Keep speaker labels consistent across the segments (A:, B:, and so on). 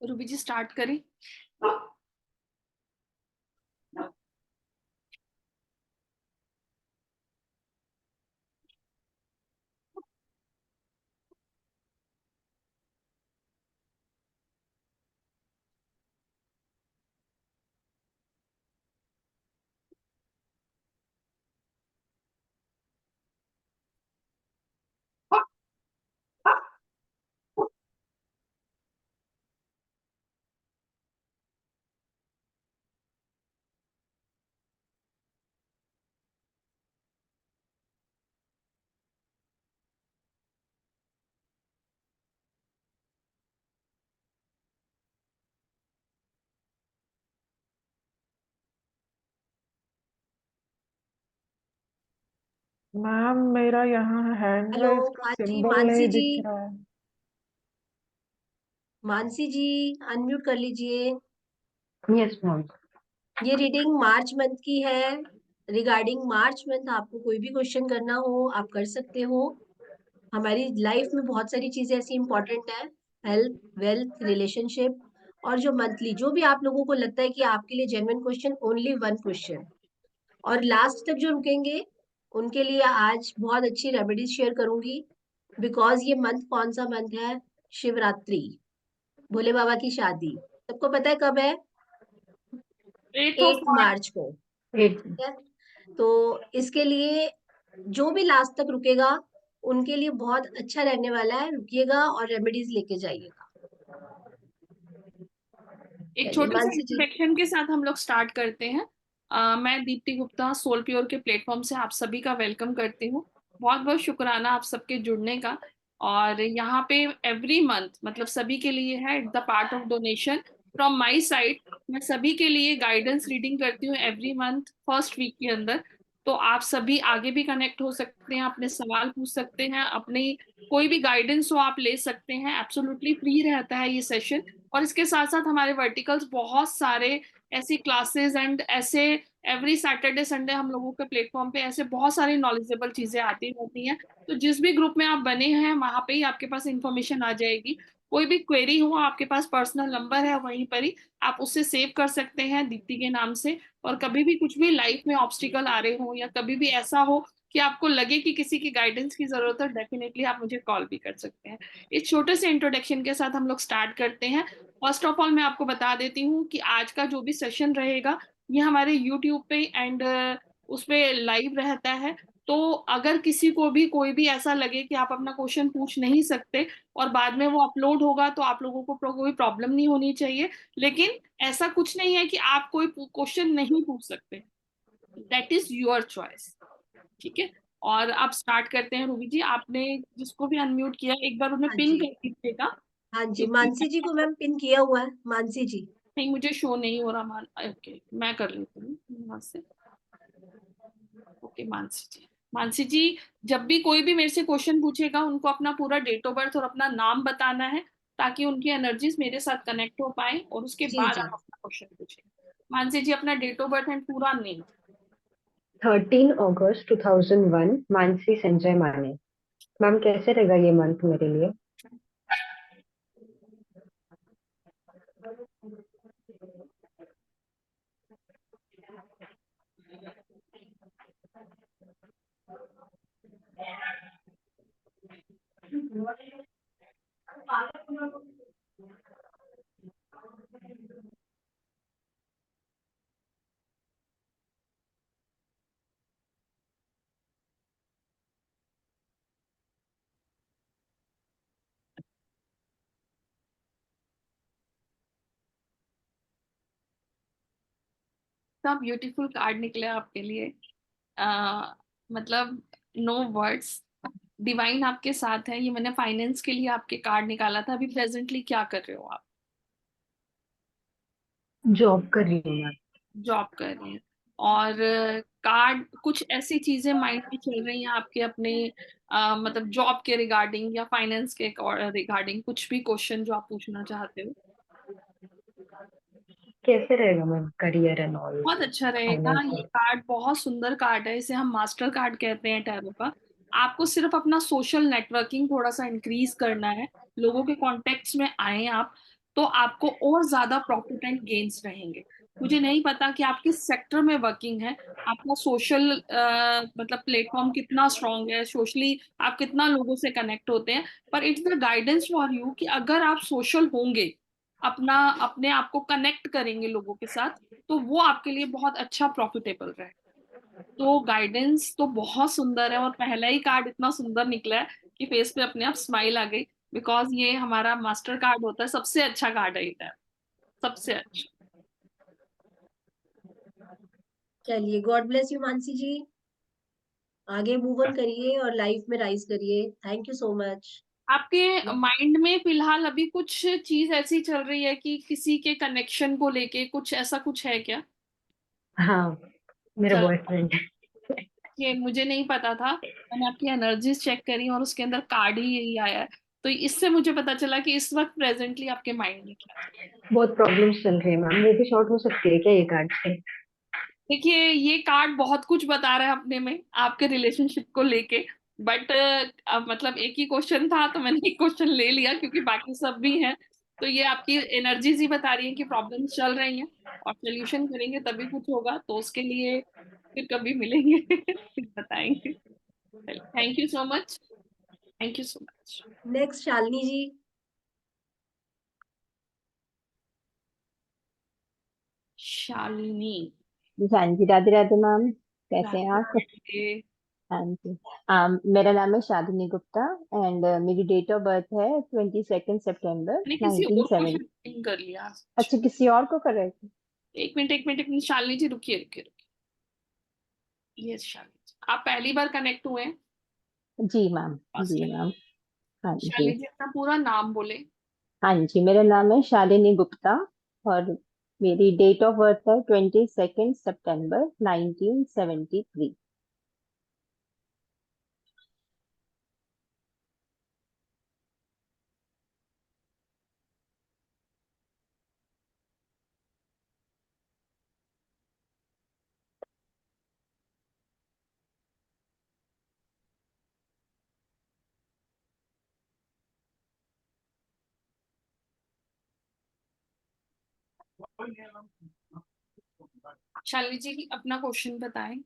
A: Ruby जी start करें।
B: Ma'am मेरा यहाँ हैंड
C: हेलो।
B: राइज का
C: हाँ जी,
B: सिंबल
C: मानसी
B: नहीं
C: जी।
B: दिख रहा है।
C: मानसी जी, अनम्यूट कर लीजिए।
B: Yes ma'am.
C: ये रीडिंग मार्च मंथ की है। रिगार्डिंग मार्च मंथ आपको कोई भी क्वेश्चन करना हो आप कर सकते हो। हमारी लाइफ में बहुत सारी चीजें ऐसी इंपॉर्टेंट है, हेल्थ, वेल्थ, रिलेशनशिप, और जो मंथली जो भी आप लोगों को लगता है कि आपके लिए genuine question, only one question. और लास्ट तक जो रुकेंगे उनके लिए आज बहुत अच्छी रेमेडीज शेयर करूंगी। बिकॉज ये मंथ कौन सा मंथ है? शिवरात्रि, भोले बाबा की शादी। सबको पता है कब है?
A: 8 ऑफ
C: 8
A: मार्च।
C: मार्च को।
B: एट।
C: ठीक है, तो इसके लिए जो भी लास्ट तक रुकेगा उनके लिए बहुत अच्छा रहने वाला है। रुकिएगा और रेमेडीज लेके जाइएगा।
A: एक
C: चलिए
A: छोटे से
C: मानसी जी।
A: इंट्रोडक्शन के साथ हम लोग स्टार्ट करते हैं। मैं दीप्ति गुप्ता सोल प्योर के प्लेटफॉर्म से आप सभी का वेलकम करती हूँ। बहुत बहुत शुक्राना आप सबके जुड़ने का। और यहाँ पे एवरी मंथ मतलब सभी के लिए है the part of donation from my side. मैं सभी के लिए गाइडेंस रीडिंग करती हूँ एवरी मंथ फर्स्ट वीक के अंदर। तो आप सभी आगे भी कनेक्ट हो सकते हैं, अपने सवाल पूछ सकते हैं, अपनी कोई भी गाइडेंस हो आप ले सकते हैं। एब्सोल्युटली फ्री रहता है ये सेशन। और इसके साथ साथ हमारे वर्टिकल्स बहुत सारे ऐसी क्लासेस एंड ऐसे एवरी सैटरडे संडे हम लोगों के प्लेटफॉर्म पे ऐसे बहुत सारी नॉलेजेबल चीजें आती रहती हैं। तो जिस भी ग्रुप में आप बने हैं वहां पे ही आपके पास इंफॉर्मेशन आ जाएगी। कोई भी क्वेरी हो आपके पास पर्सनल नंबर है वहीं पर ही आप उससे सेव कर सकते हैं दीप्ति के नाम से। और कभी भी कुछ भी लाइफ में ऑब्स्टिकल आ रहे हो या कभी भी ऐसा हो कि आपको लगे कि किसी की गाइडेंस की जरूरत है, डेफिनेटली आप मुझे कॉल भी कर सकते हैं। इस छोटे से इंट्रोडक्शन के साथ हम लोग स्टार्ट करते हैं। फर्स्ट ऑफ ऑल मैं आपको बता देती हूँ कि आज का जो भी सेशन रहेगा ये हमारे यूट्यूब पे एंड उस पे लाइव रहता है। तो अगर किसी को भी कोई भी ऐसा लगे कि आप अपना क्वेश्चन पूछ नहीं सकते और बाद में वो अपलोड होगा तो आप लोगों को कोई प्रॉब्लम नहीं होनी चाहिए। लेकिन ऐसा कुछ नहीं है कि आप कोई क्वेश्चन नहीं पूछ सकते। That is your choice. ठीक है। और अब स्टार्ट करते हैं। रूबी जी आपने जिसको भी अनम्यूट किया एक बार उन्हें
C: हाँ
A: पिन
C: जी।
A: कर दीजिएगा।
C: हाँ जी,
A: क्योंकि
C: मानसी जी को मैम पिन किया हुआ है। मानसी जी।
A: नहीं मुझे शो नहीं हो रहा मान। ओके मैं कर लेती हूँ वहां से। ओके मानसी जी। मानसी जी जब भी कोई भी मेरे से क्वेश्चन पूछेगा उनको अपना पूरा डेट ऑफ बर्थ और अपना नाम बताना है ताकि उनकी एनर्जीज मेरे साथ कनेक्ट हो पाए और उसके
C: जी
A: बाद
C: जी।
A: आप अपना क्वेश्चन पूछें। मानसी जी अपना डेट ऑफ बर्थ एंड पूरा नेम।
B: 13 अगस्त 2001, मानसी संजय माने। मैम कैसे रहेगा ये मंथ मेरे लिए?
A: इतना ब्यूटीफुल कार्ड निकले आपके लिए। आ, मतलब नो वर्ड्स। डिवाइन आपके साथ है। ये मैंने फाइनेंस के लिए आपके कार्ड निकाला था। अभी प्रेजेंटली क्या कर रहे हो आप?
B: जॉब कर रही हूँ मैम।
A: जॉब कर रहे हैं। और कार्ड कुछ ऐसी चीजें माइंड में चल रही हैं आपके अपने मतलब जॉब के रिगार्डिंग या फाइनेंस के रिगार्डिंग कुछ भी क्वेश्चन जो आप पूछना चाहते हो?
B: कैसे रहेगा मैम करियर एंड ऑल?
A: बहुत अच्छा रहेगा। ये
B: फाइनेंशियल।
A: कार्ड बहुत सुंदर कार्ड है। इसे हम मास्टर कार्ड कहते हैं टैरो का। आपको सिर्फ अपना सोशल नेटवर्किंग थोड़ा सा इंक्रीज करना है। लोगों के कॉन्टेक्ट्स में आए आप। तो आपको और ज्यादा प्रॉफिट एंड गेन्स रहेंगे। मुझे नहीं पता कि आप किस सेक्टर में वर्किंग है, आपका सोशल मतलब प्लेटफॉर्म कितना स्ट्रांग है, सोशली आप कितना लोगों से कनेक्ट होते हैं, पर it's the guidance for you कि अगर आप सोशल होंगे, अपना अपने आप को कनेक्ट करेंगे लोगों के साथ, तो वो आपके लिए बहुत अच्छा प्रॉफिटेबल रहे। तो गाइडेंस तो बहुत सुंदर है, और पहला ही कार्ड इतना सुंदर निकला है कि फेस पे अपने आप स्माइल आ गई, बिकॉज ये हमारा मास्टर कार्ड होता है, सबसे अच्छा कार्ड है ये, सबसे अच्छा।
C: चलिए, गॉड ब्लेस यू मानसी जी। आगे मूव ऑन करिए और लाइफ में राइज करिए। Thank you so much.
A: आपके माइंड में फिलहाल अभी कुछ चीज ऐसी चल रही है कि किसी के कनेक्शन को लेके कुछ ऐसा कुछ है क्या?
B: हाँ, मेरा
A: चल,
B: बॉयफ्रेंड।
A: ये मुझे नहीं पता था, मैंने आपकी एनर्जीज चेक करी और उसके अंदर कार्ड ही यही आया है। तो इससे मुझे पता चला कि इस वक्त प्रेजेंटली आपके माइंड में क्या है।
B: बहुत प्रॉब्लम्स चल रही है मैम, वो भी शॉर्ट हो सकती है क्या ये कार्ड से?
A: देखिए, ये कार्ड बहुत कुछ बता रहा है अपने में आपके रिलेशनशिप को लेके, बट मतलब एक ही क्वेश्चन था तो मैंने एक क्वेश्चन ले लिया, क्योंकि बाकी सब भी हैं। तो ये आपकी एनर्जीज ही बता रही है कि प्रॉब्लम्स चल रही हैं, और सोल्यूशन करेंगे तभी कुछ होगा, तो उसके लिए फिर कभी मिलेंगे फिर बताएंगे। Thank you so much, thank you so much.
C: Next Shalini ji.
A: Shalini.
D: हाँ जी, राधे राधे मैम। कैसे हैं
A: राधे
D: आप?
A: राधे।
D: हाँ जी। मेरा नाम है शालिनी गुप्ता एंड मेरी डेट ऑफ बर्थ है 22 सितंबर
A: मैंने किसी और को
D: 1970।
A: पिंग कर लिया।
D: अच्छा, किसी और को कर रहे थे?
A: एक मिनट एक मिनट एक मिनट, शालिनी जी रुकिए रुकिए रुकिए। यस शालिनी जी, आप पहली बार कनेक्ट हुए हैं?
D: जी मैम।
A: फर्स्ट
D: जी
A: टाइम।
D: मैम। हाँ जी।
A: शालिनी जी अपना पूरा नाम बोले।
D: हाँ जी, मेरा नाम है शालिनी गुप्ता और मेरी डेट ऑफ बर्थ है 22 सितंबर 1973।
A: शालिनी जी अपना क्वेश्चन बताएं,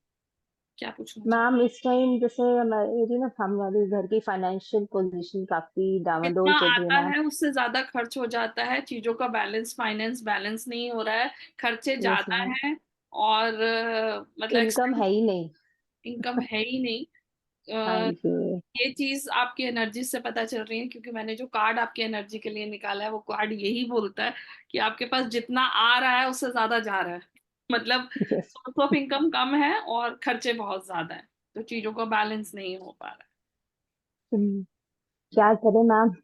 A: क्या पूछना चाहते
D: मैम, इस टाइम जैसे हमारी ना हमारी घर की फाइनेंशियल पोजीशन काफी
A: हैं?
D: डामाडोल
A: जितना
D: चल रही है
A: आता
D: मैम।
A: है उससे ज्यादा खर्च हो जाता है, चीजों का बैलेंस, फाइनेंस बैलेंस नहीं हो रहा है, खर्चे
D: यस
A: ज्यादा
D: मैम।
A: हैं, और मतलब
D: इनकम है ही नहीं।
A: इनकम है ही नहीं।
D: हाँ
A: अ,
D: जी।
A: ये चीज आपकी एनर्जी से पता चल रही है, क्योंकि मैंने जो कार्ड आपकी एनर्जी के लिए निकाला है, वो कार्ड यही बोलता है कि आपके पास जितना आ रहा है उससे ज्यादा जा रहा है। मतलब
D: यस।
A: सोर्स ऑफ इनकम कम है और खर्चे बहुत ज्यादा है, तो चीजों का बैलेंस नहीं हो पा रहा है।
D: क्या करें मैम?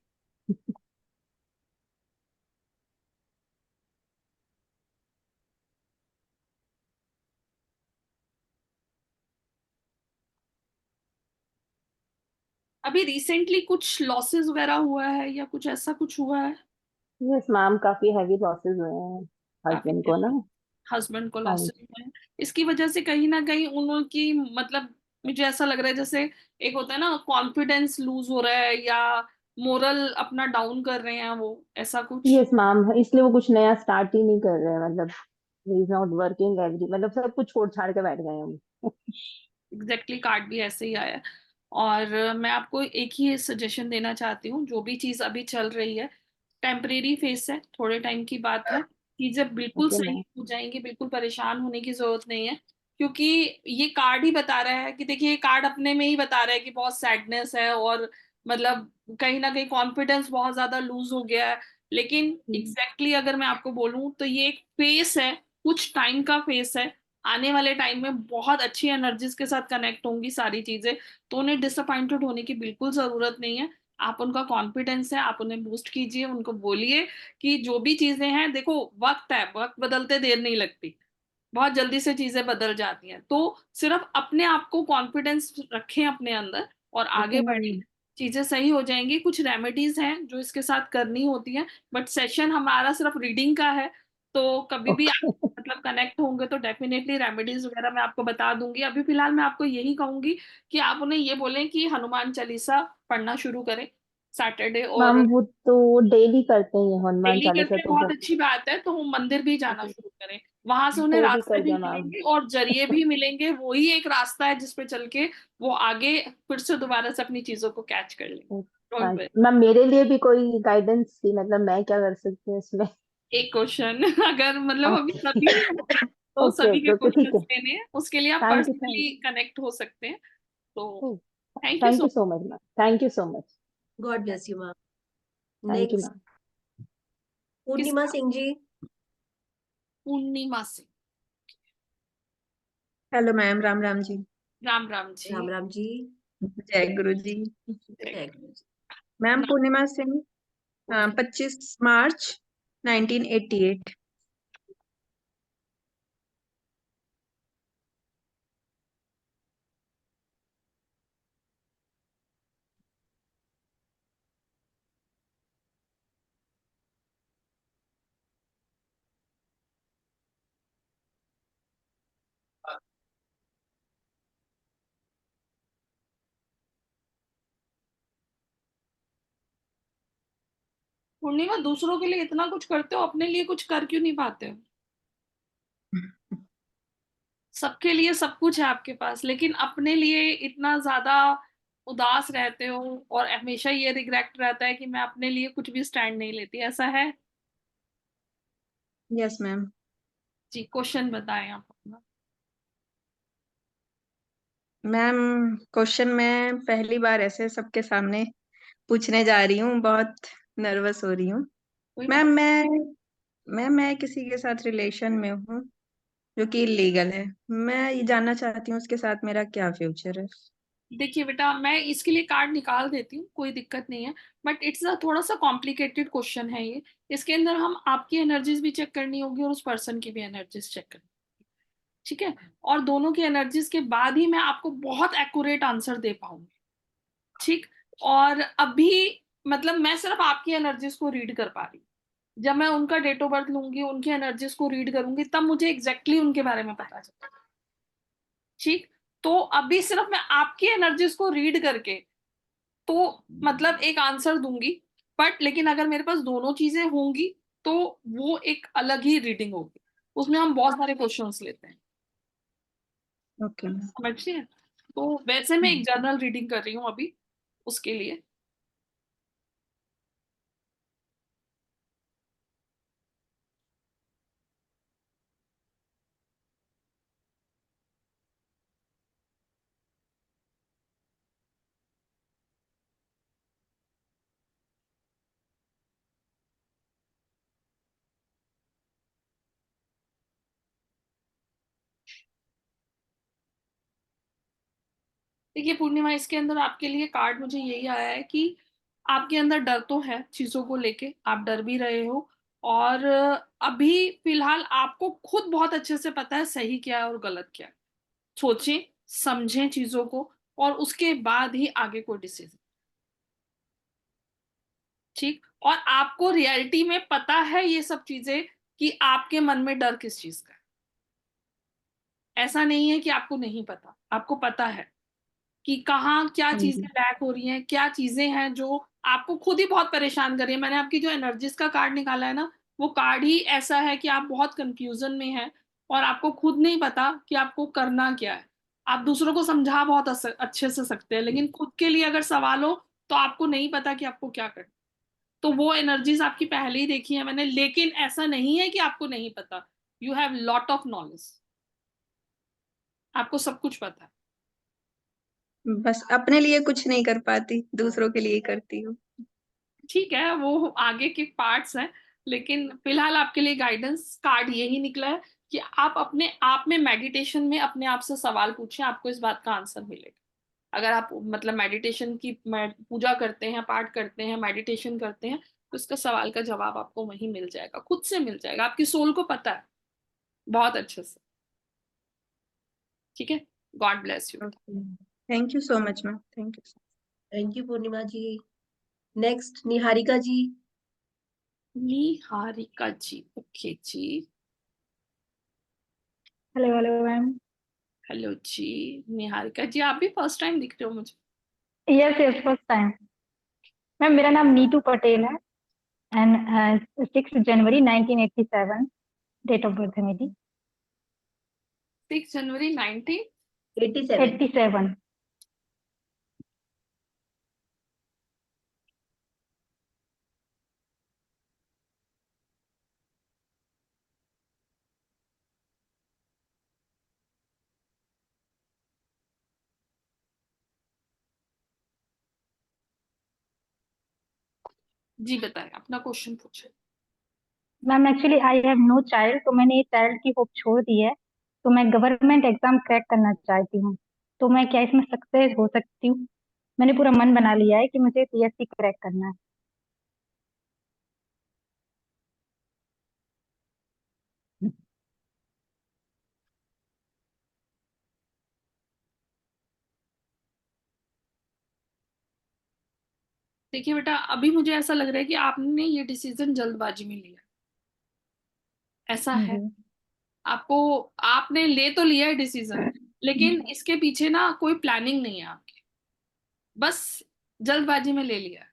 A: अभी रिसेंटली कुछ लॉसेस वगैरह हुआ है या कुछ ऐसा कुछ हुआ है?
D: यस मैम, काफी हैवी लॉसेस हुए हैं
A: काफी,
D: हस्बैंड को ना।
A: हस्बैंड को
D: हाँ
A: लॉसेस
D: जी।
A: हुए हैं, इसकी वजह से कहीं ना कहीं उनकी, मतलब मुझे ऐसा लग रहा है जैसे एक होता है ना, कॉन्फिडेंस लूज हो रहा है, या मोरल अपना डाउन कर रहे हैं वो, ऐसा कुछ।
D: यस मैम, इसलिए वो कुछ नया स्टार्ट ही नहीं कर रहे हैं, मतलब he is not working every, मतलब सब कुछ छोड़ छाड़ के बैठ गए हैं हम।
A: एग्जैक्टली कार्ड भी ऐसे ही आया है। और मैं आपको एक ही सजेशन देना चाहती हूँ, जो भी चीज अभी चल रही है टेम्परेरी फेस है, थोड़े टाइम की बात है, चीजें बिल्कुल
D: ओके
A: सही
D: मैम।
A: हो जाएंगी, बिल्कुल परेशान होने की जरूरत नहीं है। क्योंकि ये कार्ड ही बता रहा है कि, देखिए ये कार्ड अपने में ही बता रहा है कि बहुत सैडनेस है, और मतलब कहीं ना कहीं कॉन्फिडेंस बहुत ज्यादा लूज हो गया है। लेकिन अगर मैं आपको बोलूं तो ये एक फेस है, कुछ टाइम का फेस है, आने वाले टाइम में बहुत अच्छी एनर्जीज के साथ कनेक्ट होंगी सारी चीजें। तो उन्हें डिसअपॉइंटेड होने की बिल्कुल जरूरत नहीं है। आप उनका कॉन्फिडेंस है, आप उन्हें बूस्ट कीजिए, उनको बोलिए कि जो भी चीजें हैं, देखो वक्त है, वक्त बदलते देर नहीं लगती, बहुत जल्दी से चीजें बदल जाती हैं, तो सिर्फ अपने आप को कॉन्फिडेंस रखें अपने अंदर और
D: ओके
A: आगे बढ़ें।
D: मैम।
A: चीजें सही हो जाएंगी। कुछ रेमेडीज हैं जो इसके साथ करनी होती हैं, बट सेशन हमारा सिर्फ रीडिंग का है, तो कभी भी आप
D: ओके।
A: मतलब कनेक्ट होंगे तो डेफिनेटली रेमेडीज वगैरह मैं आपको बता दूंगी। अभी फिलहाल मैं आपको यही कहूंगी कि आप उन्हें ये बोलें कि हनुमान चालीसा पढ़ना शुरू करें, सैटरडे,
D: मैम
A: और
D: वो तो डेली करते ही हैं, हनुमान
A: डेली
D: चालीसा
A: करते हैं,
D: तो
A: बहुत
D: वो
A: अच्छी बात है। तो वो मंदिर भी जाना शुरू करें, वहां से उन्हें
D: वो भी
A: रास्ते
D: कर
A: भी
D: दिया मैम।
A: मिलेंगे और जरिए भी मिलेंगे। वो ही एक रास्ता है जिसपे चल के वो आगे फिर से दोबारा से अपनी चीजों को कैच कर लेंगे। Don't worry.
D: मैम मेरे लिए भी कोई गाइडेंस थी, मतलब मैं क्या कर सकती हूँ इसमें?
A: एक क्वेश्चन अगर मतलब अभी
D: ओके
A: सभी तो
D: ओके
A: सभी
D: ओके
A: के
D: ओके ठीक
A: क्वेश्चंस
D: है।
A: लेने हैं, उसके लिए आप
D: thank you thank
A: personally connect हो सकते हैं। तो
D: you
A: thank you
D: thank
A: so
D: you so much ma'am, thank you so much.
C: God bless you ma'am.
D: Thank you
C: next
D: ma'am.
C: Purnima Singh ji.
A: Purnima से।
E: Hello ma'am, Ram Ram ji.
A: राम राम जी।
C: राम राम जी।
E: जय गुरु जी।
C: जय गुरु जी।
E: मैम
A: ना-
E: पूर्णिमा सिंह, 25 मार्च 1988।
A: पूर्णिमा, दूसरों के लिए इतना कुछ करते हो, अपने लिए कुछ कर क्यों नहीं पाते हो? सबके लिए सब कुछ है आपके पास, लेकिन अपने लिए इतना ज्यादा उदास रहते हो, और हमेशा ये रिग्रेट रहता है कि मैं अपने लिए कुछ भी स्टैंड नहीं लेती। ऐसा है?
E: Yes ma'am.
A: जी, क्वेश्चन बताएं आप अपना।
E: मैम क्वेश्चन मैं पहली बार ऐसे सबके सामने पूछने जा रही हूँ, बहुत नर्वस हो रही हूँ।
A: कोई बात।
E: मैम मैं किसी के साथ रिलेशन में हूँ जो कि इलीगल है। मैं ये जानना चाहती हूँ उसके साथ मेरा क्या फ्यूचर है।
A: देखिए बेटा, मैं इसके लिए कार्ड निकाल देती हूँ, कोई दिक्कत नहीं है। बट इट्स अ थोड़ा सा कॉम्प्लिकेटेड क्वेश्चन है ये। इसके अंदर हम आपकी एनर्जीज भी चेक करनी होगी और उस पर्सन की भी एनर्जीज चेक करनी। ठीक है? और दोनों की एनर्जीज के बाद ही मैं आपको बहुत एक्यूरेट आंसर दे पाऊंगी। ठीक? और अभी मतलब मैं सिर्फ आपकी एनर्जीज को रीड कर पा रही हूँ। जब मैं उनका डेट ऑफ बर्थ लूंगी, उनकी एनर्जीज को रीड करूंगी, तब मुझे एग्जैक्टली उनके बारे में पता चलेगा। ठीक? तो अभी सिर्फ मैं आपकी एनर्जीज को रीड करके तो मतलब एक आंसर दूंगी। बट लेकिन अगर मेरे पास दोनों चीजें होंगी तो वो एक अलग ही रीडिंग होगी। उसमें हम बहुत सारे क्वेश्चंस लेते हैं।
E: ओके।
A: समझिए? तो वैसे मैं एक जर्नल रीडिंग कर रही हूँ अभी उसके लिए। देखिए पूर्णिमा, इसके अंदर आपके लिए कार्ड मुझे यही आया है कि आपके अंदर डर तो है चीजों को लेके, आप डर भी रहे हो। और अभी फिलहाल आपको खुद बहुत अच्छे से पता है सही क्या है और गलत क्या है। सोचें, समझें चीजों को, और उसके बाद ही आगे कोई डिसीजन। ठीक? और आपको रियलिटी में पता है ये सब चीजें कि आपके मन में डर किस चीज का है। ऐसा नहीं है कि आपको नहीं पता, आपको पता है कि कहाँ क्या
E: हाँ
A: चीजें
E: जी।
A: लैक हो रही हैं, क्या चीजें हैं जो आपको खुद ही बहुत परेशान कर रही है। मैंने आपकी जो एनर्जीज का कार्ड निकाला है ना, वो कार्ड ही ऐसा है कि आप बहुत कंफ्यूजन में हैं और आपको खुद नहीं पता कि आपको करना क्या है। आप दूसरों को समझा बहुत अच्छे से सकते हैं, लेकिन खुद के लिए अगर सवाल हो तो आपको नहीं पता कि आपको क्या करना। तो वो एनर्जीज आपकी पहले ही देखी है मैंने, लेकिन ऐसा नहीं है कि आपको नहीं पता। You have lot of knowledge, आपको सब कुछ पता है।
E: बस अपने लिए कुछ नहीं कर पाती, दूसरों के लिए करती हूँ।
A: ठीक है, वो आगे के पार्ट्स हैं। लेकिन फिलहाल आपके लिए गाइडेंस कार्ड यही निकला है कि आप अपने आप में मेडिटेशन में अपने आप से सवाल पूछें, आपको इस बात का आंसर मिलेगा। अगर आप मतलब मेडिटेशन की पूजा करते हैं, पाठ करते हैं, मेडिटेशन करते हैं, तो इसका सवाल का जवाब आपको वहीं मिल जाएगा, खुद से मिल जाएगा। आपकी सोल को पता है बहुत अच्छे से। ठीक है? God bless you.
E: Okay, thank you so much ma'am, thank you.
C: Thank you Purnima ji. Next Niharika ji.
A: Niharika ji, okay जी।
F: Hello hello ma'am.
A: हेलो जी। निहारिका जी, आप भी फर्स्ट टाइम दिख रहे हो मुझे।
F: Yes yes first time. Ma'am मेरा नाम नीतू पटेल है एंड 6 जनवरी 1987 डेट ऑफ बर्थ है मेरी।
A: 6 जनवरी
C: 87।
F: 87।
A: जी बताएं, अपना क्वेश्चन पूछे।
F: Ma'am actually I have no child, तो मैंने चाइल्ड की होप छोड़ दी है। तो मैं गवर्नमेंट एग्जाम क्रैक करना चाहती हूँ, तो मैं क्या इसमें सक्सेस हो सकती हूँ? मैंने पूरा मन बना लिया है कि मुझे पीएससी क्रैक करना है।
A: देखिए बेटा, अभी मुझे ऐसा लग रहा है कि आपने ये डिसीजन जल्दबाजी में लिया, ऐसा है।
F: जी।
A: आपको, आपने ले तो लिया है डिसीजन, लेकिन इसके पीछे ना कोई प्लानिंग नहीं है आपकी, बस जल्दबाजी में ले लिया है।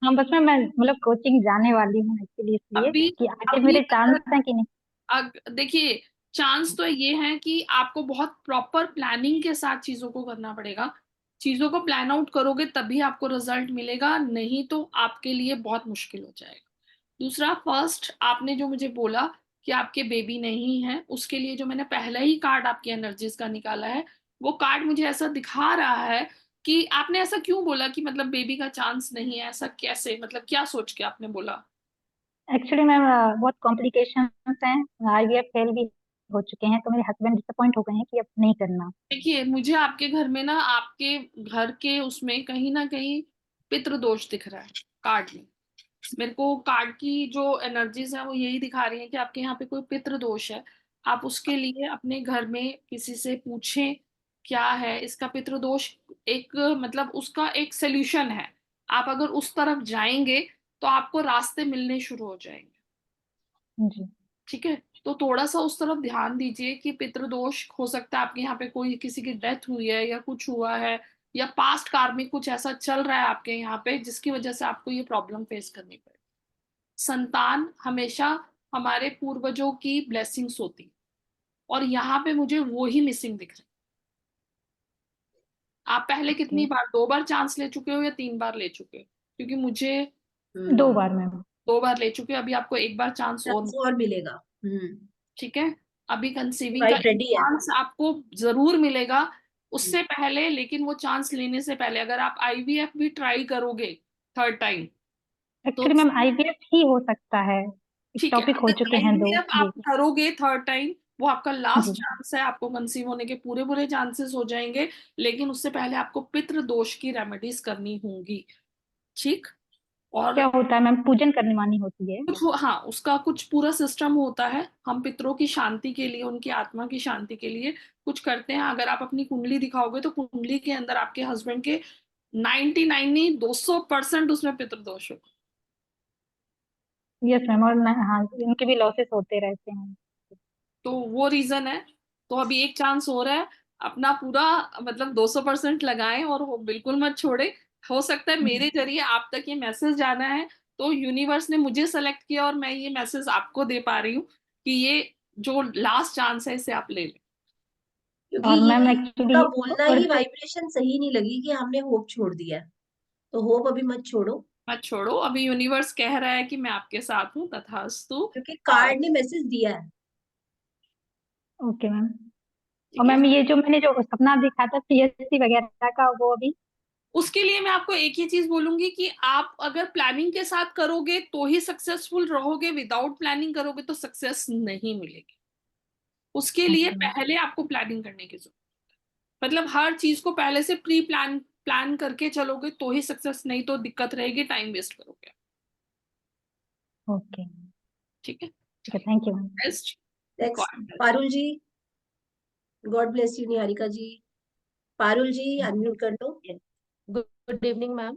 F: हाँ बस मैं मतलब कोचिंग जाने वाली हूँ एक्चुअली, इसलिए
A: अभी
F: कि आगे
A: अभी
F: मेरे चांस हैं कि नहीं।
A: देखिए, चांस तो ये है कि आपको बहुत प्रॉपर प्लानिंग के साथ चीजों को करना पड़ेगा। चीजों को प्लान आउट करोगे तभी आपको रिजल्ट मिलेगा, नहीं तो आपके लिए बहुत मुश्किल हो जाएगा। दूसरा, फर्स्ट आपने जो मुझे बोला कि आपके बेबी नहीं है, उसके लिए जो मैंने पहला ही कार्ड आपकी एनर्जीज का निकाला है, वो कार्ड मुझे ऐसा दिखा रहा है कि आपने ऐसा क्यों बोला कि मतलब बेबी का चांस नहीं है, ऐसा कैसे, मतलब क्या सोच के आपने बोला?
F: एक्चुअली मैम बहुत कॉम्प्लिकेशंस हैं, आईवीएफ फेल भी हो चुके हैं, तो मेरे हस्बैंड डिसअपॉइंट हो गए हैं कि अब नहीं करना।
A: देखिए, मुझे आपके घर में ना, आपके घर के उसमें कहीं ना कहीं पितृदोष दिख रहा है कार्ड में। मेरे को कार्ड की जो एनर्जीज है वो यही दिखा रही है कि आपके यहाँ पे कोई पितृदोष है। आप उसके लिए अपने घर में किसी से पूछें क्या है इसका पितृदोष। एक मतलब उसका एक सोल्यूशन है। आप अगर उस तरफ जाएंगे तो आपको रास्ते मिलने शुरू हो जाएंगे।
F: जी।
A: ठीक है, तो थोड़ा सा उस तरफ ध्यान दीजिए कि पितृदोष हो सकता है आपके यहाँ पे, कोई किसी की डेथ हुई है या कुछ हुआ है, या पास्ट कार्मिक कुछ ऐसा चल रहा है आपके यहाँ पे जिसकी वजह से आपको ये प्रॉब्लम फेस करनी पड़े। संतान हमेशा हमारे पूर्वजों की ब्लेसिंग्स होती है, और यहाँ पे मुझे वो ही मिसिंग दिख रहा है। आप पहले
F: ओके।
A: कितनी बार, 2 बार चांस ले चुके हो या 3 बार ले चुके हो? क्योंकि मुझे
F: 2 बार मैम।
A: 2 बार ले चुके हो, अभी आपको एक बार चांस और।
C: चांस और मिलेगा।
A: ठीक है, अभी कंसीविंग का
C: वाइफ
A: एक
C: रेडी है।
A: चांस आपको जरूर मिलेगा उससे पहले, लेकिन वो चांस लेने से पहले अगर आप आईवीएफ भी ट्राई करोगे थर्ड टाइम तो
F: एक्चुअली मैम आईवीएफ ही हो सकता है,
A: ठीक है।
F: इक्टोपिक हो
A: अगर
F: चुके हैं 2।
A: आईवीएफ
F: जी।
A: आप करोगे थर्ड टाइम, वो आपका लास्ट
F: जी।
A: चांस है, आपको कंसीव होने के पूरे पूरे चांसेस हो जाएंगे, लेकिन उससे पहले आपको पितृ दोष की रेमेडीज करनी होंगी। ठीक। और
F: क्या होता है मैम, पूजन करनी मानी होती है?
A: हाँ, उसका कुछ पूरा सिस्टम होता है। हम पितरों की शांति के लिए, उनकी आत्मा की शांति के लिए कुछ करते हैं। अगर आप अपनी कुंडली दिखाओगे तो कुंडली के अंदर आपके हस्बैंड के 99 नहीं 200% उसमें पितृदोष होगा।
F: यस मैम, और हाँ इनके भी लॉसेस होते रहते हैं।
A: तो वो रीजन है। तो अभी एक चांस हो रहा है, अपना पूरा मतलब 200% लगाएं और वो बिल्कुल मत छोड़े। हो सकता है
F: जी।
A: मेरे जरिए आप तक ये मैसेज जाना है, तो यूनिवर्स ने मुझे सेलेक्ट किया और मैं ये मैसेज आपको दे पा रही हूँ कि ये जो लास्ट चांस है इसे आप ले लें।
C: क्योंकि
F: और
C: ये
F: मैम
C: इनका
F: एक्चुअली
C: बोलना ही
F: अर्थ।
C: वाइब्रेशन सही नहीं लगी कि हमने होप छोड़ दिया है। तो होप अभी मत छोड़ो,
A: मत छोड़ो, अभी यूनिवर्स कह रहा है कि मैं आपके साथ हूँ, तथास्तु।
C: क्योंकि
A: और
C: कार्ड ने मैसेज दिया है।
F: Okay ma'am. और
A: ठीक है,
F: मैम ये जो मैंने जो सपना देखा था पीएससी वगैरह का, वो अभी?
A: उसके लिए मैं आपको एक ही चीज बोलूंगी कि आप अगर प्लानिंग के साथ करोगे तो ही सक्सेसफुल रहोगे, विदाउट प्लानिंग करोगे तो सक्सेस नहीं मिलेगी। उसके लिए
F: ओके।
A: पहले आपको प्लानिंग करने की जरूरत, मतलब हर चीज को पहले से प्री प्लान प्लान करके चलोगे तो ही सक्सेस, नहीं तो दिक्कत रहेगी, टाइम वेस्ट करोगे।
F: ओके।
A: ठीक है,
F: ठीक है,
A: चलिए,
F: thank you ma'am.
A: Best.
C: Next
A: God bless.
C: Parul ji. God bless you Niharika ji. Parul ji unmute कर लो।
G: Good evening ma'am.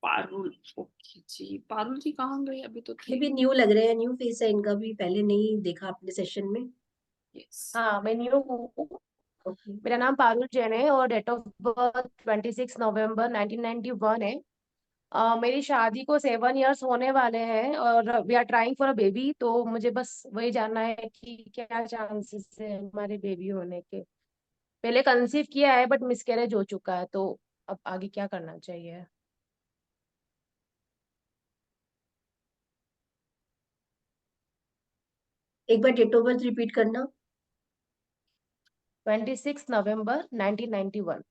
A: Parul, okay जी, पारुल जी कहाँ गए, अभी तो
C: ये
A: थे।
C: भी न्यू लग रहे हैं, न्यू फेस है इनका भी, पहले नहीं देखा अपने सेशन में।
A: यस।
G: हाँ मैं न्यू हूँ।
C: ओके।
G: मेरा नाम पारुल जैन है और डेट ऑफ बर्थ 26 नवंबर 1991 है। मेरी शादी को 7 years होने वाले हैं और we are trying for a baby, तो मुझे बस वही जानना है कि क्या चांसेस है हमारे बेबी होने के। पहले कंसीव किया है बट मिसकैरेज हो चुका है, तो अब आगे क्या करना चाहिए?
C: एक बार डेट ऑफ बर्थ रिपीट करना।
G: 26 November 1991।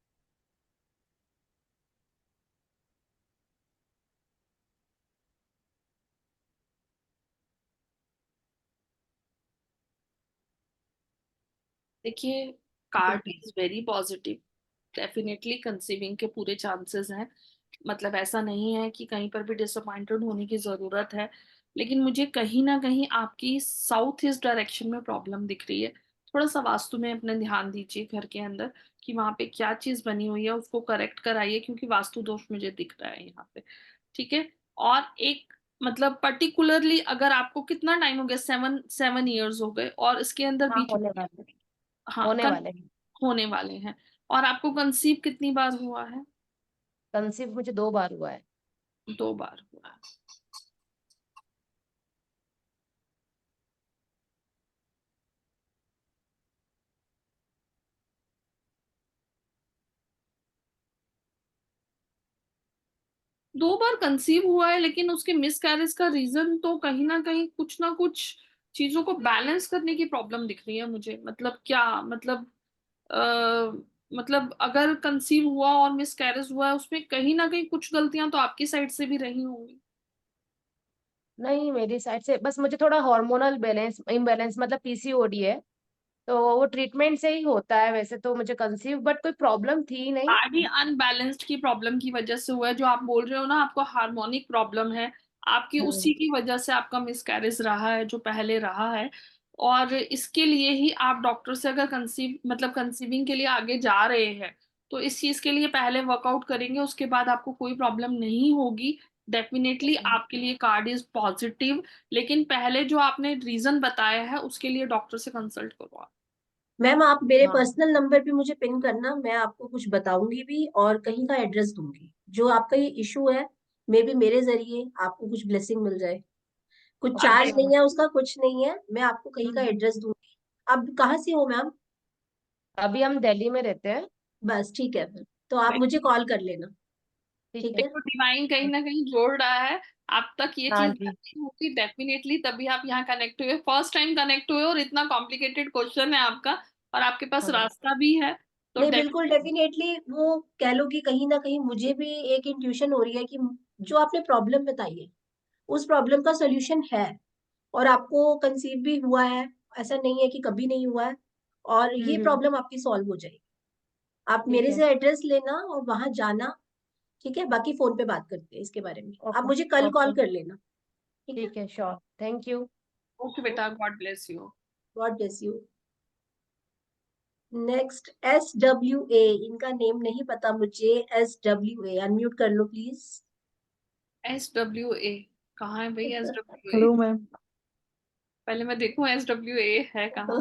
A: देखिए, card is very positive. Definitely conceiving के पूरे चांसेस हैं। मतलब ऐसा नहीं है कि कहीं पर भी डिसअपॉइंटेड होने की जरूरत है। लेकिन मुझे कहीं ना कहीं आपकी साउथ ईस्ट डायरेक्शन में प्रॉब्लम दिख रही है। थोड़ा सा वास्तु में अपना ध्यान दीजिए घर के अंदर कि वहां पे क्या चीज बनी हुई है, उसको करेक्ट कराइए, क्योंकि वास्तु दोष मुझे दिख रहा है यहाँ पे। ठीक है। और एक मतलब पर्टिकुलरली अगर आपको कितना टाइम हो गया, 7 7 years हो गए, और इसके अंदर
G: हाँ,
A: बीच
G: होने
A: में
G: वाले
A: हाँ
G: होने वाले हैं।
A: होने वाले हैं। और आपको कंसीव कितनी बार हुआ है?
G: कंसीव मुझे 2 बार हुआ है।
A: 2 बार हुआ है। 2 बार कंसीव हुआ है, लेकिन उसके मिसकैरेज का रीजन तो कहीं ना कुछ चीजों को बैलेंस करने की प्रॉब्लम दिख रही है मुझे। मतलब क्या मतलब मतलब अगर कंसीव हुआ और मिसकैरेज हुआ है, उसमें कहीं ना कहीं कुछ गलतियां तो आपकी साइड से भी रही होंगी।
G: नहीं, मेरी साइड से बस मुझे थोड़ा हार्मोनल बैलेंस इम्बैलेंस मतलब पीसीओडी है, तो वो ट्रीटमेंट से ही होता है। वैसे तो मुझे कंसीव बट कोई प्रॉब्लम थी नहीं।
A: बॉडी अनबैलेंस्ड की प्रॉब्लम की वजह से हुआ है, जो आप बोल रहे हो ना, आपको हार्मोनिक प्रॉब्लम है। आपकी
G: हम्म।
A: उसी की वजह से आपका मिसकैरेज रहा है, जो पहले रहा है। और इसके लिए ही आप डॉक्टर से अगर कंसीविंग के लिए आगे जा रहे हैं, तो इस चीज के लिए पहले वर्कआउट करेंगे, उसके बाद आपको कोई प्रॉब्लम नहीं होगी। डेफिनेटली आपके लिए कार्ड इज पॉजिटिव। लेकिन पहले जो आपने रीजन बताया है, उसके लिए डॉक्टर से कंसल्ट करो आप।
C: मैम आप मेरे
G: हाँ,
C: पर्सनल नंबर पे मुझे पिन करना, मैं आपको कुछ बताऊंगी भी और कहीं का एड्रेस दूंगी। जो आपका ये इशू है, मे बी मेरे जरिए आपको कुछ ब्लेसिंग मिल जाए। कुछ
G: ओके।
C: चार्ज नहीं है उसका, कुछ नहीं है। मैं आपको कहीं का
G: हम्म।
C: एड्रेस दूंगी। अब कहाँ से हो मैम?
G: अभी हम दिल्ली में रहते हैं।
C: बस ठीक है फिर, तो आप मुझे कॉल कर लेना।
G: ठीक
C: ठीक
G: है।
C: है।
A: देखो, डिवाइन कहीं ना कहीं जोड़ रहा है। आप तक ये
G: हाँ
A: चीज
G: जी।
A: नहीं होगी डेफिनेटली, तभी आप यहाँ कनेक्ट हुए, फर्स्ट टाइम कनेक्ट हुए, और इतना कॉम्प्लिकेटेड क्वेश्चन है आपका, और आपके पास
G: हाँ।
A: रास्ता भी है। तो
C: नहीं बिल्कुल डेफिनेटली, वो कह लो कि कहीं ना कहीं मुझे भी एक इंट्यूशन हो रही है कि जो आपने प्रॉब्लम बताई है, उस प्रॉब्लम का सोल्यूशन है। और आपको कंसीव भी हुआ है, ऐसा नहीं है कि कभी नहीं हुआ है। और ये
G: हम्म।
C: प्रॉब्लम आपकी सॉल्व हो जाएगी। आप
G: ठीक
C: मेरे
G: है।
C: से एड्रेस लेना और वहां जाना। ठीक है, बाकी फोन पे बात करते हैं इसके बारे में। आप
G: ओके।
C: मुझे कल कॉल
G: ओके।
C: कर लेना। ठीक है।
G: ठीक है, श्योर, थैंक यू।
A: ओके बेटा, God bless you.
C: God bless you. Next SWA, इनका नेम नहीं पता मुझे। SWA अनम्यूट कर लो प्लीज।
A: SWA कहाँ है भाई? SWA
H: hello ma'am.
A: पहले मैं देखूं SWA है कहाँ।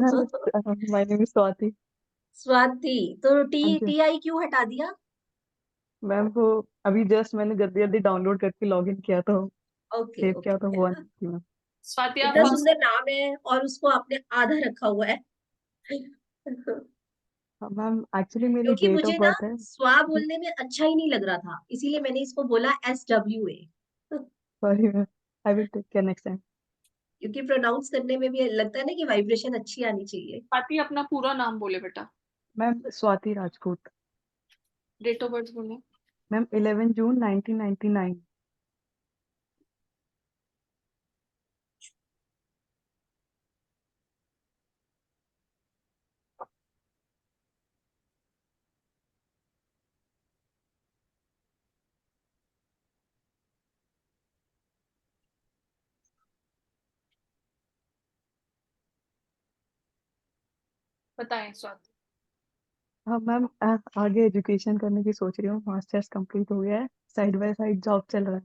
H: My name is Swati.
C: Swati, तो
H: हाँ
C: टी
H: जी
C: TI क्यों हटा दिया?
H: मैम, वो अभी जस्ट मैंने जल्दी जल्दी डाउनलोड करके लॉगिन किया था,
C: ओके
H: सेव किया था,
C: ओके।
H: वो आनी थी मैम।
A: स्वाति, आप
C: इतना
A: फर्स्ट
C: सुंदर नाम है और उसको आपने आधा रखा हुआ है।
H: हाँ मैम, एक्चुअली मेरी
C: क्योंकि
H: डेट ऑफ
C: मुझे ना
H: बर्थ है।
C: स्वा बोलने में अच्छा ही नहीं लग रहा था, इसीलिए मैंने इसको बोला SWA।
H: Sorry ma'am, I will take care next time.
C: क्योंकि प्रोनाउंस करने में भी लगता है ना कि वाइब्रेशन अच्छी आनी चाहिए।
A: स्वाति, अपना पूरा नाम बोले बेटा।
H: Ma'am Swati Rajput.
A: Date of birth बोले।
H: मैम 11 जून 1999।
A: बताएं स्वाति।
H: हाँ मैम, आगे एजुकेशन करने की सोच रही हूँ, मास्टर्स कंप्लीट हो गया है, साइड बाय साइड जॉब चल रहा है।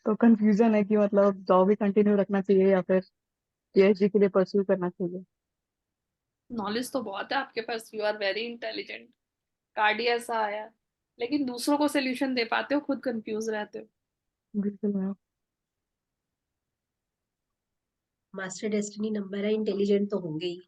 H: तो कंफ्यूजन है कि मतलब जॉब ही कंटिन्यू रखना चाहिए या फिर PhD के लिए परस्यू करना चाहिए।
A: नॉलेज तो बहुत है आपके पास, you are very intelligent. Card ही ऐसा आया। लेकिन दूसरों को सोल्यूशन दे पाते हो, खुद कंफ्यूज रहते हो।
H: बिल्कुल मैम।
C: मास्टर डेस्टिनी नंबर है, इंटेलिजेंट तो होंगे ही।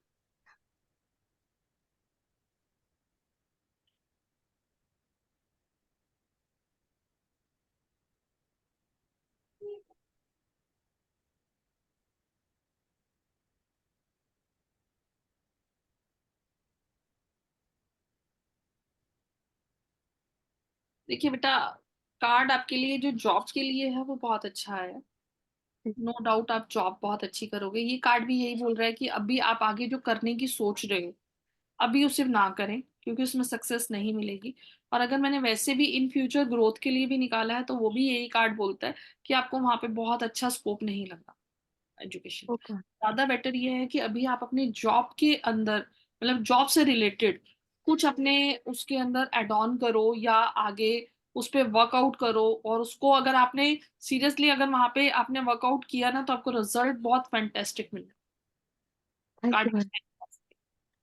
A: देखिए बेटा, कार्ड आपके लिए जो जॉब के लिए है वो बहुत अच्छा है। नो डाउट आप जॉब बहुत अच्छी करोगे। ये कार्ड भी यही बोल रहा है कि अभी आप आगे जो करने की सोच रहे हो, अभी उसे ना करें, क्योंकि उसमें सक्सेस नहीं मिलेगी। और अगर मैंने वैसे भी इन फ्यूचर ग्रोथ के लिए भी निकाला है, तो वो भी यही कार्ड बोलता है कि आपको वहां पे बहुत अच्छा स्कोप नहीं लगा एजुकेशन।
H: ओके।
A: ज्यादा बेटर ये है कि अभी आप अपने जॉब के अंदर, मतलब जॉब से रिलेटेड कुछ अपने उसके अंदर एड ऑन करो, या आगे उस पे वर्कआउट करो। और उसको अगर आपने सीरियसली, अगर वहां पे आपने वर्कआउट किया ना, तो आपको रिजल्ट बहुत फैंटेस्टिक मिले।
H: Thank you
A: card
H: ma'am.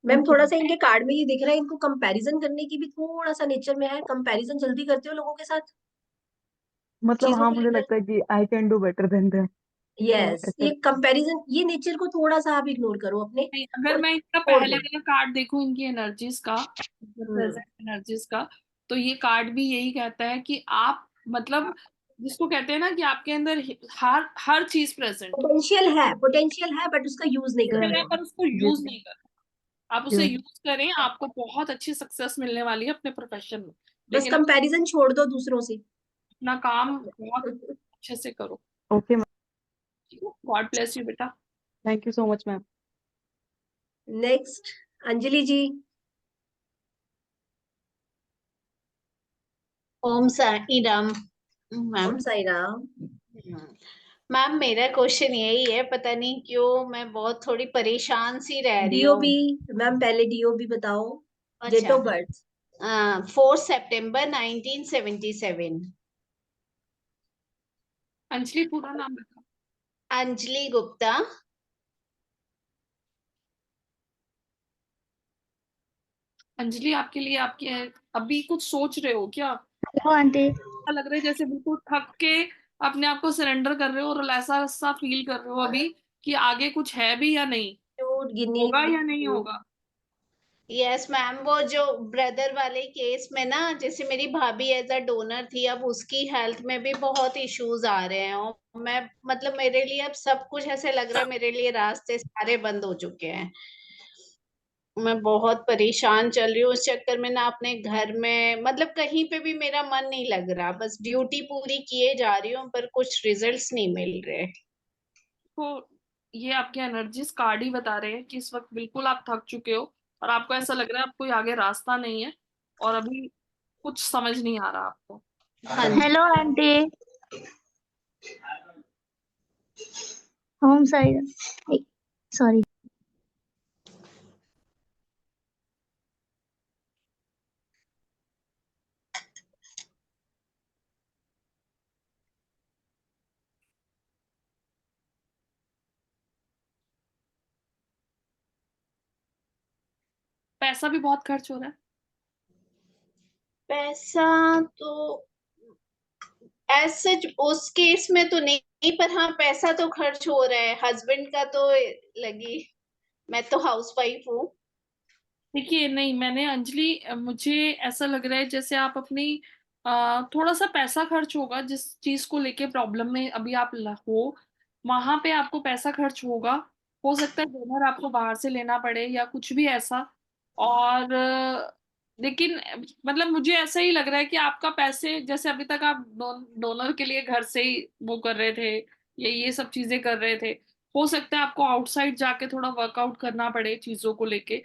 C: Ma'am
H: thank you
C: थोड़ा
H: मैम।
C: सा इनके कार्ड में ये दिख रहा है, इनको कंपैरिजन करने की भी थोड़ा सा नेचर में है। कंपैरिजन जल्दी करते हो लोगों के साथ
H: मतलब
C: चीजों
H: हाँ,
C: को
H: मुझे
C: लेकर।
H: लगता है कि I can do better than them, तो
C: यस,
H: ऐसा
C: ये
H: लगता है।
C: कंपैरिजन, ये नेचर को थोड़ा सा आप इग्नोर करो अपने,
A: नहीं, अगर
C: और
A: मैं इनका
C: छोड़
A: पहले
C: दो।
A: वाला कार्ड देखूं, इनकी एनर्जीज का,
C: हम्म।
A: प्रेजेंट एनर्जीज का, तो ये कार्ड भी यही कहता है कि आप, मतलब जिसको कहते हैं ना कि आपके अंदर हर हर चीज प्रेजेंट
C: पोटेंशियल है बट उसका यूज नहीं कर
H: यस।
C: रहे
A: है,
C: हो।
A: पर उसको
H: जी
A: यूज
H: जी।
A: नहीं कर। आप उसे
H: यस।
A: यूज करें, आपको बहुत अच्छी सक्सेस मिलने वाली है अपने प्रोफेशन में।
C: बस
A: लेकिन आप
C: कंपैरिजन छोड़ दो दूसरों से।
A: अपना काम बहुत अच्छे से करो।
H: Okay ma'am.
A: ठीक है, गॉड ब्लेस यू बेटा।
H: Thank you so much ma'am.
C: Next, Anjali ji.
I: Om Sai Ram ma'am.
C: Om Sai Ram.
I: Ma'am मेरा क्वेश्चन यही है, पता नहीं क्यों मैं बहुत थोड़ी परेशान सी रह रही
C: डीओबी,
I: हूँ।
C: मैम पहले डीओबी बताओ, डेट
I: अच्छा।
C: Of birth.
I: 4 सितंबर 1977।
A: अंजलि पूरा नाम बता।
I: अंजलि गुप्ता।
A: अंजलि, आपके लिए आपके अभी कुछ सोच रहे हो क्या?
F: Hello aunty.
A: ऐसा लग रहा है जैसे बिल्कुल थक के अपने आप को सरेंडर कर रहे हो, और ऐसा ऐसा फील कर रहे हो अभी कि आगे कुछ है भी या नहीं,
C: क्यूट गिनी।
A: होगा या नहीं होगा।
I: यस मैम, वो जो ब्रदर वाले केस में ना, जैसे मेरी भाभी एज अ डोनर थी, अब उसकी हेल्थ में भी बहुत इश्यूज आ रहे हैं। और मैं, मतलब मेरे लिए अब सब कुछ ऐसे लग रहा है, मेरे लिए रास्ते सारे बंद हो चुके हैं। मैं बहुत परेशान चल रही हूँ उस चक्कर में ना, अपने घर में मतलब कहीं पे भी मेरा मन नहीं लग रहा। बस ड्यूटी पूरी किए जा रही हूँ, पर कुछ रिजल्ट्स नहीं मिल रहे।
A: तो ये आपके एनर्जीज कार्ड ही बता रहे हैं कि इस वक्त बिल्कुल आप थक चुके हो, और आपको ऐसा लग रहा है आपको आगे रास्ता नहीं है, और अभी कुछ समझ नहीं आ रहा आपको।
I: हाँ जी।
F: Hello aunty. Om Sai sorry.
A: पैसा भी बहुत खर्च हो रहा है।
I: पैसा तो ऐसे उस केस में तो नहीं, पर हाँ पैसा तो खर्च हो रहा है, हस्बैंड का तो लगी। मैं तो हाउसवाइफ हूँ।
A: देखिए, नहीं, मैंने अंजलि, मुझे ऐसा लग रहा है जैसे आप अपनी थोड़ा सा पैसा खर्च होगा जिस चीज को लेके प्रॉब्लम में अभी आप हो, वहां पे आपको पैसा खर्च होगा। हो सकता है डोनर आपको बाहर से लेना पड़े या कुछ भी ऐसा। और लेकिन मतलब मुझे ऐसा ही लग रहा है कि आपका पैसे, जैसे अभी तक आप डोनर के लिए घर से ही वो कर रहे थे, ये सब चीजें कर रहे थे, हो सकता है आपको आउटसाइड जाके थोड़ा वर्कआउट करना पड़े चीजों को लेके।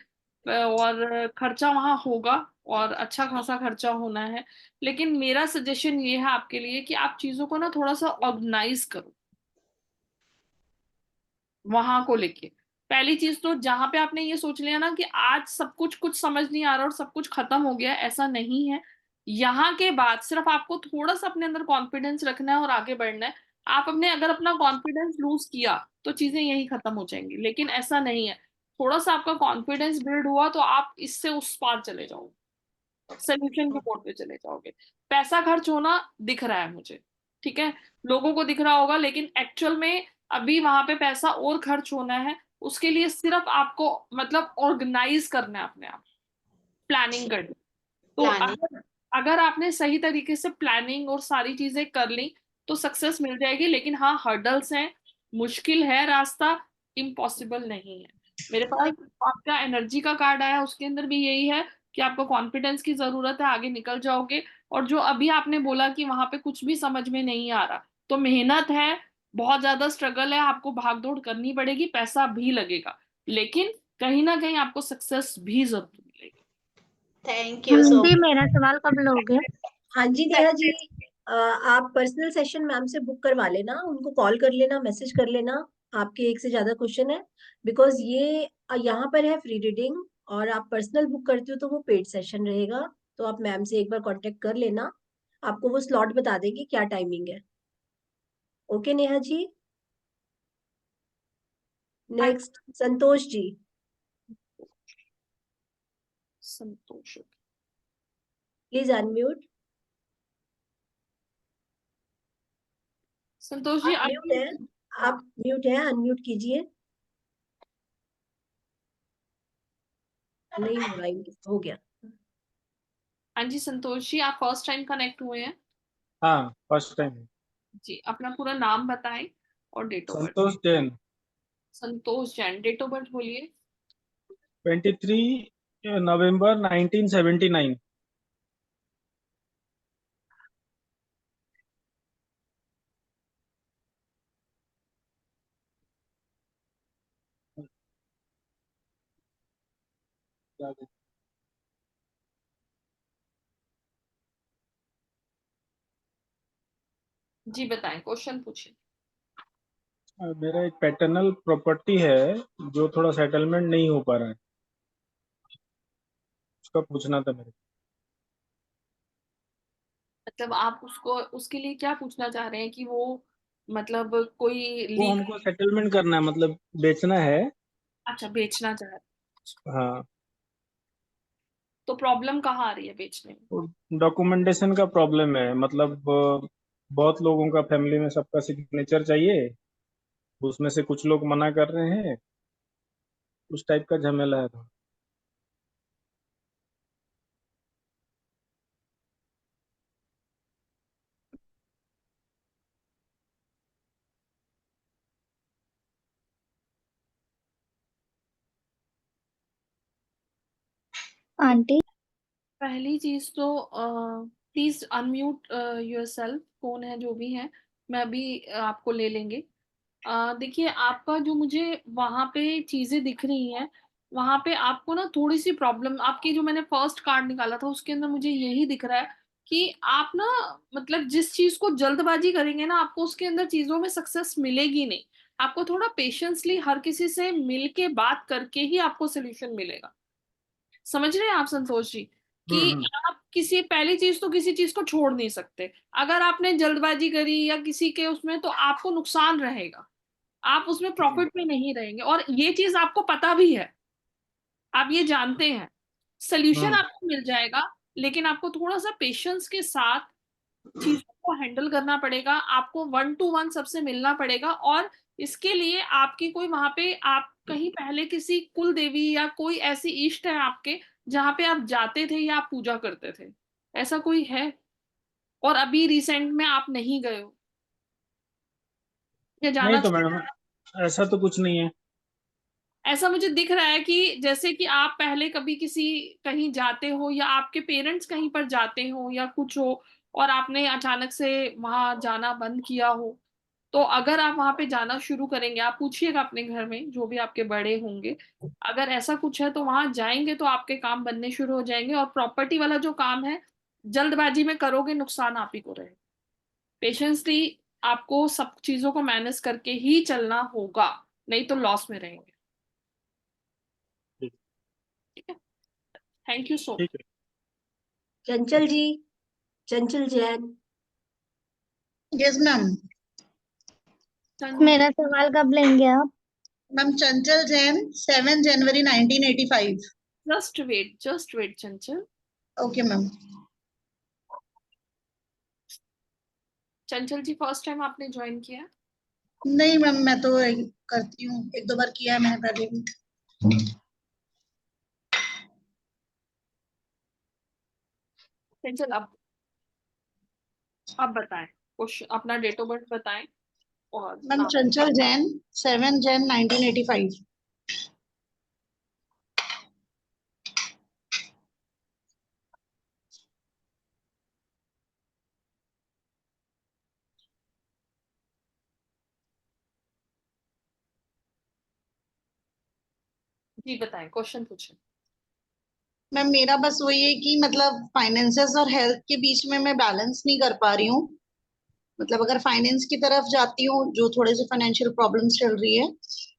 A: और खर्चा वहां होगा, और अच्छा खासा खर्चा होना है। लेकिन मेरा सजेशन ये है आपके लिए कि आप चीजों को ना थोड़ा सा ऑर्गेनाइज करो वहां को लेके। पहली चीज तो, जहां पे आपने ये सोच लिया ना कि आज सब कुछ कुछ समझ नहीं आ रहा और सब कुछ खत्म हो गया, ऐसा नहीं है। यहाँ के बाद सिर्फ आपको थोड़ा सा अपने अंदर कॉन्फिडेंस रखना है और आगे बढ़ना है। आप अपने, अगर अपना कॉन्फिडेंस लूज किया तो चीजें यही खत्म हो जाएंगी, लेकिन ऐसा नहीं है। थोड़ा सा आपका कॉन्फिडेंस बिल्ड हुआ तो आप इससे उस पार चले जाओ। सोल्यूशन के मोड पे चले जाओगे। पैसा खर्च होना दिख रहा है मुझे, ठीक है, लोगों को दिख रहा होगा, लेकिन एक्चुअल में अभी वहां पे पैसा और खर्च होना है। उसके लिए सिर्फ आपको मतलब ऑर्गेनाइज करना है अपने आप, प्लानिंग करनी। तो
I: प्लानिंग।
A: अगर अगर आपने सही तरीके से प्लानिंग और सारी चीजें कर ली तो सक्सेस मिल जाएगी। लेकिन हाँ, हर्डल्स हैं, मुश्किल है रास्ता, इम्पॉसिबल नहीं है। मेरे पास आपका एनर्जी का कार्ड आया, उसके अंदर भी यही है कि आपको कॉन्फिडेंस की जरूरत है, आगे निकल जाओगे। और जो अभी आपने बोला कि वहां पे कुछ भी समझ में नहीं आ रहा, तो मेहनत है, बहुत ज्यादा स्ट्रगल है, आपको भागदौड़ करनी पड़ेगी, पैसा भी लगेगा, लेकिन कहीं ना कहीं आपको सक्सेस भी जरूर मिलेगी।
I: थैंक यू सो
F: दी मेरा सवाल कब लोगे?
C: हाँ जी नेहा जी, आप पर्सनल सेशन मैम से बुक करवा लेना, उनको कॉल कर लेना, मैसेज कर लेना। आपके एक से ज्यादा क्वेश्चन है, बिकॉज ये यहाँ पर है फ्री रीडिंग, और आप पर्सनल बुक करती हो तो वो पेड सेशन रहेगा। तो आप मैम से एक बार कांटेक्ट कर लेना, आपको वो स्लॉट बता देंगे क्या टाइमिंग है। Okay Neha ji. Next Santosh ji.
A: Santosh,
C: please unmute.
A: Santosh ji
C: आप म्यूट है, आप म्यूट है, अनम्यूट कीजिए। नहीं हो रहा है, हो गया।
A: हाँ जी संतोष जी, आप फर्स्ट टाइम कनेक्ट हुए हैं?
J: हाँ, फर्स्ट टाइम।
A: जी, अपना पूरा नाम बताएं और date of birth.
J: Santosh Jain.
A: Santosh Jain, date of birth बोलिए।
J: 23 नवंबर 1979।
A: जी बताएं, क्वेश्चन पूछिए।
J: मेरा एक पैटर्नल प्रॉपर्टी है जो थोड़ा सेटलमेंट नहीं हो पा रहा है, उसका पूछना था मेरे को।
A: मतलब आप उसको, उसके लिए क्या पूछना चाह रहे हैं कि वो मतलब कोई
J: वो
A: लीगल?
J: हमको सेटलमेंट करना है, मतलब बेचना है।
A: अच्छा, बेचना चाह रहे हैं।
J: हाँ,
A: तो प्रॉब्लम कहाँ आ रही है बेचने में?
J: डॉक्यूमेंटेशन का प्रॉब्लम है, मतलब बहुत लोगों का फैमिली में सबका सिग्नेचर चाहिए, उसमें से कुछ लोग मना कर रहे हैं, उस टाइप का झमेला है थोड़ा।
F: आंटी
A: पहली चीज तो प्लीज अनम्यूट योरसेल्फ, कौन है जो भी है, मैं अभी आपको ले लेंगे। देखिए, आपका जो मुझे वहां पे चीजें दिख रही हैं, वहां पे आपको ना थोड़ी सी प्रॉब्लम, आपकी जो मैंने फर्स्ट कार्ड निकाला था उसके अंदर मुझे यही दिख रहा है कि आप ना मतलब जिस चीज को जल्दबाजी करेंगे ना, आपको उसके अंदर चीजों में सक्सेस मिलेगी नहीं। आपको थोड़ा पेशेंसली हर किसी से मिल के बात करके ही आपको सोल्यूशन मिलेगा। समझ रहे हैं आप संतोष जी? कि
J: हम्म।
A: आप किसी, पहली चीज तो किसी चीज को छोड़ नहीं सकते। अगर आपने जल्दबाजी करी या किसी के उसमें, तो आपको नुकसान रहेगा, आप उसमें
J: जी।
A: प्रॉफिट में नहीं रहेंगे, और ये चीज आपको पता भी है, आप ये जानते हैं। सोल्यूशन
J: हम्म।
A: आपको मिल जाएगा, लेकिन आपको थोड़ा सा पेशेंस के साथ चीजों को हैंडल करना पड़ेगा, आपको 1 to 1 सबसे मिलना पड़ेगा। और इसके लिए आपकी कोई वहां पे, आप कहीं पहले किसी कुल देवी या कोई ऐसी इष्ट है आपके जहाँ पे आप जाते थे या आप पूजा करते थे, ऐसा कोई है? और अभी रिसेंट में आप नहीं गए हो या
J: नहीं
A: जाना?
J: तो मैडम, ऐसा तो कुछ नहीं है।
A: ऐसा मुझे दिख रहा है कि जैसे कि आप पहले कभी किसी, कहीं जाते हो या आपके पेरेंट्स कहीं पर जाते हो या कुछ हो, और आपने अचानक से वहां जाना बंद किया हो। तो अगर आप वहां पे जाना शुरू करेंगे, आप पूछिएगा अपने घर में जो भी आपके बड़े होंगे, अगर ऐसा कुछ है तो वहां जाएंगे तो आपके काम बनने शुरू हो जाएंगे। और प्रॉपर्टी वाला जो काम है, जल्दबाजी में करोगे, नुकसान आप ही को रहेगा। पेशेंसली आपको सब चीजों को मैनेज करके ही चलना होगा, नहीं तो लॉस में रहेंगे।
J: ठीक।
A: ठीक है, थैंक यू सो
J: ठीक है।
C: चंचल जी, चंचल जैन।
K: Yes ma'am.
A: मच।
F: मेरा सवाल कब लेंगे आप?
K: मैम चंचल जैन, 7 जनवरी 1985।
A: जस्ट वेट चंचल।
K: Okay ma'am.
A: चंचल जी फर्स्ट टाइम आपने ज्वाइन किया?
K: नहीं मैम, मैं तो करती हूँ, एक दो बार किया है मैंने पहले भी।
A: चंचल आप बताएं, क्वेश्चन अपना डेट ऑफ बर्थ बताएं और
K: मैम
A: नाम।
K: चंचल जैन, 7 जैन 1985।
A: जी बताएं, क्वेश्चन पूछें।
K: मैम मेरा बस वही है कि मतलब फाइनेंसेस और हेल्थ के बीच में मैं बैलेंस नहीं कर पा रही हूँ। मतलब अगर फाइनेंस की तरफ जाती हूँ, जो थोड़े से फाइनेंशियल प्रॉब्लम्स चल रही है,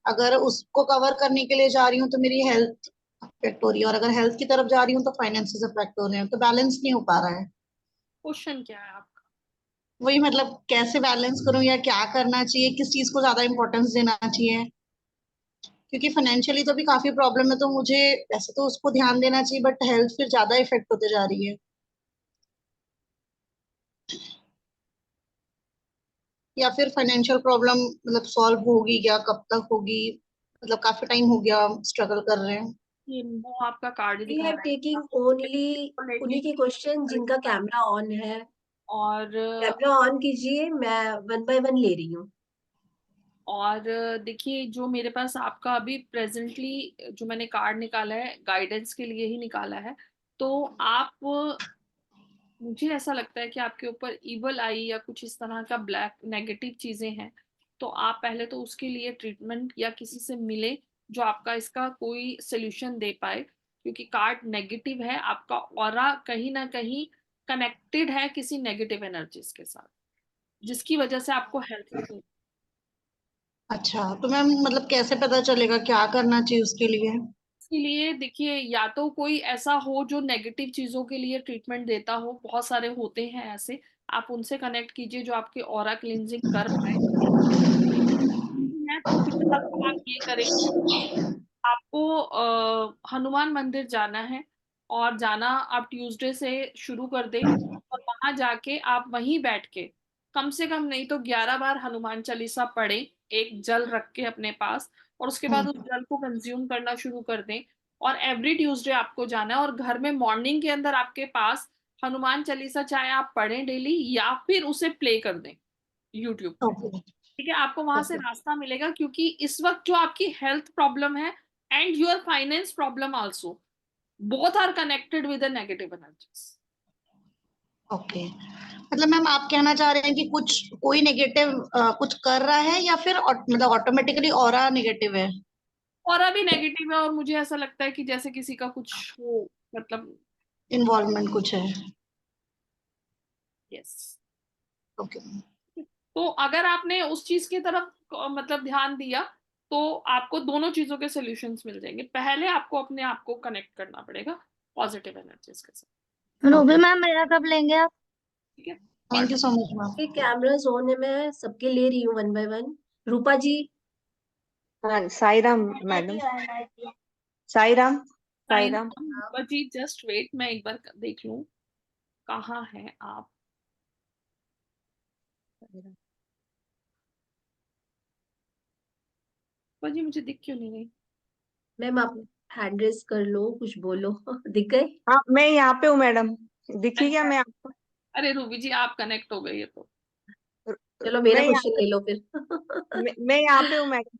K: अगर उसको कवर करने के लिए जा रही हूँ तो मेरी हेल्थ अफेक्ट हो रही है, और अगर हेल्थ की तरफ जा रही हूँ तो फाइनेंसेस अफेक्ट हो रहे हैं, तो बैलेंस नहीं हो पा रहा है।
A: क्वेश्चन क्या है आपका?
K: वही मतलब कैसे बैलेंस करूँ, या क्या करना चाहिए, किस चीज को ज्यादा इंपॉर्टेंस देना चाहिए, क्योंकि फाइनेंशियली तो भी काफी प्रॉब्लम है, तो मुझे वैसे तो उसको ध्यान देना चाहिए, बट हेल्थ फिर ज्यादा इफेक्ट होते जा रही है। या फिर फाइनेंशियल प्रॉब्लम मतलब सॉल्व होगी क्या, कब तक होगी, मतलब काफी टाइम हो गया स्ट्रगल कर रहे हैं।
A: ये वो आपका कार्ड
C: वी
A: दिखा
C: आर
A: रहा
C: टेकिंग ओनली
A: है
C: उन्हीं के क्वेश्चन जिनका कैमरा ऑन है।
A: और
C: कैमरा ऑन कीजिए, मैं 1 बाय 1 ले रही हूँ।
A: और देखिए, जो मेरे पास आपका अभी प्रेजेंटली जो मैंने कार्ड निकाला है गाइडेंस के लिए ही निकाला है। तो आप, मुझे ऐसा लगता है कि आपके ऊपर इवल आई या कुछ इस तरह का ब्लैक नेगेटिव चीजें हैं। तो आप पहले तो उसके लिए ट्रीटमेंट या किसी से मिले जो आपका इसका कोई सोल्यूशन दे पाए, क्योंकि कार्ड नेगेटिव है, आपका ऑरा कहीं ना कहीं कनेक्टेड है किसी नेगेटिव एनर्जीज के साथ, जिसकी वजह से आपको हेल्थ इश्यू।
K: अच्छा, तो मैम मतलब कैसे पता चलेगा, क्या करना चाहिए उसके लिए?
A: इसके लिए देखिए, या तो कोई ऐसा हो जो नेगेटिव चीजों के लिए ट्रीटमेंट देता हो, बहुत सारे होते हैं ऐसे, आप उनसे कनेक्ट कीजिए जो आपके ऑरा क्लींजिंग कर पाए। है तो फिलहाल तो आप ये करें, आपको हनुमान मंदिर जाना है, और जाना आप ट्यूसडे से शुरू कर दें, और वहां जाके आप वहीं बैठ के कम से कम नहीं तो 11 बार हनुमान चालीसा पढ़े, एक जल रख के अपने पास, और उसके बाद उस जल को कंज्यूम करना शुरू कर दें। और एवरी ट्यूसडे आपको जाना है, और घर में मॉर्निंग के अंदर आपके पास हनुमान चालीसा चाहे आप पढ़ें डेली या फिर उसे प्ले कर दें यूट्यूब पे।
K: ओके।
A: ठीक है, आपको वहां से
K: ओके।
A: रास्ता मिलेगा, क्योंकि इस वक्त जो आपकी हेल्थ प्रॉब्लम है and your finance problem also, both are connected with the negative energies.
K: Okay, मतलब मैम आप कहना चाह रहे हैं कि कुछ कोई नेगेटिव कुछ कर रहा है, या फिर मतलब ऑटोमेटिकली ऑरा नेगेटिव है?
A: और अभी नेगेटिव है, और मुझे ऐसा लगता है कि जैसे किसी का कुछ हो, मतलब।
K: इन्वॉल्वमेंट कुछ है?
A: यस।
K: ओके।
A: तो अगर आपने उस चीज की तरफ मतलब ध्यान दिया, तो आपको दोनों चीजों के सॉल्यूशंस मिल जाएंगे। पहले आपको अपने आप को कनेक्ट करना पड़ेगा पॉजिटिव एनर्जीज के साथ।
F: रूबी मैम मेरा कब लेंगे आप?
A: ठीक है।
K: Thank you so much ma'am.
C: ये कैमरा जोन है, मैं सबके ले रही हूँ 1 बाय 1। रूपा जी।
E: हाँ, साई राम मैडम। साई राम। साई
A: साइन,
E: राम।
A: जी जस्ट वेट, मैं एक बार देख लूं कहाँ हैं आप। जी मुझे दिख क्यों नहीं रही?
C: मैम आप हैंड रेस कर लो, कुछ बोलो। दिख गए?
E: हाँ, मैं यहाँ पे हूँ मैडम। दिखी क्या मैं आपको?
A: अरे रूबी जी आप कनेक्ट हो गई है तो।
C: चलो मेरा
E: मैं यहाँ
C: क्वेश्चन
E: पे
C: ले लो फिर।
E: मैं यहाँ पे हूँ मैडम।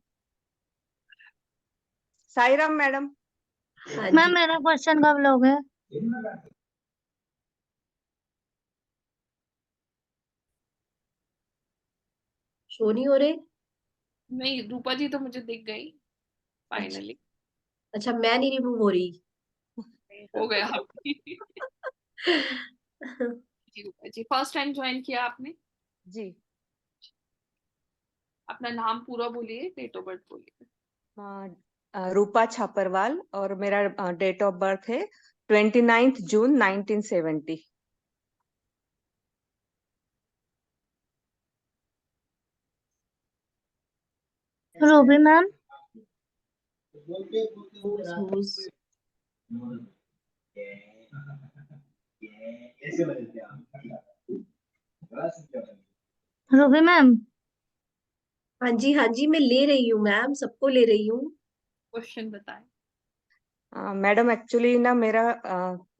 E: साई राम मैडम।
C: हाँ
F: मैम
C: जी।
F: मेरा क्वेश्चन कब लोगे?
C: शो नहीं हो रहे?
A: नहीं, रूपा जी तो मुझे दिख गई
C: अच्छा।
A: फाइनली।
C: अच्छा, मैं नहीं रिमूव हो रही।
A: हो गया आपकी। जी रूपा जी, फर्स्ट टाइम ज्वाइन किया आपने?
E: जी।
A: अपना नाम पूरा बोलिए, डेट ऑफ बर्थ बोलिए।
E: रूपा छापरवाल, और मेरा डेट ऑफ बर्थ है 29 जून 1970।
F: Ruby ma'am
C: Who's
F: Ruby ma'am,
C: हाँ जी मैं ले रही हूँ मैम, सबको ले रही हूँ।
A: क्वेश्चन बताएं।
L: मैडम एक्चुअली ना मेरा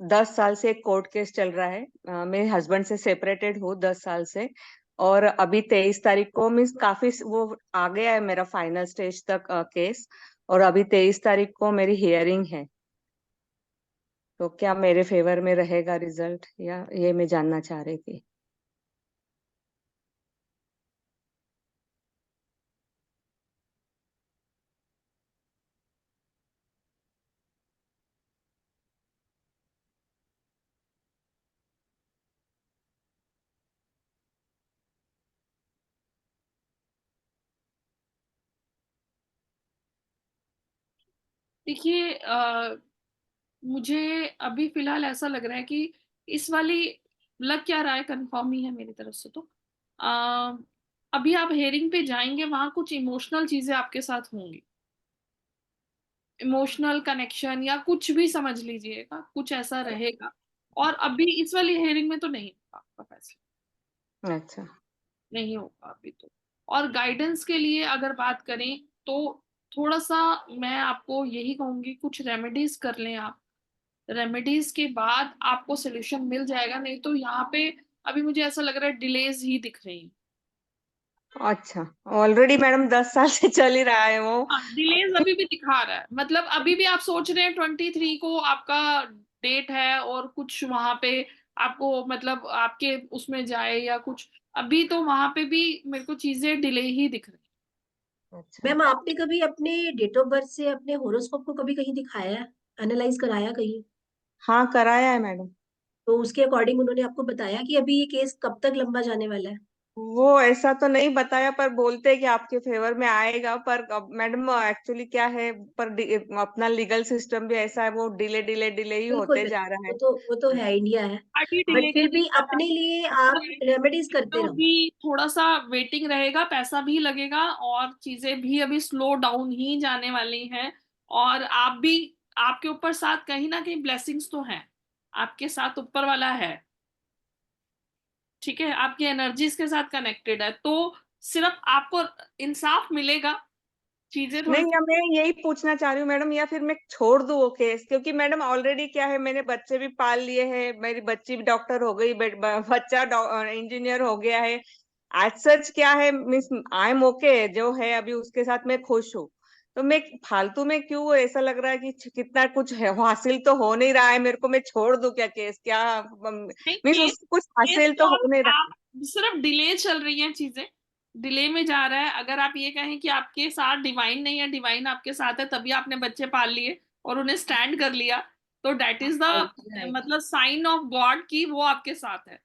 L: 10 साल से एक कोर्ट केस चल रहा है। मेरे हस्बैंड से सेपरेटेड हूँ 10 साल से। और अभी 23 तारीख को मीन्स काफी वो आ गया है मेरा फाइनल स्टेज तक केस। और अभी 23 तारीख को मेरी हियरिंग है। तो क्या मेरे फेवर में रहेगा रिजल्ट, या ये मैं जानना चाह रही थी।
A: देखिए मुझे अभी फिलहाल ऐसा लग रहा है कि इस वाली लग क्या रहा है, कंफर्म ही है मेरी तरफ से। तो अ, अभी आप हेयरिंग पे जाएंगे, वहां कुछ इमोशनल चीजें आपके साथ होंगी, इमोशनल कनेक्शन या कुछ भी समझ लीजिएगा, कुछ ऐसा रहेगा। और अभी इस वाली हेयरिंग में तो नहीं होगा आपका फैसला,
L: अच्छा।
A: नहीं होगा अभी तो। और गाइडेंस के लिए अगर बात करें तो थोड़ा सा मैं आपको यही कहूंगी, कुछ रेमेडीज कर लें आप। रेमेडीज के बाद आपको सोल्यूशन मिल जाएगा, नहीं तो यहाँ पे अभी मुझे ऐसा लग रहा है डिलेज ही दिख रही हैं।
L: अच्छा, ऑलरेडी मैडम 10 साल से चल ही रहा है वो।
A: हाँ, डिलेज अभी भी दिखा रहा है, मतलब अभी भी आप सोच रहे हैं 23 को आपका डेट है और कुछ वहां पे आपको मतलब आपके उसमें जाए या कुछ, अभी तो वहां पे भी मेरे को चीजें डिले ही दिख रही
L: अच्छा।
C: मैम आपने कभी अपने डेट ऑफ बर्थ से अपने होरोस्कोप को कभी कहीं दिखाया है, एनालाइज कराया कहीं?
L: हाँ, कराया है मैडम।
C: तो उसके अकॉर्डिंग उन्होंने आपको बताया कि अभी ये केस कब तक लंबा जाने वाला है?
L: वो ऐसा तो नहीं बताया, पर बोलते हैं कि आपके फेवर में आएगा। पर मैडम एक्चुअली क्या है, पर अपना लीगल सिस्टम भी ऐसा है, वो डिले डिले डिले ही
C: बिल्कुल
L: होते जा
C: बिल्कुल,
L: रहा है।
C: वो तो है, इंडिया है।
A: है।
C: बट
A: डिले का
C: फिर भी
A: दिक्कत
C: अपने लिए आप
A: है
C: रेमेडीज करते
A: तो
C: रहो।
A: भी थोड़ा सा वेटिंग रहेगा, पैसा भी लगेगा और चीजें भी अभी स्लो डाउन ही जाने वाली हैं। और आप भी, आपके ऊपर साथ कहीं ना कहीं ब्लेसिंग्स तो हैं, आपके साथ ऊपर वाला है, ठीक है, आपकी एनर्जीज के साथ कनेक्टेड है, तो सिर्फ आपको इंसाफ मिलेगा, चीजें थोड़ी
L: नहीं, या मैं यही पूछना चाह रही हूँ मैडम, या फिर मैं छोड़ दूँ वो केस, क्योंकि मैडम ऑलरेडी क्या है, मैंने बच्चे भी पाल लिए हैं, मेरी बच्ची भी डॉक्टर हो गई, बच्चा इंजीनियर हो गया है। एज सच क्या है, मिस आई एम ओके जो है अभी उसके साथ मैं खुश हूँ। तो मैं फालतू में क्यों, ऐसा लग रहा है कि कितना कुछ है, हासिल तो हो नहीं रहा है मेरे को, मैं छोड़ दूं क्या केस, क्या
A: नहीं,
L: मीन्स
A: केस
L: उसको कुछ
A: केस
L: हासिल
A: तो
L: तो हो नहीं रहा
A: आप सिर्फ डिले चल रही हैं चीजें, डिले में जा रहा है। अगर आप ये कहें कि आपके साथ डिवाइन नहीं है, डिवाइन आपके साथ है, तभी आपने बच्चे पाल लिए और उन्हें स्टैंड कर लिया, तो डेट
L: है।
A: Is
L: right
A: the
L: right.
A: मतलब साइन ऑफ गॉड की वो आपके साथ है।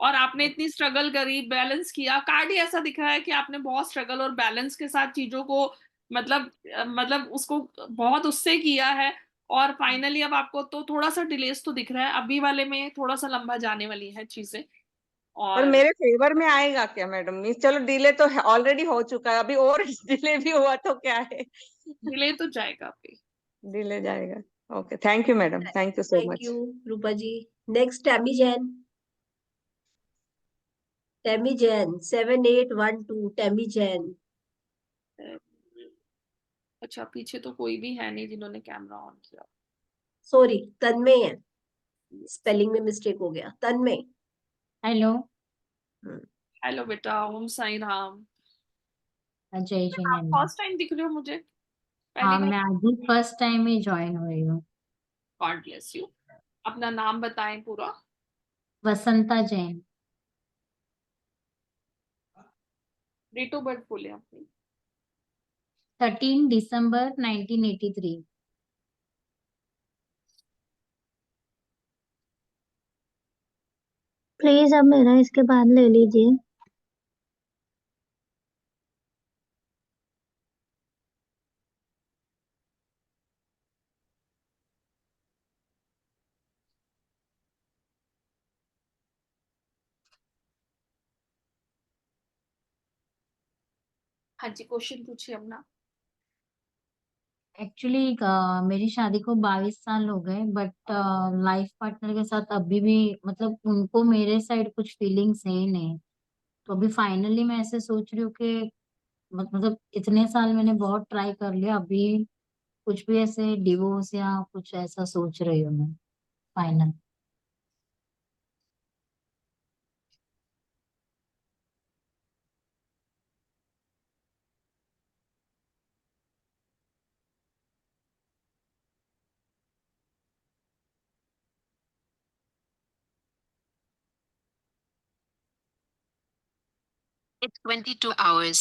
A: और आपने इतनी स्ट्रगल करी, बैलेंस किया, कार्ड ही ऐसा दिख रहा है कि आपने बहुत स्ट्रगल और बैलेंस के साथ चीजों को मतलब उसको बहुत उससे किया है। और फाइनली अब आपको तो थोड़ा सा डिलेस तो दिख रहा है, अभी वाले में थोड़ा सा लंबा जाने वाली है चीजें।
L: पर
A: और
L: मेरे फेवर में आएगा क्या मैडम, मीन्स चलो डिले तो ऑलरेडी हो चुका है, अभी और डिले भी हुआ तो क्या है।
A: डिले तो जाएगा अभी।
L: डिले जाएगा। Okay, thank you madam, thank you so
C: thank
L: much.
C: You Rupa ji. Next Tammy Jain. Tammy Jain 7812, Tammy Jain.
A: अच्छा, पीछे तो कोई भी है नहीं जिन्होंने कैमरा ऑन किया।
C: सॉरी, तन्मय है, स्पेलिंग में मिस्टेक हो गया, तन्मय।
M: हेलो।
A: हेलो बेटा, ओम साई राम।
M: जय
A: आप
M: जिनेन्द्र।
A: फर्स्ट टाइम दिख रहे हो मुझे, पहली
M: हाँ,
A: बार।
M: मैं आज ही फर्स्ट टाइम ही ज्वाइन हुई हूँ।
A: God bless you. अपना नाम बताएं पूरा।
M: Vasanta Jain.
A: Date of birth बोले आपने।
M: 13 दिसंबर 1983।
F: प्लीज अब मेरा इसके बाद ले लीजिए।
A: हाँ जी, क्वेश्चन पूछिए अपना।
M: एक्चुअली मेरी शादी को 22 साल हो गए, बट लाइफ पार्टनर के साथ अभी भी मतलब उनको मेरे साइड कुछ फीलिंग्स है ही नहीं। तो अभी फाइनली मैं ऐसे सोच रही हूँ कि मतलब इतने साल मैंने बहुत ट्राई कर लिया, अभी कुछ भी ऐसे डिवोर्स या कुछ ऐसा सोच रही हूँ मैं फाइनल।
A: It's 22 hours.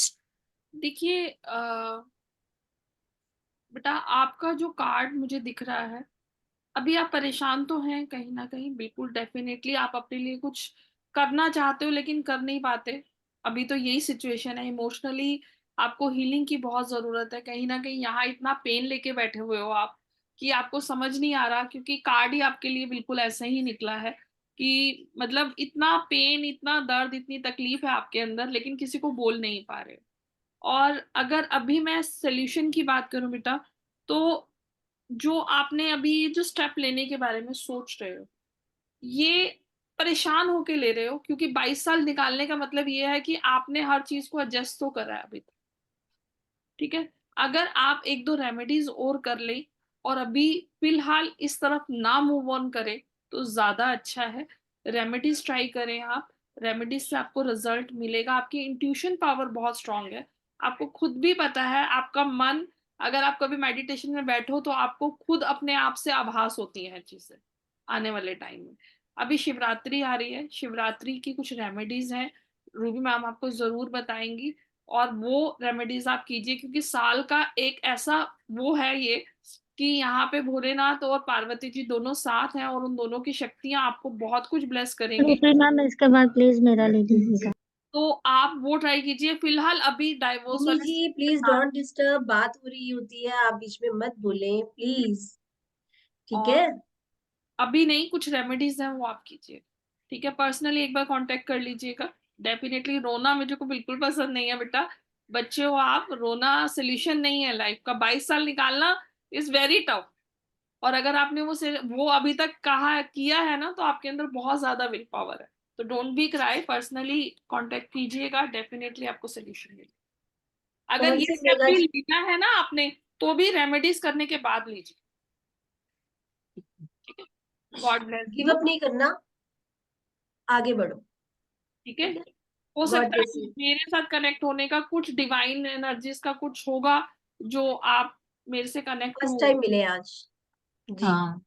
A: देखिए बेटा, आपका जो कार्ड मुझे दिख रहा है, अभी आप परेशान तो हैं कहीं ना कहीं, बिल्कुल डेफिनेटली आप अपने लिए कुछ करना चाहते हो लेकिन कर नहीं पाते। अभी तो यही सिचुएशन है, इमोशनली आपको हीलिंग की बहुत जरूरत है। कहीं ना कहीं यहाँ इतना पेन लेके बैठे हुए हो आप कि आपको समझ नहीं आ रहा, क्योंकि कार्ड ही आपके लिए बिल्कुल ऐसा ही निकला है कि मतलब इतना पेन, इतना दर्द, इतनी तकलीफ है आपके अंदर, लेकिन किसी को बोल नहीं पा रहे। और अगर अभी मैं सोल्यूशन की बात करूं बेटा, तो जो आपने अभी जो स्टेप लेने के बारे में सोच रहे हो, ये परेशान होके ले रहे हो, क्योंकि 22 साल निकालने का मतलब ये है कि आपने हर चीज को एडजस्ट तो करा है अभी तक। ठीक है, अगर आप एक दो रेमेडीज और कर ले और अभी फिलहाल इस तरफ ना मूव ऑन करें तो ज्यादा अच्छा है। रेमेडीज ट्राई करें आप, रेमेडीज से आपको रिजल्ट मिलेगा। आपकी इंट्यूशन पावर बहुत स्ट्रांग है, आपको खुद भी पता है। आपका मन, अगर आप कभी मेडिटेशन में बैठो तो आपको खुद अपने आप से आभास होती है चीजें आने वाले टाइम में। अभी शिवरात्रि आ रही है, शिवरात्रि की कुछ रेमेडीज हैं, रूबी मैम आपको जरूर बताएंगी, और वो रेमेडीज आप कीजिए, क्योंकि साल का एक ऐसा वो है ये कि यहाँ पे भोलेनाथ और पार्वती जी दोनों साथ हैं, और उन दोनों की शक्तियां आपको बहुत कुछ ब्लेस करेंगी।
F: रुपी मैम, इसके बाद प्लीज मेरा ले लीजिएगा।
A: तो आप वो ट्राई कीजिए। फिलहाल अभी डाइवोर्स
C: मिमी
A: वाले
C: जी प्लीज डोंट डिस्टर्ब, बात हो रही होती है, आप बीच में मत बोलें प्लीज, ठीक
A: और
C: है?
A: अभी नहीं, कुछ रेमेडीज हैं वो आप कीजिए। ठीक है, पर्सनली एक बार कांटेक्ट कर लीजिएगा। डेफिनेटली रोना मुझे को बिल्कुल पसंद नहीं है बेटा, बच्चे हो आप, रोना सोल्यूशन नहीं है लाइफ का। 22 साल निकालना इज वेरी टफ, और अगर आपने वो अभी तक कहा किया है ना, तो आपके अंदर बहुत ज्यादा विल पावर है। तो don't be cry, personally contact कीजिएगा, डेफिनेटली आपको सोल्यूशन मिलेगा। अगर
C: कौन
A: ये
C: से
A: स्टेप
C: मेगा
A: भी लेना है ना आपने, तो भी रेमेडीज करने के बाद लीजिए। God bless
C: give
A: you.
C: Up नहीं करना, आगे बढ़ो,
A: ठीक है,
C: ठीक है?
A: हो
C: गॉड
A: सकता
C: ब्लेस
A: है
C: यू।
A: मेरे साथ कनेक्ट होने का, कुछ डिवाइन एनर्जीज का कुछ होगा जो आप मेरे से कनेक्ट
C: फर्स्ट
A: हो।
C: टाइम मिले आज जी।
M: हाँ,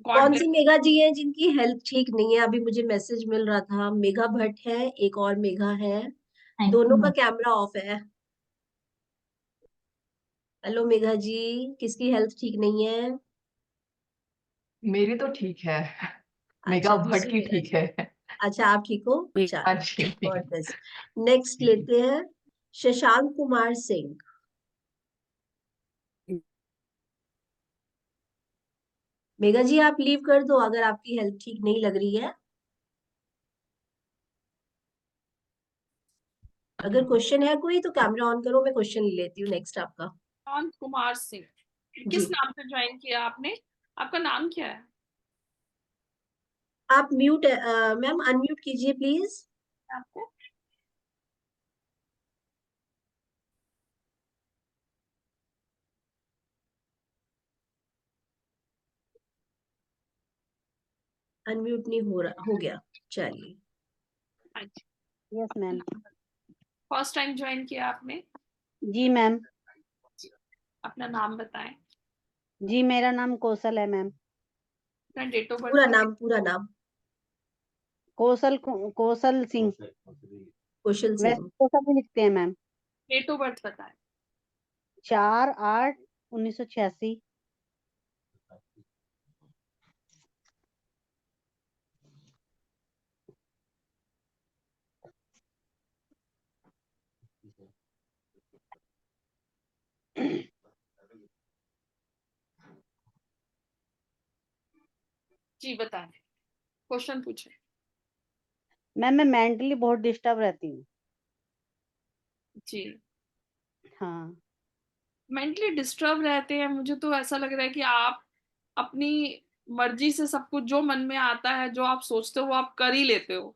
A: गॉड
C: कौन सी
A: ब्लेस।
C: मेघा जी हैं जिनकी हेल्थ ठीक नहीं है? अभी मुझे मैसेज मिल रहा था, मेघा भट्ट है, एक और मेघा है,
M: थैंक यू
C: दोनों का
M: मैम।
C: कैमरा ऑफ है। हेलो मेघा जी, किसकी हेल्थ ठीक नहीं है?
N: मेरी तो ठीक है।
C: अच्छा,
N: मेघा भट्ट
C: दूसरी
N: की
C: मेघा
N: ठीक
C: जी।
N: है।
C: अच्छा, आप ठीक हो?
N: हाँ
C: चलो,
N: जी।
C: God bless. नेक्स्ट लेते हैं शशांक कुमार सिंह। मेघा जी आप लीव कर दो अगर आपकी हेल्थ ठीक नहीं लग रही है। अगर क्वेश्चन है कोई तो कैमरा ऑन करो, मैं क्वेश्चन ले लेती हूँ नेक्स्ट आपका।
A: शांत कुमार सिंह,
C: जी,
A: किस नाम से ज्वाइन किया आपने? आपका नाम क्या है?
C: आप म्यूट, मैम अनम्यूट कीजिए प्लीज।
A: आपको
C: अनम्यूट नहीं हो रहा, हो गया, चलिए।
O: Yes ma'am.
A: First time join किया आपने?
O: जी मैम।
A: अपना नाम बताएं।
O: जी मेरा नाम कौशल है मैम।
A: अपना डेट ऑफ बर्थ
C: पूरा
A: बताएं।
C: नाम, पूरा नाम।
O: कौशल सिंह।
C: कौशल
O: वैसे
C: सिंह।
O: कौशल भी लिखते हैं मैम।
A: डेट ऑफ बर्थ बताएं।
O: 4/8/1986।
A: जी बताएं, क्वेश्चन पूछें।
O: मैम मैं मेंटली बहुत डिस्टर्ब रहती हूँ।
A: जी,
O: हाँ।
A: मेंटली डिस्टर्ब रहते हैं। मुझे तो ऐसा लग रहा है कि आप अपनी मर्जी से सब कुछ जो मन में आता है, जो आप सोचते हो वो आप कर ही लेते हो,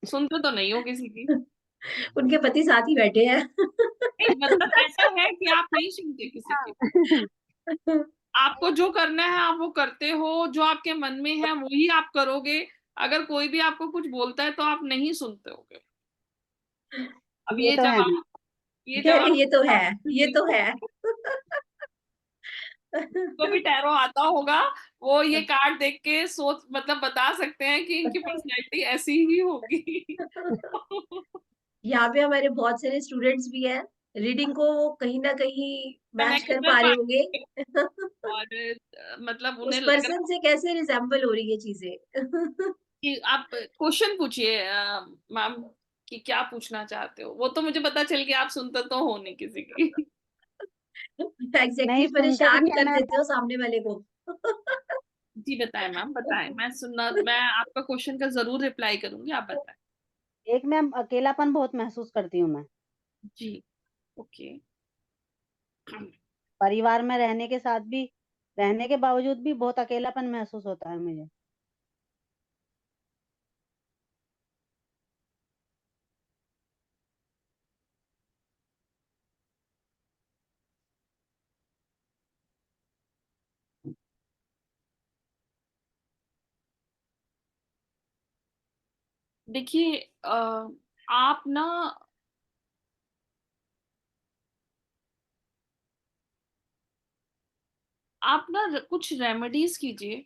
A: सुनते तो नहीं हो किसी की।
C: उनके पति साथ ही बैठे हैं।
A: नहीं, मतलब ऐसा है कि आप नहीं सुनते किसी की। आपको जो करना है आप वो करते हो, जो आपके मन में है वही आप करोगे। अगर कोई भी आपको कुछ बोलता है तो आप नहीं सुनते होगे। अब
O: ये
A: ये
O: तो है मैम।
A: जवाब
C: ये तो है, ये तो है।
A: को भी टैरो आता होगा, वो ये कार्ड देख के सोच मतलब बता सकते हैं कि इनकी पर्सनैलिटी ऐसी ही होगी।
C: यहाँ पे हमारे बहुत सारे स्टूडेंट्स भी हैं, रीडिंग को वो कहीं ना कहीं मैच
A: कनेक्ट
C: कर
A: कर
C: पा रहे होंगे।
A: पाएंगे और मतलब
C: उस
A: उन्हें लग रहा
C: पर्सन से कैसे रिजेम्बल हो रही है चीजें।
A: कि आप क्वेश्चन पूछिए मैम कि क्या पूछना चाहते हो। वो तो मुझे पता चल गया, आप सुनते तो हो नहीं किसी की।
C: एग्जैक्टली
O: नहीं, सुनते भी
C: परेशान
O: है
C: कर
O: मैम।
C: देते हो सामने वाले को।
A: जी बताएं मैम, बताएं। मैं आपका क्वेश्चन का जरूर रिप्लाई करूंगी, आप बताएं।
O: एक मैम, अकेलापन बहुत महसूस करती हूँ मैं।
A: जी ओके।
O: परिवार में रहने के बावजूद भी बहुत अकेलापन महसूस होता है मुझे।
A: देखिए आप ना कुछ रेमेडीज कीजिए।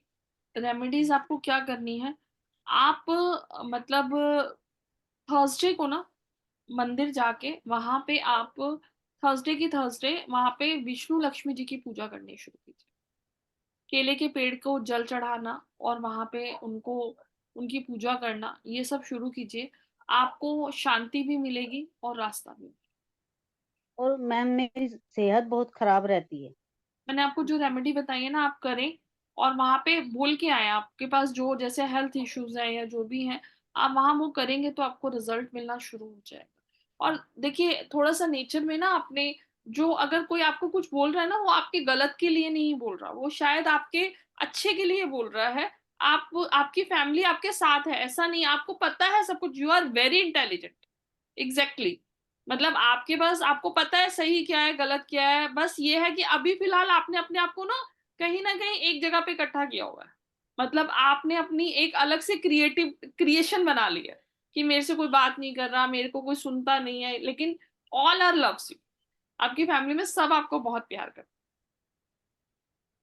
A: रेमेडीज आपको क्या करनी है, आप मतलब थर्सडे को ना मंदिर जाके वहां पे आप थर्सडे की थर्सडे वहां पे विष्णु लक्ष्मी जी की पूजा करनी शुरू कीजिए। केले के पेड़ को जल चढ़ाना और वहां पे उनको उनकी पूजा करना, ये सब शुरू कीजिए। आपको शांति भी मिलेगी और रास्ता भी।
O: और मैम, मेरी सेहत बहुत खराब रहती है।
A: मैंने आपको जो रेमेडी बताई है ना, आप करें और वहां पे बोल के आए। आपके पास जो जैसे हेल्थ इश्यूज है या जो भी है, आप वहां वो करेंगे तो आपको रिजल्ट मिलना शुरू हो जाएगा। और देखिए थोड़ा सा नेचर में ना अपने, जो अगर कोई आपको कुछ बोल रहा है ना, वो आपके गलत के लिए नहीं बोल रहा, वो शायद आपके अच्छे के लिए बोल रहा है। आप आपकी फैमिली आपके साथ है, ऐसा नहीं, आपको पता है सब कुछ। You are very intelligent. Exactly. मतलब आपके पास, आपको पता है सही क्या है गलत क्या है। बस ये है कि अभी फिलहाल आपने अपने आप को ना कहीं एक जगह पे इकट्ठा किया हुआ है। मतलब आपने अपनी एक अलग से क्रिएटिव क्रिएशन बना ली है कि मेरे से कोई बात नहीं कर रहा, मेरे को कोई सुनता नहीं है, लेकिन ऑल आर लव्स यू। आपकी फैमिली में सब आपको बहुत प्यार करते हैं।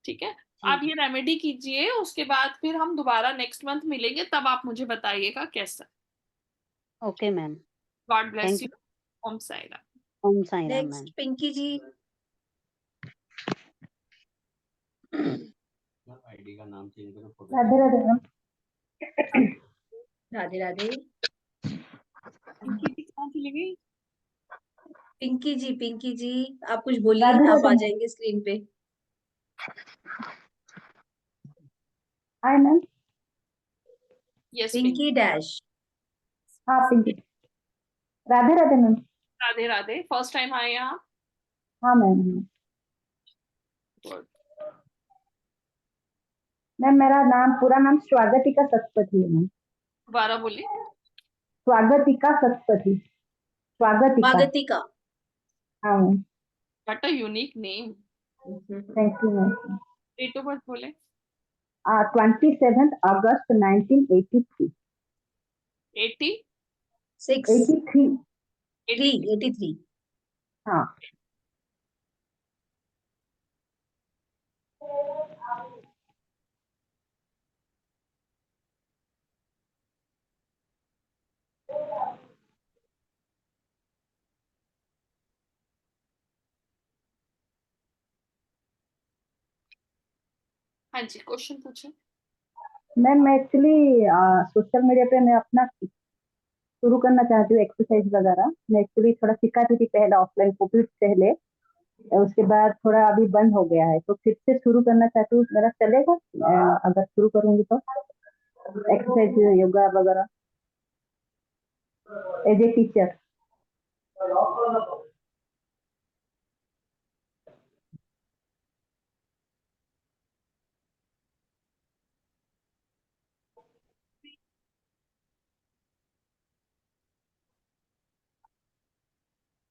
A: ठीक है। आप
O: ठीक।
A: ये रेमेडी कीजिए, उसके बाद फिर हम दोबारा नेक्स्ट मंथ मिलेंगे, तब आप मुझे बताइएगा कैसा।
O: Okay ma'am.
A: God bless
O: thank
A: you.
O: You.
A: Om Sai Ram.
O: Om Sai Ram
C: next
O: ma'am.
C: Pinky ji.
N: ID का नाम चेंज करो, फोटो
F: राधे राधे मैम।
C: राधे राधे।
A: पिंकी जी कहाँ चली गई?
C: पिंकी जी आप कुछ बोलिए,
F: राधे
C: आप
F: राधे
C: आ
F: मैम।
C: जाएंगे स्क्रीन पे।
F: Hi ma'am.
A: Yes Pinky.
C: Pinky dash.
F: हाँ Pinky. Radhe Radhe ma'am.
A: Radhe Radhe. First time आए हैं आप?
F: हाँ मैम।
A: Good.
F: मैम मेरा पूरा नाम स्वागतिका सतपथी है मैम।
A: दोबारा बोलिए।
F: स्वागतिका सतपथी। स्वागतिका।
C: स्वागतिका।
F: हाँ ma'am.
A: What a unique name.
F: Thank you ma'am.
A: Date of birth बोले।
F: 27 अगस्त 1983।
A: 80
C: 6
F: 83।
C: 3 83।
F: हाँ।
A: हाँ जी, क्वेश्चन पूछे।
F: मैम मैं एक्चुअली सोशल मीडिया पे मैं अपना शुरू करना चाहती हूँ एक्सरसाइज वगैरह। मैं एक्चुअली थोड़ा सिखाती थी पहले ऑफलाइन, कोविड पहले। उसके बाद थोड़ा अभी बंद हो गया है, तो फिर से शुरू करना चाहती हूँ। मेरा चलेगा अगर शुरू करूंगी तो एक्सरसाइज योगा वगैरह एज ए टीचर।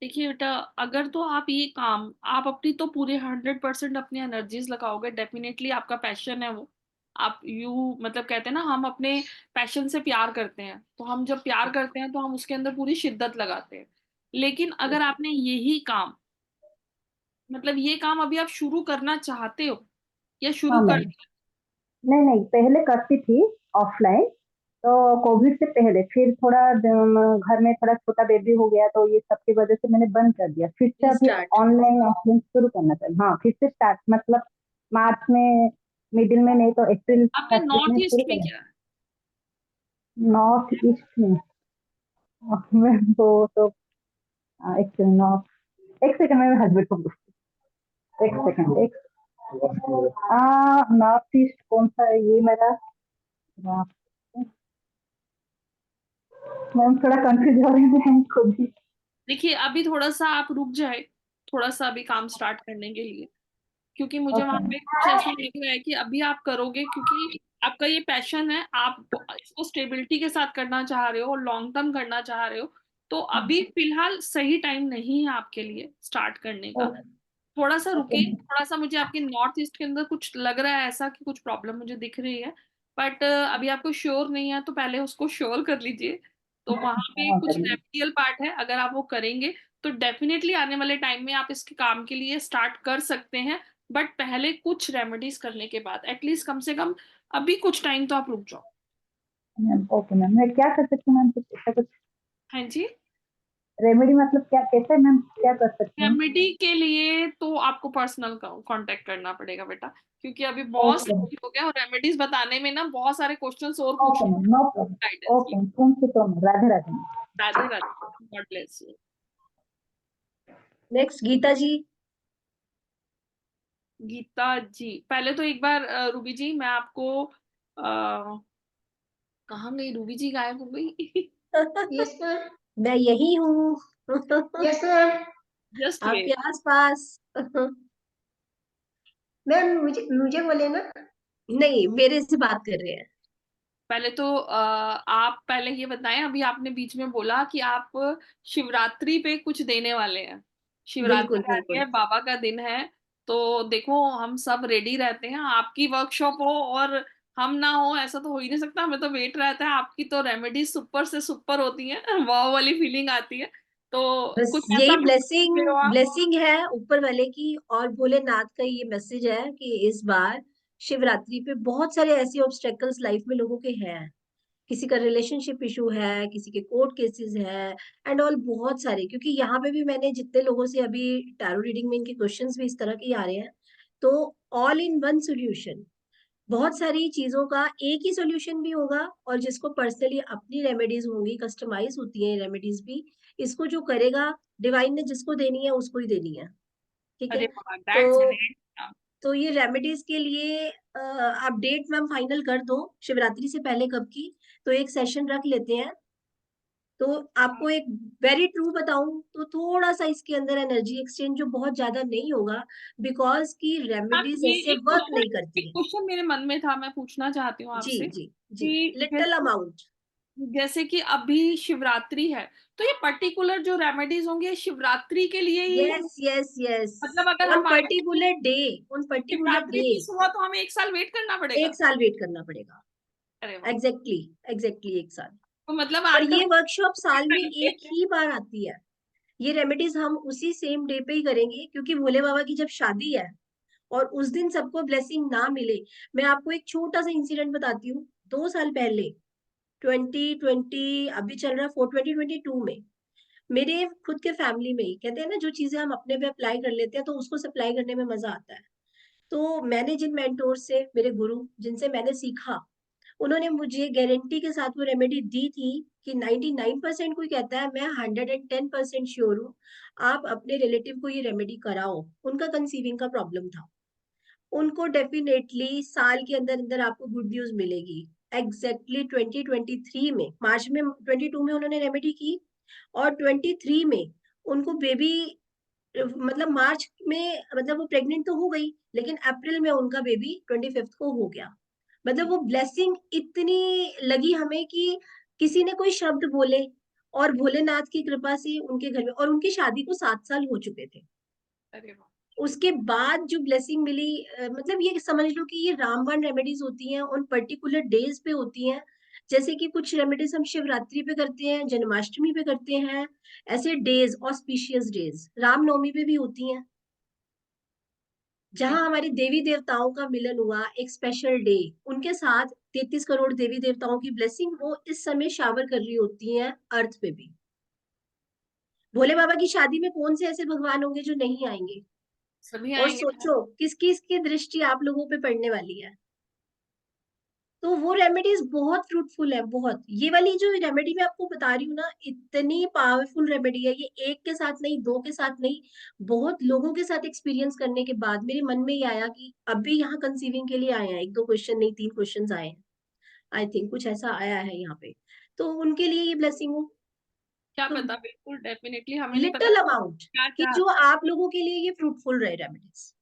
A: देखिए बेटा, अगर तो आप ये काम आप अपनी तो पूरे 100% अपनी एनर्जीज लगाओगे, डेफिनेटली आपका पैशन है वो। आप मतलब कहते हैं ना, हम अपने पैशन से प्यार करते हैं, तो हम जब प्यार करते हैं तो हम उसके अंदर पूरी शिद्दत लगाते हैं। लेकिन अगर आपने यही काम, मतलब ये काम अभी आप शुरू करना चाहते हो या शुरू
P: हाँ
A: कर
P: मैम,
A: दिया?
P: नहीं नहीं, पहले करती थी ऑफलाइन, तो कोविड से पहले फिर थोड़ा घर में थोड़ा छोटा बेबी हो गया, तो ये सबकी वजह से मैंने बंद कर दिया। फिर से अभी
C: स्टार्ट।
P: ऑनलाइन ऑफलाइन शुरू करना चाहिए। हाँ, फिर से स्टार्ट, मतलब मार्च में मिडिल में, नहीं तो अप्रैल
A: आपने
P: फर्स्ट वीक
A: नॉर्थ
P: में
A: ईस्ट
P: शुरू
A: में
P: करना।
A: किया है?
P: नॉर्थ ईस्ट में मैं तो एक नॉर्थ, एक सेकंड, मेरे हस्बैंड को पूछती, एक सेकंड, एक नॉर्थ ईस्ट कौन सा है ये मेरा? मैम थोड़ा कंफ्यूज हो रही है मैं खुद ही।
A: देखिए, अभी थोड़ा सा आप रुक जाए, थोड़ा सा अभी काम स्टार्ट करने के लिए, क्योंकि मुझे
P: ओके
A: वहां पे कुछ ऐसा लग रहा है कि अभी आप करोगे, क्योंकि आपका ये पैशन है, आप इसको स्टेबिलिटी के साथ करना चाह रहे हो और लॉन्ग टर्म करना चाह रहे हो, तो अभी फिलहाल सही टाइम नहीं है आपके लिए स्टार्ट करने का। थोड़ा सा
P: ओके
A: रुके, थोड़ा सा, मुझे आपके नॉर्थ ईस्ट के अंदर कुछ लग रहा है ऐसा कि कुछ प्रॉब्लम मुझे दिख रही है, बट अभी आपको श्योर नहीं है, तो पहले उसको श्योर कर लीजिए। तो वहां पे
P: हाँ
A: कुछ
P: करिए।
A: रेमेडियल पार्ट है, अगर आप वो करेंगे तो डेफिनेटली आने वाले टाइम में आप इसके काम के लिए स्टार्ट कर सकते हैं। बट पहले कुछ रेमेडीज करने के बाद, एटलीस्ट कम से कम अभी कुछ टाइम तो आप रुक जाओ।
P: मैम ओके मैम, मैं क्या कर सकती हूँ मैम, कुछ ऐसा कुछ
A: हाँ जी।
P: रेमेडी, मतलब क्या, कैसे मैम क्या कर सकती हूँ?
A: रेमेडी के लिए तो आपको पर्सनल कांटेक्ट करना पड़ेगा बेटा, क्योंकि अभी बहुत
P: ओके
A: सारे हो गया और रेमेडीज बताने में ना बहुत सारे क्वेश्चंस और
P: ओके
A: पूछने
P: मैम, नो प्रॉब्लम।
A: गाइडेंस की।
P: Okay, thank you so much, Radhe Radhe ma'am.
A: Radhe Radhe, God bless you.
C: Next Geeta ji.
A: Geeta ji, पहले तो एक बार रूबी जी, मैं आपको कहाँ गई रूबी जी, गायब हो गई।
C: यस मैम, मैं यही हूँ। यस मैम,
A: जस्ट
C: आपके
A: वेट।
C: आसपास। मैम मुझे मुझे बोले ना, नहीं मेरे से बात कर रहे हैं।
A: पहले तो आप पहले ये बताएं, अभी आपने बीच में बोला कि आप शिवरात्रि पे कुछ देने वाले हैं।
C: बिल्कुल
A: शिवरात्रि आ रही है,
C: बिल्कुल।
A: बाबा का दिन है, तो देखो हम सब रेडी रहते हैं, आपकी वर्कशॉप हो और हम ना हो ऐसा तो हो ही नहीं सकता, हमें तो वेट रहता है। आपकी तो रेमेडी सुपर से सुपर होती है, वाव वाली फीलिंग आती है, तो
C: बस
A: कुछ
C: यही
A: ऐसा कर
C: ब्लेसिंग
A: सकते हो आप।
C: ब्लेसिंग है ऊपर वाले की, और भोलेनाथ का ये मैसेज है कि इस बार शिवरात्रि पे बहुत सारे ऐसे ऑब्स्टेकल्स लाइफ में लोगों के हैं। किसी का रिलेशनशिप इशू है, किसी के कोर्ट केसेस है, एंड ऑल बहुत सारे, क्योंकि यहाँ पे भी मैंने जितने लोगों से अभी टैरो रीडिंग में इनके क्वेश्चंस भी इस तरह के ही आ रहे हैं, तो ऑल इन वन सॉल्यूशन, बहुत सारी चीजों का एक ही सॉल्यूशन भी होगा। और जिसको पर्सनली अपनी रेमेडीज होंगी, कस्टमाइज होती है रेमेडीज भी, इसको जो करेगा, डिवाइन ने जिसको देनी है उसको ही देनी है। ठीक है।
A: अरे वाह,
C: तो
A: दैट्स ग्रेट।
C: तो ये रेमेडीज के लिए आप डेट मैम फाइनल कर दो शिवरात्रि से पहले कब की, तो एक सेशन रख लेते हैं। तो आपको एक वेरी ट्रू बताऊं तो थोड़ा सा इसके अंदर एनर्जी एक्सचेंज जो बहुत ज्यादा नहीं होगा, बिकॉज की
A: मैम,
C: रेमेडीज
A: ये
C: ऐसे
A: एक
C: वर्क
A: क्वेश्चन
C: नहीं करती
A: एक
C: है।
A: क्वेश्चन मेरे मन में था, मैं पूछना चाहती हूँ
C: जी
A: आपसे
C: जी जी,
A: कि
C: लिटिल अमाउंट।
A: जैसे कि अभी शिवरात्रि है, तो ये पर्टिकुलर जो रेमेडीज होंगे ये शिवरात्रि के लिए ही
C: यस यस यस,
A: मतलब अगर
C: ऑन
A: हम आगे
C: particular day, on particular
A: Shivratri
C: day
A: miss हुआ तो हमें एक साल वेट करना
C: एक
A: पड़ेगा?
C: साल वेट करना पड़ेगा।
A: अरे वाह,
C: एग्जैक्टली एग्जैक्टली एक साल।
A: तो मतलब
C: पर
A: आजकल
C: ये वर्कशॉप साल में
A: टाइम पे
C: एक ही बार आती है। ये रेमेडीज हम उसी सेम डे पे ही करेंगे, क्योंकि भोले बाबा की जब शादी है और उस दिन सबको ब्लेसिंग ना मिले। मैं आपको एक छोटा सा इंसिडेंट बताती हूँ। 2 साल पहले 2020, अभी चल रहा है 2022 में, मेरे खुद के फैमिली में ही, कहते हैं ना जो चीजें हम अपने पे अप्लाई कर लेते हैं तो उसको सप्लाई करने में मजा आता है। तो मैंने जिन मेंटोर से, मेरे गुरु जिनसे मैंने सीखा, उन्होंने मुझे गारंटी के साथ वो रेमेडी दी थी कि 99% कोई कहता है, मैं 110% श्योर हूँ, आप अपने रिलेटिव को ये रेमेडी कराओ। उनका कंसीविंग का प्रॉब्लम था, उनको डेफिनेटली साल के अंदर अंदर आपको गुड न्यूज मिलेगी। एग्जैक्टली 2023 में, मार्च में 22 में उन्होंने रेमेडी की, और 23 में उनको बेबी, मतलब मार्च में, मतलब वो प्रेग्नेंट तो हो गई, लेकिन अप्रैल में उनका बेबी 25 को हो गया। मतलब वो ब्लेसिंग इतनी लगी हमें कि किसी ने कोई शब्द बोले और भोलेनाथ की कृपा से उनके घर में, और उनकी शादी को 7 साल हो चुके थे।
A: अरे वाह।
C: उसके बाद जो ब्लेसिंग मिली, मतलब ये समझ लो कि ये रामबाण रेमेडीज होती हैं, उन पर्टिकुलर डेज पे होती हैं। जैसे कि कुछ रेमेडीज हम शिवरात्रि पे करते हैं, जन्माष्टमी पे करते हैं, ऐसे डेज, ऑस्पिशियस डेज रामनवमी पे भी होती हैं, जहां हमारे देवी देवताओं का मिलन हुआ, एक स्पेशल डे। उनके साथ 33 करोड़ देवी देवताओं की ब्लेसिंग वो इस समय शावर कर रही होती है अर्थ पे भी। भोले बाबा की शादी में कौन से ऐसे भगवान होंगे जो नहीं आएंगे?
A: सभी
C: और
A: आएंगे।
C: सोचो किसकी इसकी दृष्टि आप लोगों पे पड़ने वाली है। तो वो रेमेडीज बहुत फ्रूटफुल है, बहुत। ये वाली जो रेमेडी मैं आपको बता रही हूँ ना, इतनी पावरफुल रेमेडी है। ये एक के साथ नहीं, दो के साथ नहीं, बहुत लोगों के साथ एक्सपीरियंस करने के बाद मेरे मन में ये आया कि अभी यहाँ कंसीविंग के लिए आए हैं, 1-2 क्वेश्चन नहीं, 3 क्वेश्चन आए हैं, आई थिंक कुछ ऐसा आया है यहाँ पे। तो उनके लिए ये ब्लेसिंग हो,
A: क्या
C: तो
A: पता, बिल्कुल डेफिनेटली, हमें नहीं पता
C: लिटिल अमाउंट
A: क्या
C: कि
A: क्या।
C: जो आप लोगों के लिए ये फ्रूटफुल रहे रेमेडीज।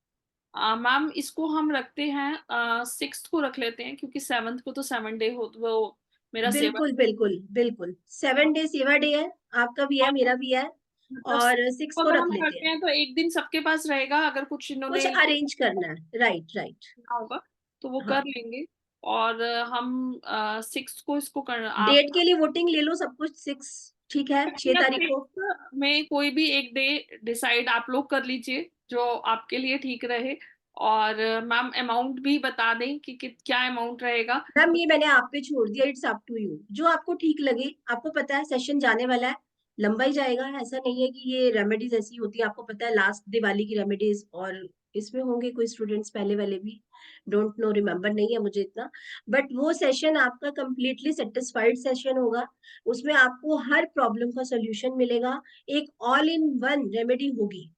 A: मैम इसको हम रखते हैं 6th को रख लेते हैं, क्योंकि 7th को तो 7 डे हो, वो मेरा सेवा।
C: बिल्कुल बिल्कुल बिल्कुल, 7 डे सेवा डे है, आपका भी है,
A: और
C: मेरा भी है,
A: मतलब
C: और 6
A: तो
C: को
A: अगर
C: रख
A: हम
C: लेते
A: करते
C: हैं।
A: हैं तो एक दिन सबके पास रहेगा, अगर कुछ इन्होंने
C: कुछ अरेंज करना है, राइट राइट।
A: करना होगा तो वो
C: हाँ,
A: कर लेंगे। और हम 6th को इसको कर आप
C: डेट के लिए वोटिंग ले लो सब कुछ। 6 ठीक है, 6
A: या
C: तारीख को।
A: 6th में कोई भी एक डे डिसाइड आप लोग कर लीजिए जो आपके लिए ठीक रहे। और मैम अमाउंट भी बता दें कि क्या अमाउंट रहेगा।
C: मैम ये मैंने आप पे छोड़ दिया, इट्स अप टू यू, जो आपको ठीक लगे। आपको पता है सेशन जाने वाला है, लंबा ही जाएगा, ऐसा नहीं है कि ये रेमेडीज ऐसी होती है। आपको पता है लास्ट दिवाली की रेमेडीज, और इसमें होंगे कोई स्टूडेंट्स पहले वाले भी, डोंट नो, रिमेम्बर नहीं है मुझे इतना। बट वो सेशन आपका कंप्लीटली सेटिस्फाइड सेशन होगा, उसमें आपको हर प्रॉब्लम का सोल्यूशन मिलेगा, एक ऑल इन वन रेमेडी होगी।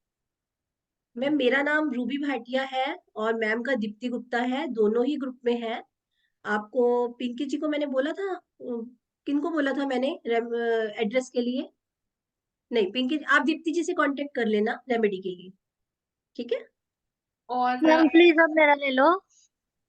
C: मैम मेरा नाम रूबी भाटिया है और मैम का दीप्ति गुप्ता है, दोनों ही ग्रुप में है। आपको पिंकी जी को मैंने बोला था, किनको बोला था मैंने एड्रेस के लिए? नहीं, पिंकी आप दीप्ति जी से कांटेक्ट कर लेना रेमेडी के लिए, ठीक है?
A: और
F: मैम प्लीज अब मेरा ले लो।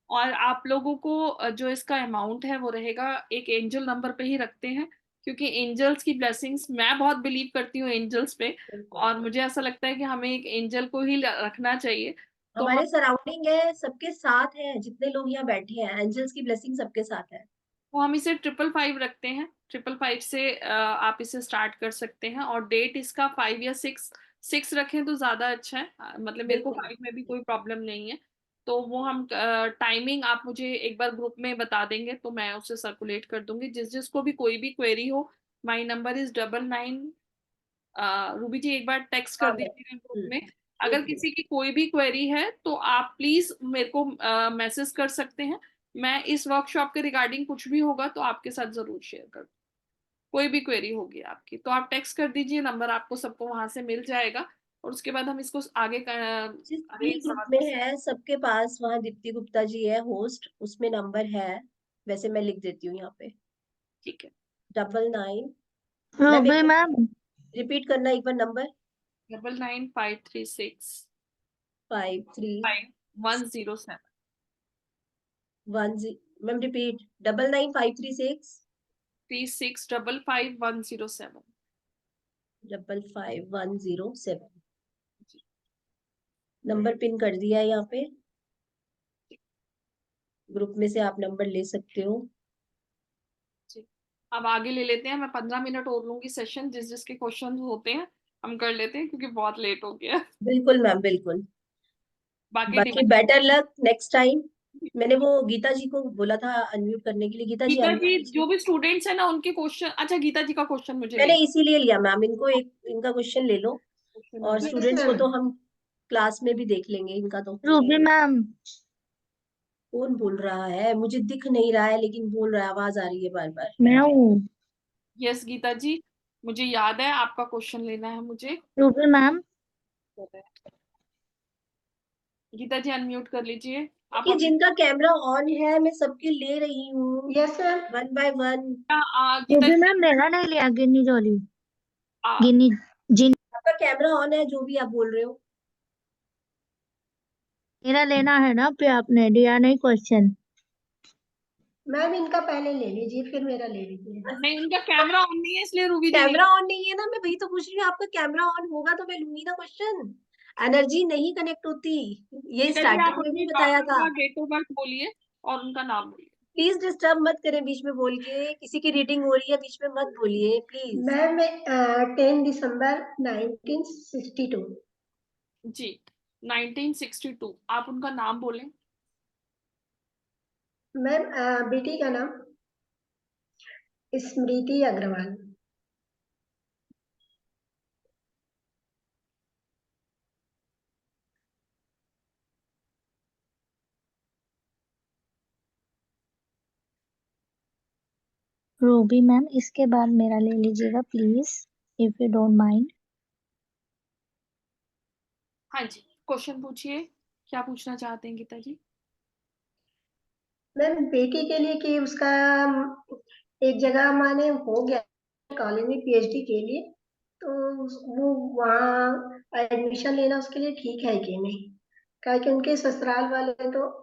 A: और आप लोगों को जो इसका अमाउंट है वो रहेगा, एक एंजल नंबर पे ही रखते हैं, क्योंकि एंजल्स की ब्लेसिंग्स, मैं बहुत बिलीव करती हूँ एंजल्स पे, और मुझे ऐसा लगता है कि हमें एक एंजल को ही रखना चाहिए। तो
C: हमारे सराउंडिंग है, सबके साथ है, जितने लोग यहाँ बैठे हैं एंजल्स की ब्लेसिंग सबके साथ है।
A: हम इसे 555 रखते हैं। 555 से आप इसे स्टार्ट कर सकते हैं, और डेट इसका 5 या 6 रखें तो ज्यादा अच्छा है। मतलब मेरे को
C: बिल्कुल
A: 5 में भी कोई प्रॉब्लम नहीं है। तो वो हम टाइमिंग आप मुझे एक बार ग्रुप में बता देंगे तो मैं उसे सर्कुलेट कर दूंगी। जिस जिसको भी कोई भी क्वेरी हो, माई नंबर इज 99। रूबी जी एक बार टेक्स्ट कर
C: हाँ मैम।
A: दीजिएगा ग्रुप में। अगर किसी की कोई भी क्वेरी है तो आप प्लीज मेरे को मैसेज कर सकते हैं। मैं इस वर्कशॉप के रिगार्डिंग कुछ भी होगा तो आपके साथ जरूर शेयर कर, कोई भी क्वेरी होगी आपकी तो आप टेक्स्ट कर दीजिए, नंबर आपको सबको वहां से मिल जाएगा। और उसके बाद हम इसको आगे
C: जिस भी
A: अरेंज
C: ग्रुप में है सबके पास वहाँ दीप्ति गुप्ता जी है होस्ट, उसमें नंबर है, वैसे मैं लिख देती हूँ यहाँ पे,
A: ठीक है।
C: 99।
F: रूबी मैम
C: रिपीट करना एक बार number.
A: 999536
C: 53
A: 107
C: 10। Ma'am repeat, 99536
A: 3655107।
C: 55107 number pin कर दिया है यहाँ पे, ग्रुप में से आप नंबर ले सकते हो।
A: अब आगे ले लेते हैं। मैं 15 मिनट और लूंगी सेशन, जिस जिसके क्वेश्चन होते हैं हम कर लेते हैं, क्योंकि बहुत लेट हो गया।
C: बिल्कुल मैम बिल्कुल। बाकी
A: device
C: better luck next time. मैंने वो गीता जी को बोला था अनम्यूट करने के लिए, गीता जी
A: गीता
C: अनम्यूट
A: जी
C: कीजिए।
A: जो भी स्टूडेंट्स है ना उनके क्वेश्चन, अच्छा गीता जी का क्वेश्चन मुझे
C: मैंने
A: ले
C: इसीलिए लिया मैम, इनको एक इनका क्वेश्चन ले लो, और स्टूडेंट्स को तो हम क्लास में भी देख लेंगे इनका तो।
F: रूबी मैम
C: कौन बोल रहा है? मुझे दिख नहीं रहा है लेकिन बोल रहा है, आवाज आ रही है बार बार।
F: मैं हूँ।
A: यस गीता जी, मुझे याद है आपका क्वेश्चन लेना है मुझे।
F: रूबी मैम
A: गीता जी अनम्यूट कर लीजिए आप
C: कि जिनका कैमरा ऑन है मैं सबके ले रही हूँ,
O: yes sir.
C: 1 by 1।
A: Geeta
F: Ruby
A: ji
F: ma'am मेरा नहीं लिया, गिन्नी जोली
A: आ,
F: गिन्नी जिन
C: आपका कैमरा ऑन है जो भी आप बोल रहे हो।
F: मेरा लेना है ना, पे आपने दिया नहीं क्वेश्चन।
C: मैम इनका पहले ले लीजिए फिर मेरा ले लीजिए।
A: नहीं, उनका कैमरा ऑन नहीं है इसलिए रूबी जी
C: कैमरा
A: नहीं।
C: ऑन नहीं है ना, मैं वही तो पूछ रही हूँ, आपका कैमरा ऑन होगा तो मैं लूंगी ना क्वेश्चन। एनर्जी नहीं कनेक्ट होती, ये
A: चलिए, आप
C: स्टार्टिंग में भी
A: अपनी
C: बताया
A: डॉटर
C: था।
A: का डेट ऑफ बर्थ बोलिए और उनका नाम बोलिए।
C: प्लीज डिस्टर्ब मत करें बीच में बोल के, किसी की रीडिंग हो रही है बीच में मत बोलिए प्लीज। मैम 10 दिसंबर 1962।
A: जी, 1962। आप उनका नाम बोलें।
C: मैम बेटी का नाम स्मृति अग्रवाल।
M: रूबी मैम, इसके बाद मेरा ले लीजिएगा please, if you don't mind.
A: हाँ जी, क्वेश्चन पूछिए, क्या पूछना चाहते हैं गीता जी?
C: मैम बेटी के लिए कि उसका एक जगह माने हो गया कॉलेज में पीएचडी के लिए, तो वो वहाँ एडमिशन लेना उसके लिए ठीक है कि नहीं, क्या कि उनके ससुराल वाले तो।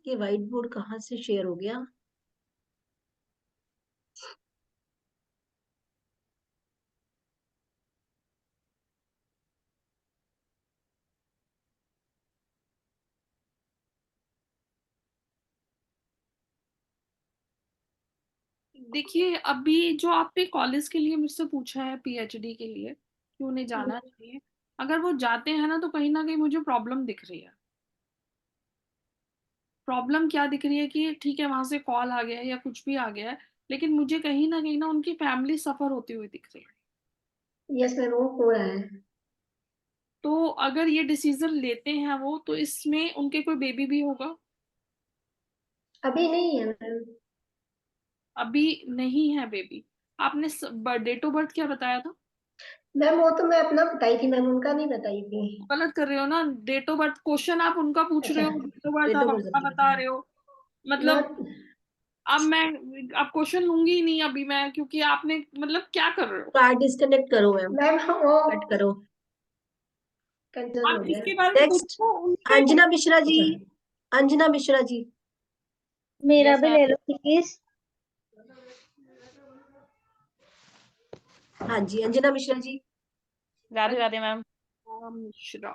C: ये व्हाइट बोर्ड कहाँ से शेयर हो गया?
A: देखिए, अभी जो आपने कॉलेज के लिए मुझसे पूछा है, पीएचडी के लिए क्यों नहीं जाना चाहिए, अगर वो जाते हैं ना कहीं मुझे प्रॉब्लम दिख रही है। प्रॉब्लम क्या दिख रही है कि ठीक है, वहां से कॉल आ गया है या कुछ भी आ गया है, लेकिन मुझे कहीं ना उनकी फैमिली सफर होती हुई दिख रही है।
C: यस मैम, वो हो रहा है।
A: तो अगर ये डिसीजन लेते हैं वो, तो इसमें उनके कोई बेबी भी होगा?
C: अभी नहीं है मैम।
A: अभी नहीं है बेबी। आपने डेट ऑफ बर्थ क्या बताया था?
C: मैम वो तो मैं अपना बताई थी मैम, उनका नहीं बताई थी।
A: गलत कर रहे हो ना, डेट ऑफ बर्थ क्वेश्चन आप उनका पूछ
C: अच्छा,
A: रहे हो, डेट ऑफ बर्थ
C: डेट
A: आप
C: ऑफ बर्थ
A: अपना
C: जल्दी
A: बता
C: बताइए
A: रहे हो।
C: ना।
A: मतलब अब मैं अब क्वेश्चन लूंगी ही नहीं अभी मैं, क्योंकि आपने मतलब क्या कर रहे हो?
C: कार्ड डिस्कनेक्ट करो मैम। मैम वो कट करो, कैंसिल हो
A: आप
C: गया।
A: जिसके बारे में
C: नेक्स्ट
A: पूछो उनके
C: अंजना मिश्रा जी। अंजना मिश्रा जी,
M: मेरा
G: यस
M: भी
G: मैम।
M: ले लो प्लीज।
C: हाँ जी अंजना मिश्रा जी।
G: राधे राधे मैम।
A: मिश्रा।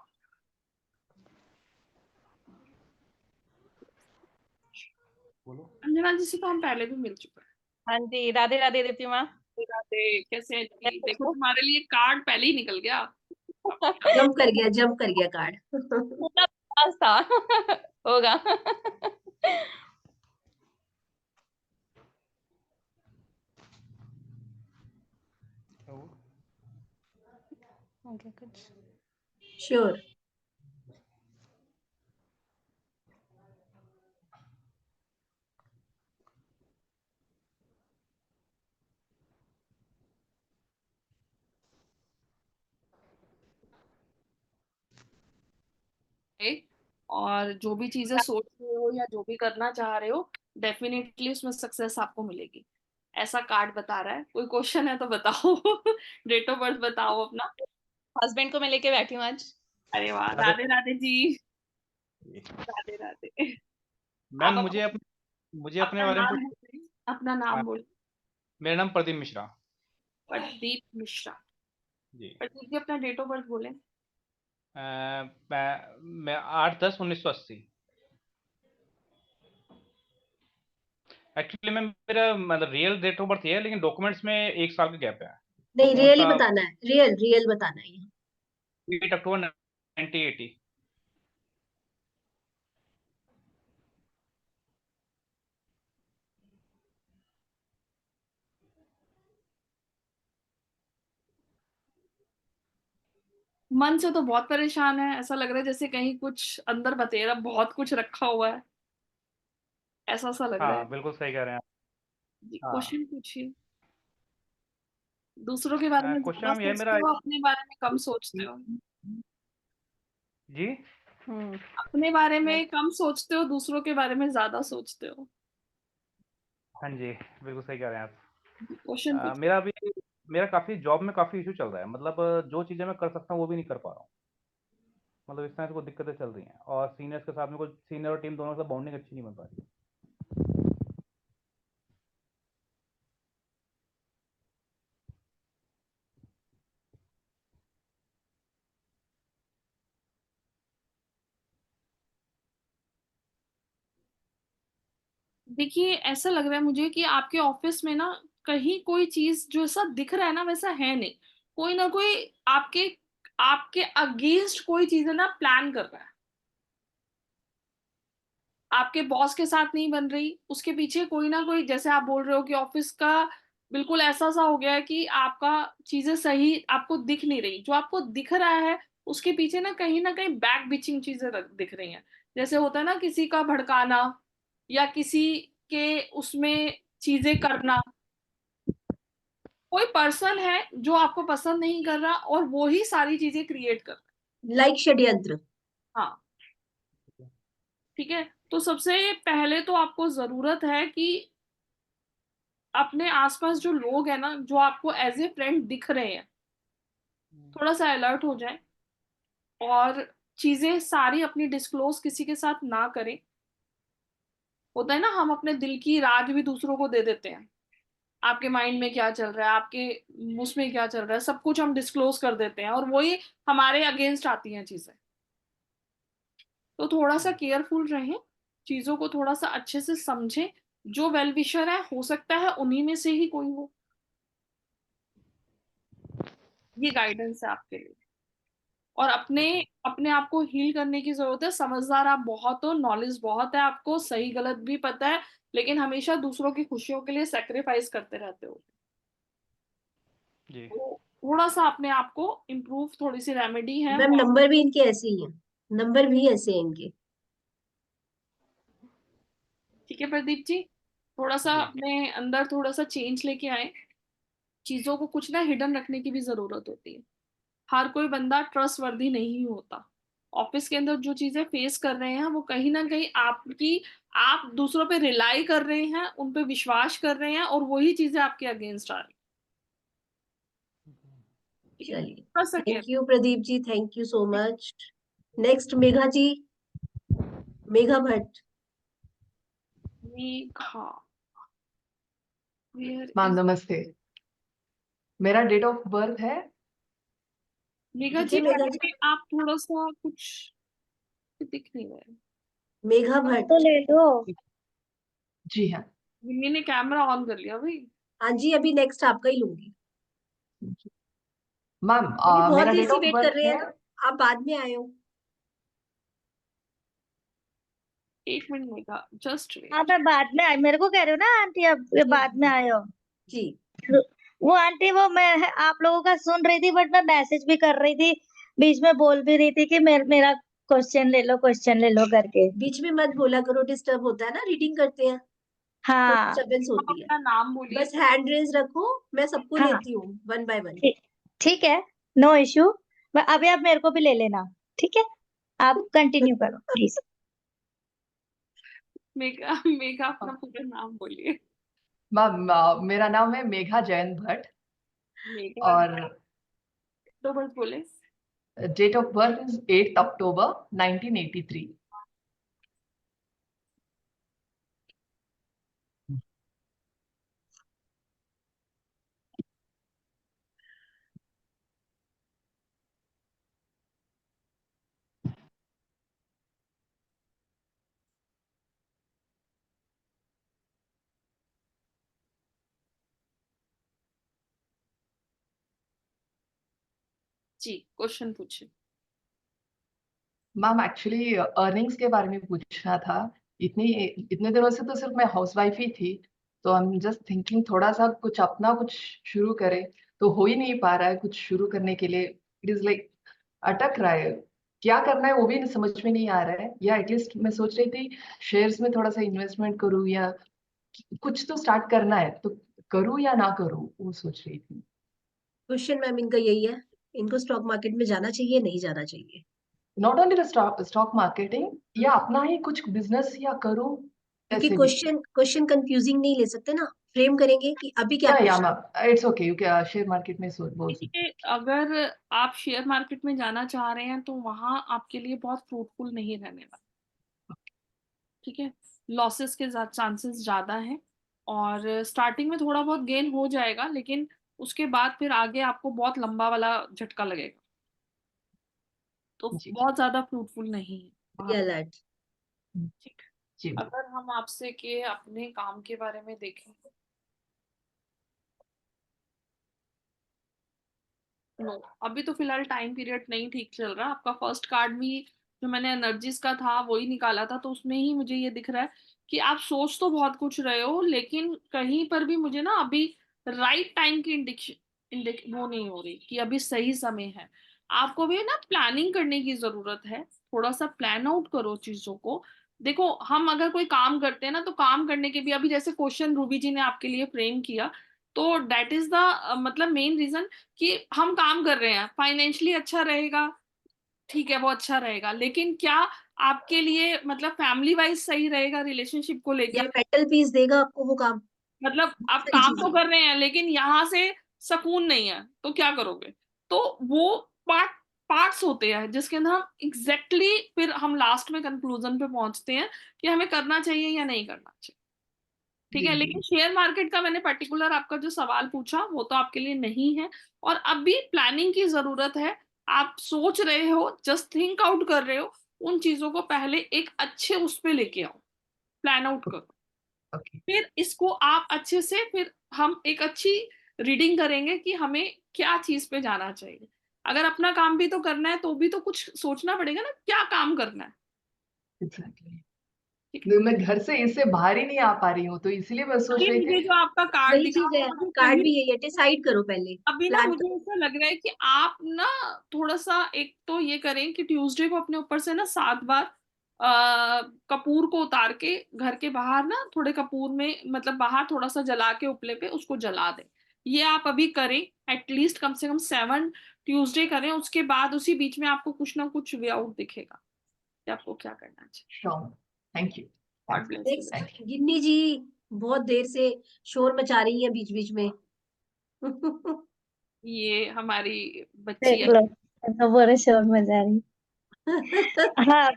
A: अंजना जी से तो हम पहले भी मिल चुके हैं।
G: हाँ जी, राधे राधे दीप्ति माँ।
A: राधे, कैसे है जी? देखो, तुम्हारे लिए कार्ड पहले ही निकल गया।
C: जंप कर गया कार्ड।
G: पूरा पास था होगा। कुछ
C: श्योर।
A: और जो भी चीजें सोच रहे हो या जो भी करना चाह रहे हो, डेफिनेटली उसमें सक्सेस आपको मिलेगी, ऐसा कार्ड बता रहा है। कोई क्वेश्चन है तो बताओ। डेट ऑफ बर्थ बताओ अपना।
G: हस्बैंड को मैं लेके बैठी हूँ आज।
A: अरे वाह, राधे राधे जी। राधे राधे।
Q: मैम
A: आप
Q: मुझे अपने
A: अपना
Q: बारे में
A: नाम बोलिए, अपना नाम बोलिए।
Q: मेरा नाम प्रदीप मिश्रा
A: प्रदीप मिश्रा।
Q: जी।
A: प्रदीप जी, अपना डेट ऑफ बर्थ बोले।
Q: मैं 8/10/1980। एक्चुअली मैम मेरा मतलब रियल डेट ऑफ बर्थ है, लेकिन डॉक्यूमेंट्स में 1 साल का गैप है।
C: नहीं
Q: कौन
C: रियल ही
Q: सा?
C: बताना है, रियल बताना है।
Q: 8 अक्टूबर 1980।
A: मन से तो बहुत परेशान है, ऐसा लग रहा है जैसे कहीं कुछ अंदर बतेरा बहुत कुछ रखा हुआ है, ऐसा सा लग रहा है।
Q: हाँ बिल्कुल सही कह रहे हैं
A: जी,
Q: आप। हाँ
A: क्वेश्चन पूछिए। दूसरों के बारे में
Q: क्वेश्चन
A: ज्यादा
Q: मैम ये
A: सोचते
Q: मेरा
A: हो, अपने बारे में कम सोचते हो?
Q: जी।
A: अपने बारे में कम सोचते हो, दूसरों के बारे में ज्यादा सोचते हो?
Q: हाँ जी बिल्कुल सही कह रहे हैं आप।
A: क्वेश्चन पूछिए।
Q: मेरा भी मेरा काफी जॉब में काफी इशू चल रहा है, मतलब जो चीजें मैं कर सकता हूँ वो भी नहीं कर पा रहा हूँ। मतलब इस तरह से कुछ दिक्कतें चल रही हैं, और सीनियर्स के साथ में कुछ, सीनियर और टीम दोनों के साथ बॉन्डिंग अच्छी नहीं बन पा रही है।
A: देखिए ऐसा लग रहा है मुझे कि आपके ऑफिस में ना कहीं कोई चीज जो ऐसा दिख रहा है ना वैसा है नहीं। कोई ना कोई आपके आपके अगेंस्ट कोई चीज है ना प्लान कर रहा है। आपके बॉस के साथ नहीं बन रही, उसके पीछे कोई ना कोई, जैसे आप बोल रहे हो कि ऑफिस का बिल्कुल ऐसा सा हो गया है कि आपका चीजें सही आपको दिख नहीं रही। जो आपको दिख रहा है उसके पीछे ना कहीं बैक बिचिंग चीजें दिख रही हैं। जैसे होता है ना किसी का भड़काना या किसी के उसमें चीजें करना। कोई पर्सन है जो आपको पसंद नहीं कर रहा और वो ही सारी चीजें क्रिएट कर रहा है।
C: लाइक षड्यंत्र।
A: हाँ ठीक है। तो सबसे पहले तो आपको जरूरत है कि अपने आसपास जो लोग हैं ना जो आपको एज ए फ्रेंड दिख रहे हैं थोड़ा सा अलर्ट हो जाए और चीजें सारी अपनी डिस्क्लोज किसी के साथ ना करें। होता है ना हम अपने दिल की राज भी दूसरों को दे देते हैं। आपके माइंड में क्या चल रहा है, आपके उसमें क्या चल रहा है, सब कुछ हम डिस्क्लोज कर देते हैं और वही हमारे अगेंस्ट आती हैं चीजें। तो थोड़ा सा केयरफुल रहें, चीजों को थोड़ा सा अच्छे से समझें। जो वेल विशर है हो सकता है उन्हीं में से ही कोई हो। ये गाइडेंस है आपके लिए। और अपने अपने आप को हील करने की जरूरत है। समझदार आप बहुत हो, नॉलेज बहुत है आपको, सही गलत भी पता है, लेकिन हमेशा दूसरों की खुशियों के लिए सेक्रीफाइस करते रहते हो।
Q: जी।
A: तो थोड़ा सा अपने आप को इम्प्रूव, थोड़ी सी रेमेडी है
C: मैम नंबर भी इनके ऐसे ही हैं, नंबर भी ऐसे हैं इनके।
A: ठीक है प्रदीप जी, थोड़ा सा अपने अंदर थोड़ा सा चेंज लेके आए। चीजों को कुछ ना हिडन रखने की भी जरूरत होती है। हर कोई बंदा ट्रस्ट वर्दी नहीं होता। ऑफिस के अंदर जो चीजें फेस कर रहे हैं वो कहीं ना कहीं आपकी, आप दूसरों पे रिलाई कर रहे हैं, उन पे विश्वास कर रहे हैं और वही चीजें आपके अगेंस्ट आ रही हैं।
C: चलिए
A: कर सके
C: thank you Pradeep ji, thank you so much. Next Megha ji, Megha Bhatt.
A: Megha, where
R: ma'am
A: is-
R: नमस्ते। मेरा डेट ऑफ बर्थ है
A: मेघा जी
C: दिखे मेघा जी?
A: पहले आप थोड़ा सा कुछ दिख नहीं रहे।
C: मेघा भट्ट
O: तो ले लो।
R: जी हाँ
A: मिन्नी ने कैमरा ऑन कर लिया भाई।
C: हाँ जी, अभी नेक्स्ट आपका ही लूंगी।
R: मैम।
C: अभी बहुत
R: मेरा
C: देर
R: डेट
C: से
R: ऑफ
C: वेट कर
R: बर्थ
C: रहे हैं
R: है
C: ना, आप बाद में आए हो।
A: एक मिनट मेघा, जस्ट
O: हाँ
A: वेट।
O: मैं बाद में आई, मेरे को कह रहे हो ना आंटी, अब ये बाद में आए हो।
C: जी
O: वो आंटी वो मैं आप लोगों का सुन रही थी, बट मैं मैसेज भी कर रही थी, बीच में बोल भी रही थी कि मेरा क्वेश्चन ले लो करके।
C: बीच में मत बोला करो, डिस्टर्ब होता है ना, रीडिंग करते हैं तो
O: हाँ
C: डिस्टर्बेंस
A: आप
C: होती है।
A: अपना नाम बोलिए।
C: बस हैंड रेज रखो, मैं सबको
O: हाँ
C: लेती हूँ वन बाय वन।
O: ठीक ठीक है, नो इश्यू। अभी आप मेरे को भी ले लेना, ठीक है? आप कंटिन्यू करो प्लीज।
A: मेघा, मेघा अपना पूरा नाम बोलिए।
R: मैम। मेरा नाम है मेघा जैन भट्ट
A: मेघा,
R: और
A: तो बस बोले।
R: Date of birth is 8 October 1983।
A: जी क्वेश्चन पूछिए।
R: मैम एक्चुअली अर्निंग्स के बारे में पूछना था। इतनी इतने दिनों से तो सिर्फ मैं हाउसवाइफ ही थी, तो आई एम जस्ट थिंकिंग थोड़ा सा कुछ अपना कुछ शुरू करें, तो हो ही नहीं पा रहा है कुछ शुरू करने के लिए। इट इज लाइक अटक रहा है, क्या करना है वो भी समझ में नहीं आ रहा है। या एटलीस्ट मैं सोच रही थी शेयर्स में थोड़ा सा इन्वेस्टमेंट करूँ, या कुछ तो स्टार्ट करना है, तो करूँ या ना करूँ वो सोच रही थी।
C: क्वेश्चन मैम इनका यही है, इनको स्टॉक मार्केट में जाना चाहिए नहीं जाना चाहिए?
R: Not only the stock marketing, या अपना ही कुछ बिजनेस या करूँ,
C: क्योंकि
R: ऐसे भी
C: क्वेश्चन कंफ्यूजिंग नहीं ले सकते ना, फ्रेम करेंगे कि अभी क्या
R: या
C: क्वेश्चन।
R: इट्स ओके, क्योंकि शेयर मार्केट में बोल सकते
A: देखिए, अगर आप शेयर मार्केट में जाना चाह रहे हैं तो वहां आपके लिए बहुत फ्रूटफुल नहीं रहने वाला। ठीक है, लॉसेस के चांसेस ज्यादा हैं, और स्टार्टिंग में थोड़ा बहुत गेन हो जाएगा, लेकिन उसके बाद फिर आगे आपको बहुत लंबा वाला झटका लगेगा, तो
R: जी
A: बहुत ज्यादा फ्रूटफुल नहीं है वहां पे।
C: अलर्ट।
A: ठीक है,
R: जी
A: अगर हम आपसे के अपने काम के बारे में देखें, नो, अभी तो फिलहाल टाइम पीरियड नहीं ठीक चल रहा। आपका फर्स्ट कार्ड भी जो मैंने एनर्जीज का था वही निकाला था, तो उसमें ही मुझे ये दिख रहा है कि आप सोच तो बहुत कुछ रहे हो, लेकिन कहीं पर भी मुझे ना अभी राइट टाइम की वो नहीं हो रही कि अभी सही समय है। आपको भी ना प्लानिंग करने की जरूरत है, थोड़ा सा प्लान आउट करो चीजों को। देखो, हम अगर कोई काम करते हैं ना, तो काम करने के भी, अभी जैसे क्वेश्चन रूबी जी ने आपके लिए फ्रेम किया, तो दैट इज द मतलब मेन रीजन कि हम काम कर रहे हैं, फाइनेंशियली अच्छा रहेगा, ठीक है, वो अच्छा रहेगा, लेकिन क्या आपके लिए मतलब फैमिली वाइज सही रहेगा रिलेशनशिप को
C: या
A: लेके?
C: मेंटल पीस देगा आपको वो काम,
A: मतलब
C: बहुत
A: आप
C: सारी
A: काम तो
C: चीजें।
A: कर रहे हैं लेकिन यहाँ से सुकून नहीं है, तो क्या करोगे? तो वो पार्ट्स होते हैं जिसके अंदर हम फिर हम लास्ट में कंक्लूजन पे पहुंचते हैं कि हमें करना चाहिए या नहीं करना चाहिए। ठीक
R: जी
A: है,
R: जी
A: लेकिन शेयर मार्केट का मैंने पर्टिकुलर आपका जो सवाल पूछा वो तो आपके लिए नहीं है, और अब भी प्लानिंग की जरूरत है। आप सोच रहे हो, जस्ट थिंक आउट कर रहे हो, उन चीजों को पहले एक अच्छे उस पे लेके आओ, प्लान आउट करो,
R: ओके
A: फिर इसको आप अच्छे से, फिर हम एक अच्छी रीडिंग करेंगे कि हमें क्या चीज पे जाना चाहिए। अगर अपना काम भी तो करना है तो भी तो कुछ सोचना पड़ेगा ना, क्या काम करना है।
R: एग्जैक्टली।
A: ठीक है,
R: मैं घर से इससे बाहर ही नहीं आ पा रही हूँ, तो इसलिए मैं सोच
A: अभी
R: रही
A: मुझे
R: थी।
A: जो आपका कार्ड
C: वही
A: दिखा
C: चीज
A: वो
C: है,
A: मुझे
C: कार्ड
A: कहीं,
C: भी यही है, डिसाइड करो पहले,
A: अभी ना
C: प्लान
A: मुझे
C: करो।
A: ऐसा लग रहा है कि आप ना थोड़ा सा, एक तो ये करें कि ट्यूसडे को अपने ऊपर से ना 7 बार कपूर को उतार के घर के बाहर ना, थोड़े कपूर में मतलब बाहर थोड़ा सा जला के उपले पे उसको जला दें। ये आप अभी करें, एटलीस्ट कम से कम 7 ट्यूसडे करें, उसके बाद उसी बीच में आपको कुछ ना कुछ वे आउट दिखेगा कि आपको क्या करना चाहिए।
R: Sure, thank you.
A: God bless you.
C: Next Ginni ji, बहुत देर से शोर मचा रही है बीच बीच में।
A: ये हमारी बच्ची
O: देख
A: है।
O: लो, तो बड़े शोर में जा रही। हाँ।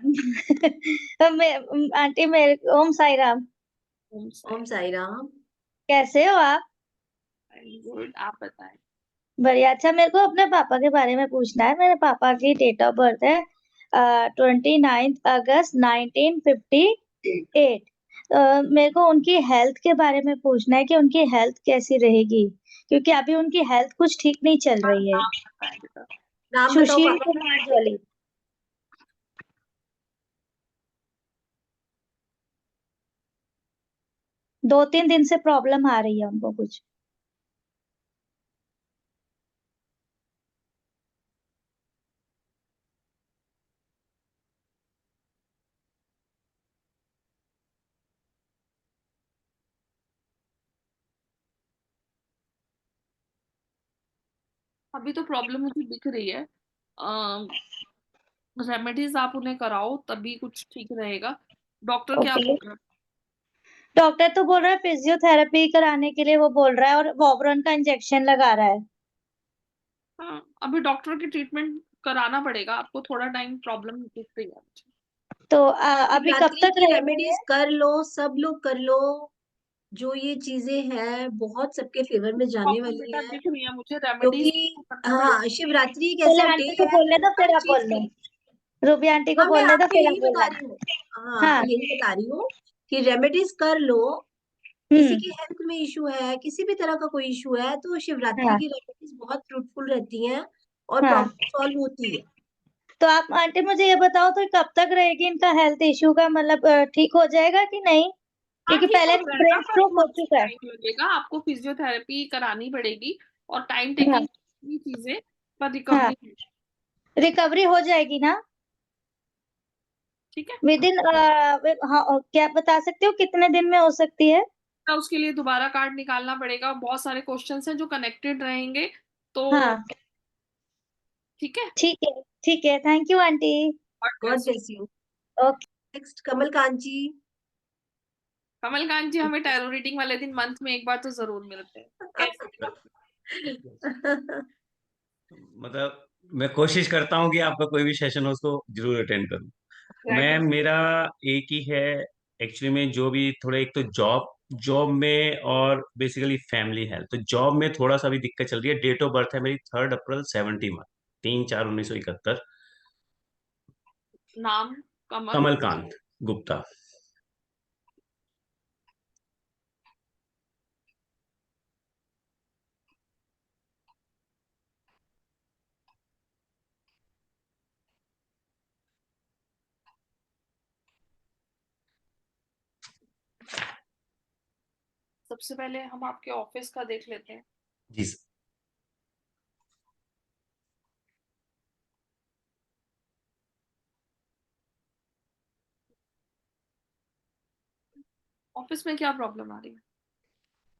O: मैं, आंटी मेरे, ओम साई राम,
C: ओम साई राम।
O: कैसे हो आप?
A: गुड, आप बताएं।
O: बढ़िया। अच्छा, मेरे को अपने पापा के बारे में पूछना है। मेरे पापा की डेट ऑफ बर्थ है 29 अगस्त 1958। मेरे को उनकी हेल्थ के बारे में पूछना है कि उनकी हेल्थ कैसी रहेगी, क्योंकि अभी उनकी हेल्थ कुछ ठीक नहीं चल रही है।
A: नाम बताएं बेटा।
C: नाम बताओ
O: सुशील
C: पापा।
O: कुमार जोली। 2-3 दिन से प्रॉब्लम आ रही है उनको कुछ।
A: अभी तो प्रॉब्लम मुझे दिख रही है, रेमेडीज आप उन्हें कराओ तभी कुछ ठीक रहेगा। डॉक्टर क्या
O: ओके,
A: बोल रहा है?
O: डॉक्टर तो बोल रहा है फिजियोथेरेपी कराने के लिए, वो बोल रहा है, और वॉब्रन का इंजेक्शन लगा रहा है।
A: हाँ, अभी डॉक्टर की ट्रीटमेंट कराना पड़ेगा आपको, थोड़ा टाइम प्रॉब्लम दिख रही है मुझे।
O: तो अभी कब
C: शिवरात्रि
O: तक
C: की
O: रहेगी ये?
C: रेमेडीज कर लो, सब लोग कर लो, जो ये चीजें हैं बहुत सबके फेवर में जाने
A: प्रॉब्लम
C: वाली
A: बेटा
C: है।
A: दिख रही है मुझे, रेमेडीज
C: क्योंकि
A: करना पड़ेगा।
C: हाँ, शिवरात्रि एक
O: पहले
C: ऐसा डे
O: आंटी को
C: है,
O: बोलने दो,
C: हर
O: फिर आप
C: चीज
O: बोल
C: के
O: लो।
C: लिए।
O: रूबी आंटी को
C: हाँ, मैं
O: बोलने दो,
C: आपको
O: फिर
C: यही
O: आप
C: बता
O: बोलना।
C: रही हूँ। हाँ,
O: हाँ।
C: यही बता रही हूँ कि रेमेडीज कर लो। किसी
O: हम्म।
C: की हेल्थ में इशू है, किसी भी तरह का कोई इशू है, तो शिवरात्रि
O: हाँ।
C: की रेमेडीज बहुत फ्रूटफुल रहती हैं और
O: हाँ,
C: प्रॉब्लम सॉल्व होती है।
O: तो आप आंटी मुझे ये बताओ, तो कब तक रहेगी इनका हेल्थ इशू का, मतलब ठीक हो जाएगा कि नहीं?
A: हाँ,
O: क्योंकि
A: ठीक हो
O: पहले
A: जाएगा
O: ब्रेन
A: पर
O: स्ट्रोक हो
A: थोड़ा सा
O: चुका है।
A: टाइम लगेगा, आपको फिजियोथेरेपी करानी पड़ेगी और टाइम
O: हाँ।
A: टेकिंग चीजें, पर
O: हाँ,
A: रिकवरी।
O: रिकवरी हो जाएगी ना
A: ठीक है,
O: विद इन? हाँ, क्या बता सकते हो कितने दिन में हो सकती है?
A: तो उसके लिए दोबारा कार्ड निकालना पड़ेगा, बहुत सारे क्वेश्चंस हैं जो कनेक्टेड रहेंगे, तो
O: हाँ,
A: ठीक है।
O: ठीक है। ठीक है, thank you aunty.
A: God
C: God
A: bless you.
C: Bless you.
O: Okay.
C: Next Kamal Kant ji.
A: Kamalkant ji, हमें टैरो रीडिंग वाले दिन मंथ में एक बार तो जरूर मिलते हैं, कैसे?
N: मतलब मैं कोशिश करता हूँ कि आपका कोई भी सेशन हो उसको जरूर अटेंड करूँ। मैं मेरा एक ही है एक्चुअली में, जो भी थोड़ा, एक तो जॉब जॉब में और बेसिकली फैमिली हेल्थ। तो जॉब में थोड़ा सा भी दिक्कत चल रही है। डेट ऑफ बर्थ है मेरी 3 अप्रैल 71, 3/4/1971।
A: नाम? कमल?
N: कमलकांत गुप्ता।
A: सबसे पहले हम आपके ऑफिस का देख लेते हैं।
N: जी सर।
A: ऑफिस में क्या प्रॉब्लम आ रही है?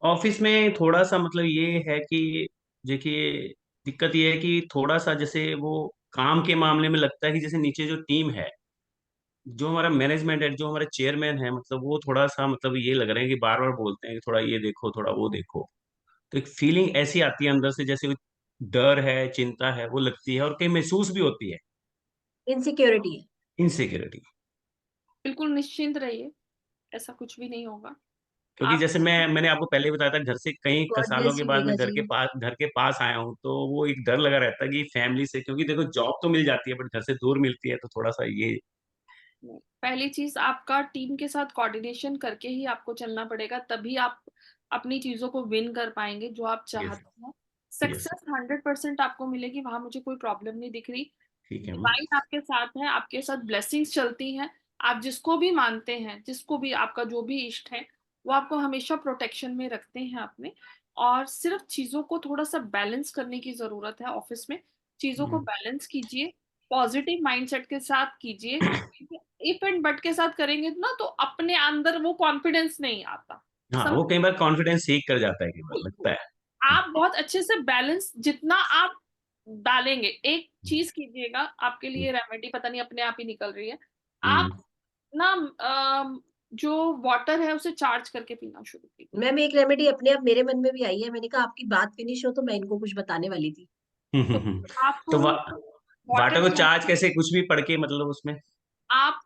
N: ऑफिस में थोड़ा सा मतलब ये है कि देखिए, दिक्कत ये है कि थोड़ा सा जैसे वो काम के मामले में लगता है कि जैसे नीचे जो टीम है, जो हमारा मैनेजमेंट है, जो हमारे चेयरमैन है, मतलब वो थोड़ा सा मतलब ये लग रहे हैं कि बार बार बोलते हैं कि थोड़ा ये देखो, थोड़ा वो देखो। तो एक फीलिंग ऐसी आती है अंदर से, जैसे कोई डर है, चिंता है, वो लगती है और कहीं महसूस भी होती है।
C: इनसिक्योरिटी है।
N: इनसिक्योरिटी।
A: बिल्कुल निश्चिंत रहिए, ऐसा कुछ भी नहीं होगा।
N: क्योंकि
A: आप
N: जैसे मैंने आपको पहले ही बताया था, घर से कई
C: गॉड
N: सालों
C: ब्लेस
N: के
C: यू
N: बाद
C: मेघा
N: मैं
C: जी।
N: घर के पास आया हूँ, तो वो एक डर लगा रहता है कि फैमिली से, क्योंकि देखो जॉब तो मिल जाती है बट घर से दूर मिलती है, तो थोड़ा सा ये।
A: पहली चीज, आपका टीम के साथ कोऑर्डिनेशन करके ही आपको चलना पड़ेगा, तभी आप अपनी चीजों को विन कर पाएंगे जो आप
N: यस।
A: चाहते हैं।
N: यस।
A: सक्सेस 100% आपको मिलेगी, वहां मुझे कोई प्रॉब्लम नहीं दिख रही।
N: ठीक है मैम।
A: डिवाइन आपके साथ है, आपके साथ ब्लेसिंग्स चलती हैं। आप जिसको भी मानते हैं, जिसको भी, आपका जो भी इष्ट है, वो आपको हमेशा प्रोटेक्शन में रखते हैं अपने। और सिर्फ चीजों को थोड़ा सा बैलेंस करने की जरूरत है ऑफिस में। चीजों को बैलेंस कीजिए, पॉजिटिव माइंडसेट के साथ कीजिए। इफ एंड बट के साथ करेंगे ना, तो अपने अंदर वो कॉन्फिडेंस नहीं आता।
N: हाँ,
A: समझ?
N: वो कई बार कॉन्फिडेंस सीख कर जाता है, कई बार लगता है।
A: आप बहुत अच्छे से बैलेंस जितना आप डालेंगे, एक चीज कीजिएगा, आपके लिए रेमेडी पता नहीं अपने आप ही निकल रही है। आप ना जो वाटर है उसे चार्ज करके पीना शुरू कीजिए।
C: मैम एक रेमेडी अपने आप मेरे मन में भी आई है, मैंने कहा आपकी बात फिनिश हो तो मैं इनको कुछ बताने वाली थी।
A: आप
N: तो वाटर
A: वाटर
N: को
A: चार्ज,
N: चार्ज कैसे, कुछ भी पढ़ के मतलब उसमें?
A: आप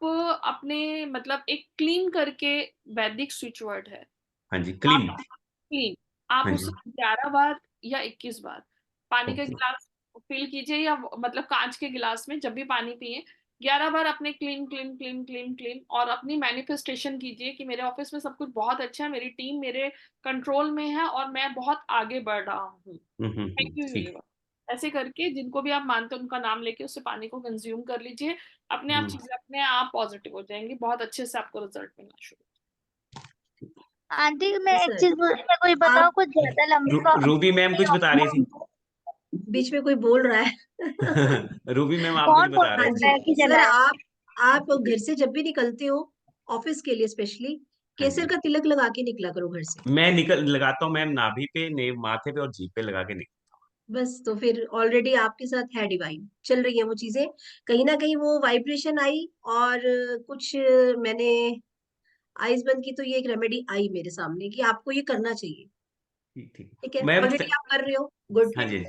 A: अपने मतलब एक क्लीन करके वैदिक स्विच वर्ड है,
N: हाँ जी,
A: आप
N: क्लीन।
A: क्लीन, आप
N: हाँ जी।
A: उसे 11 बार या 21 बार पानी का
N: ओके।
A: गिलास फिल कीजिए, या मतलब कांच के गिलास में जब भी पानी पिए 11 बार अपने clean clean clean clean clean, और अपनी मैनिफेस्टेशन कीजिए कि मेरे ऑफिस में सब कुछ बहुत अच्छा है, मेरी टीम मेरे कंट्रोल में है और मैं बहुत आगे बढ़ रहा हूँ। थैंक यू
N: ठीक।
A: यूनिवर्स। ऐसे करके जिनको भी आप मानते हो उनका नाम लेके उससे पानी को कंज्यूम कर लीजिए। अपने आप चीजें अपने आप पॉजिटिव हो जाएंगी, बहुत अच्छे से आपको रिजल्ट मिलना शुरू।
O: आंटी मैं एक
C: सर
O: चीज बोल रही, मैं कोई बताऊं,
C: आप
O: कुछ ज्यादा लंबी
N: रूबी मैम कुछ बता रही थी।
C: बीच में कोई बोल रहा है।
N: रूबी मैम आप कुछ
O: कौन बोल
N: बता
C: हाँ
N: रहे
O: सकता
N: थे।
O: है कि
C: जी सर,
O: जला?
C: आप घर से जब भी निकलते हो ऑफिस के लिए स्पेशली,
N: हाँ
C: केसर
N: जी,
C: का तिलक लगा के निकला करो घर से।
N: मैं निकल लगाता हूँ मैम, नाभि पे, माथे पे और जीभ पे लगा के निकल।
C: बस तो फिर ऑलरेडी आपके साथ है, डिवाइन चल रही है वो चीजें, कहीं ना कहीं वो वाइब्रेशन आई और कुछ मैंने आइज बंद की तो ये एक रेमेडी आई मेरे सामने कि आपको ये करना चाहिए।
N: ठीक ठीक।
C: ठीक है,
N: मैम
C: ऑलरेडी आप कर रहे हो, गुड।
N: हाँ जी।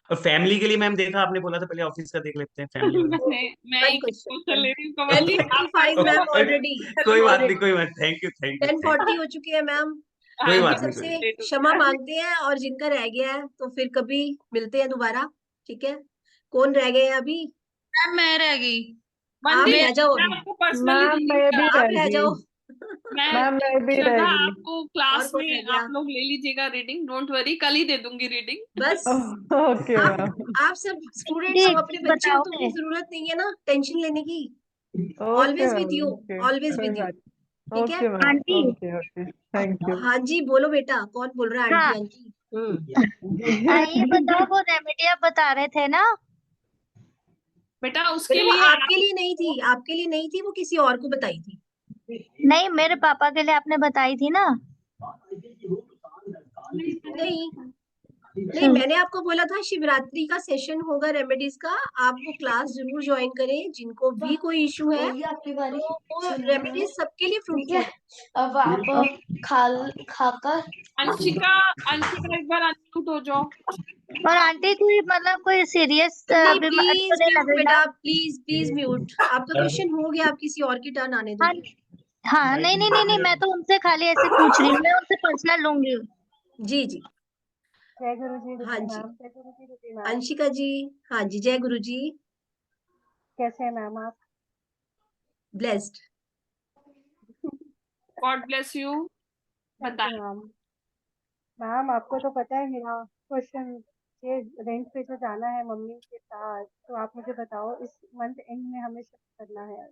N: और फैमिली के लिए मैम, देखा आपने बोला था, पहले ऑफिस का देख लेते हैं फैमिली वाला।
A: मैं
C: वन
A: एक क्वेश्चन
C: क्वेश्चन
A: ले रही हूँ कमल जी, आप
C: 10:35
A: कर
C: मैम,
A: दो।
C: ऑलरेडी
N: कोई बात नहीं,
C: ऑलरेडी
N: कोई बात, thank you thank you thank
C: 10:40 हो चुकी है मैम।
A: हाँ
N: कोई
C: हम
A: जी,
N: बात नहीं, कोई
C: सबसे
A: लेट हो
C: क्षमा
A: गया।
C: मांगते हैं और जिनका रह गया है तो फिर कभी मिलते हैं दोबारा। ठीक है, कौन रह गए हैं अभी?
K: मैम मैं रह गई।
C: आप
A: मंदिर,
C: रह जाओ
A: मैं
C: अभी,
A: आपको पर्सनली
H: मैम
A: रीडिंग
H: मैं भी
A: करा,
C: आप रह
H: रहेगी।
C: जाओ।
A: मैं
H: मैम मैं भी
A: श्रद्धा,
H: रहेगी।
A: आपको
C: और
A: क्लास
C: कौन रह
A: में
C: गया?
A: आप लोग ले लीजिएगा रीडिंग, डोंट वरी, कल ही दे दूंगी रीडिंग।
C: बस
H: ओके
C: आप
H: मैम।
C: आप सब स्टूडेंट्स
O: आंटी
C: हो,
O: एक
C: अपने
O: चीज
C: बच्चे हो, तो
O: बताओगे?
C: कोई जरूरत नहीं है ना टेंशन लेने की।
H: Okay
C: always with
H: ma'am,
C: you,
H: okay,
C: always
H: कोई
C: विद यू।
H: बात।
C: ठीक है।
H: Okay ma'am,
O: aunty
H: okay okay, thank you.
C: हाँ जी बोलो बेटा, कौन बोल रहा है?
O: हाँ,
C: आंटी आंटी।
O: ये बताओ, वो रेमेडी आप बता रहे थे ना?
A: बेटा उसके
C: फिर वो
A: लिए
C: आपके लिए नहीं थी, आपके लिए नहीं थी, वो किसी और को बताई थी।
O: नहीं, मेरे पापा के लिए आपने बताई थी ना?
C: नहीं, नहीं, मैंने आपको बोला था शिवरात्रि का सेशन होगा रेमेडीज का, आप वो क्लास जरूर ज्वाइन करें। जिनको भी कोई इशू है
O: होगी आपकी बारी,
C: तो वो
O: सुनिए
C: रेमेडीज सबके लिए
O: ठीक है।
C: फ्रूटफुल।
O: अब आप खाकर
A: अंशिका, अंशिका एक बार अनम्यूट हो जाओ।
O: और आंटी कोई मतलब कोई सीरियस
C: नहीं,
O: बीमारी तो
C: प्लीज
O: नहीं
C: म्यूट
O: लग रही ना?
C: बेटा, प्लीज प्लीज म्यूट। आपका क्वेश्चन हो गया, आप किसी और की टर्न आने दो।
O: हाँ हाँ, नहीं नहीं नहीं नहीं, मैं तो उनसे खाली ऐसे पूछ रही हूँ, मैं उनसे पर्सनल लूंगी।
C: जी जी,
P: जय गुरु जी
C: हाँ
P: रुचि
C: जी,
P: मैम। जय गुरु जी रुचि मैम।
C: अंशिका जी। हाँ जी, जय गुरु जी।
P: कैसे हैं मैम आप?
C: Blessed.
A: God bless you.
P: Thank you
A: बताएं।
P: मैम। मैम आपको तो पता है मेरा क्वेश्चन, ये रेंट पे जो जाना है मम्मी के साथ, तो आप मुझे बताओ इस मंथ एंड में हमें शिफ्ट करना है।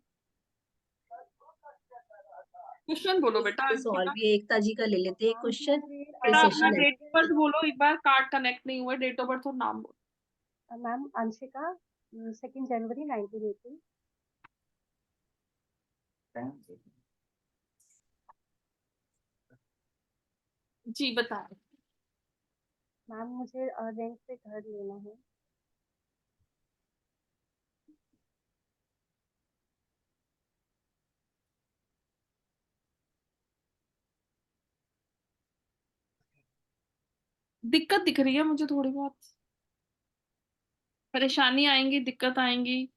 A: क्वेश्चन बोलो बेटा
C: सॉल्व
A: अंशिका।
C: ये एकता जी का ले लेते हैं क्वेश्चन, फिर
A: बेटा अपना
C: सेशन
A: डेट ऑफ बर्थ बोलो एक बार, कार्ड कनेक्ट नहीं हुआ, डेट ऑफ बर्थ और नाम बोलो।
P: मैम अंशिका, 2 जनवरी 1980।
A: जी बताएं।
P: मैम मुझे रेंट पे घर लेना है।
A: दिक्कत दिख रही है मुझे थोड़ी बहुत, परेशानी आएंगी, दिक्कत आएंगी।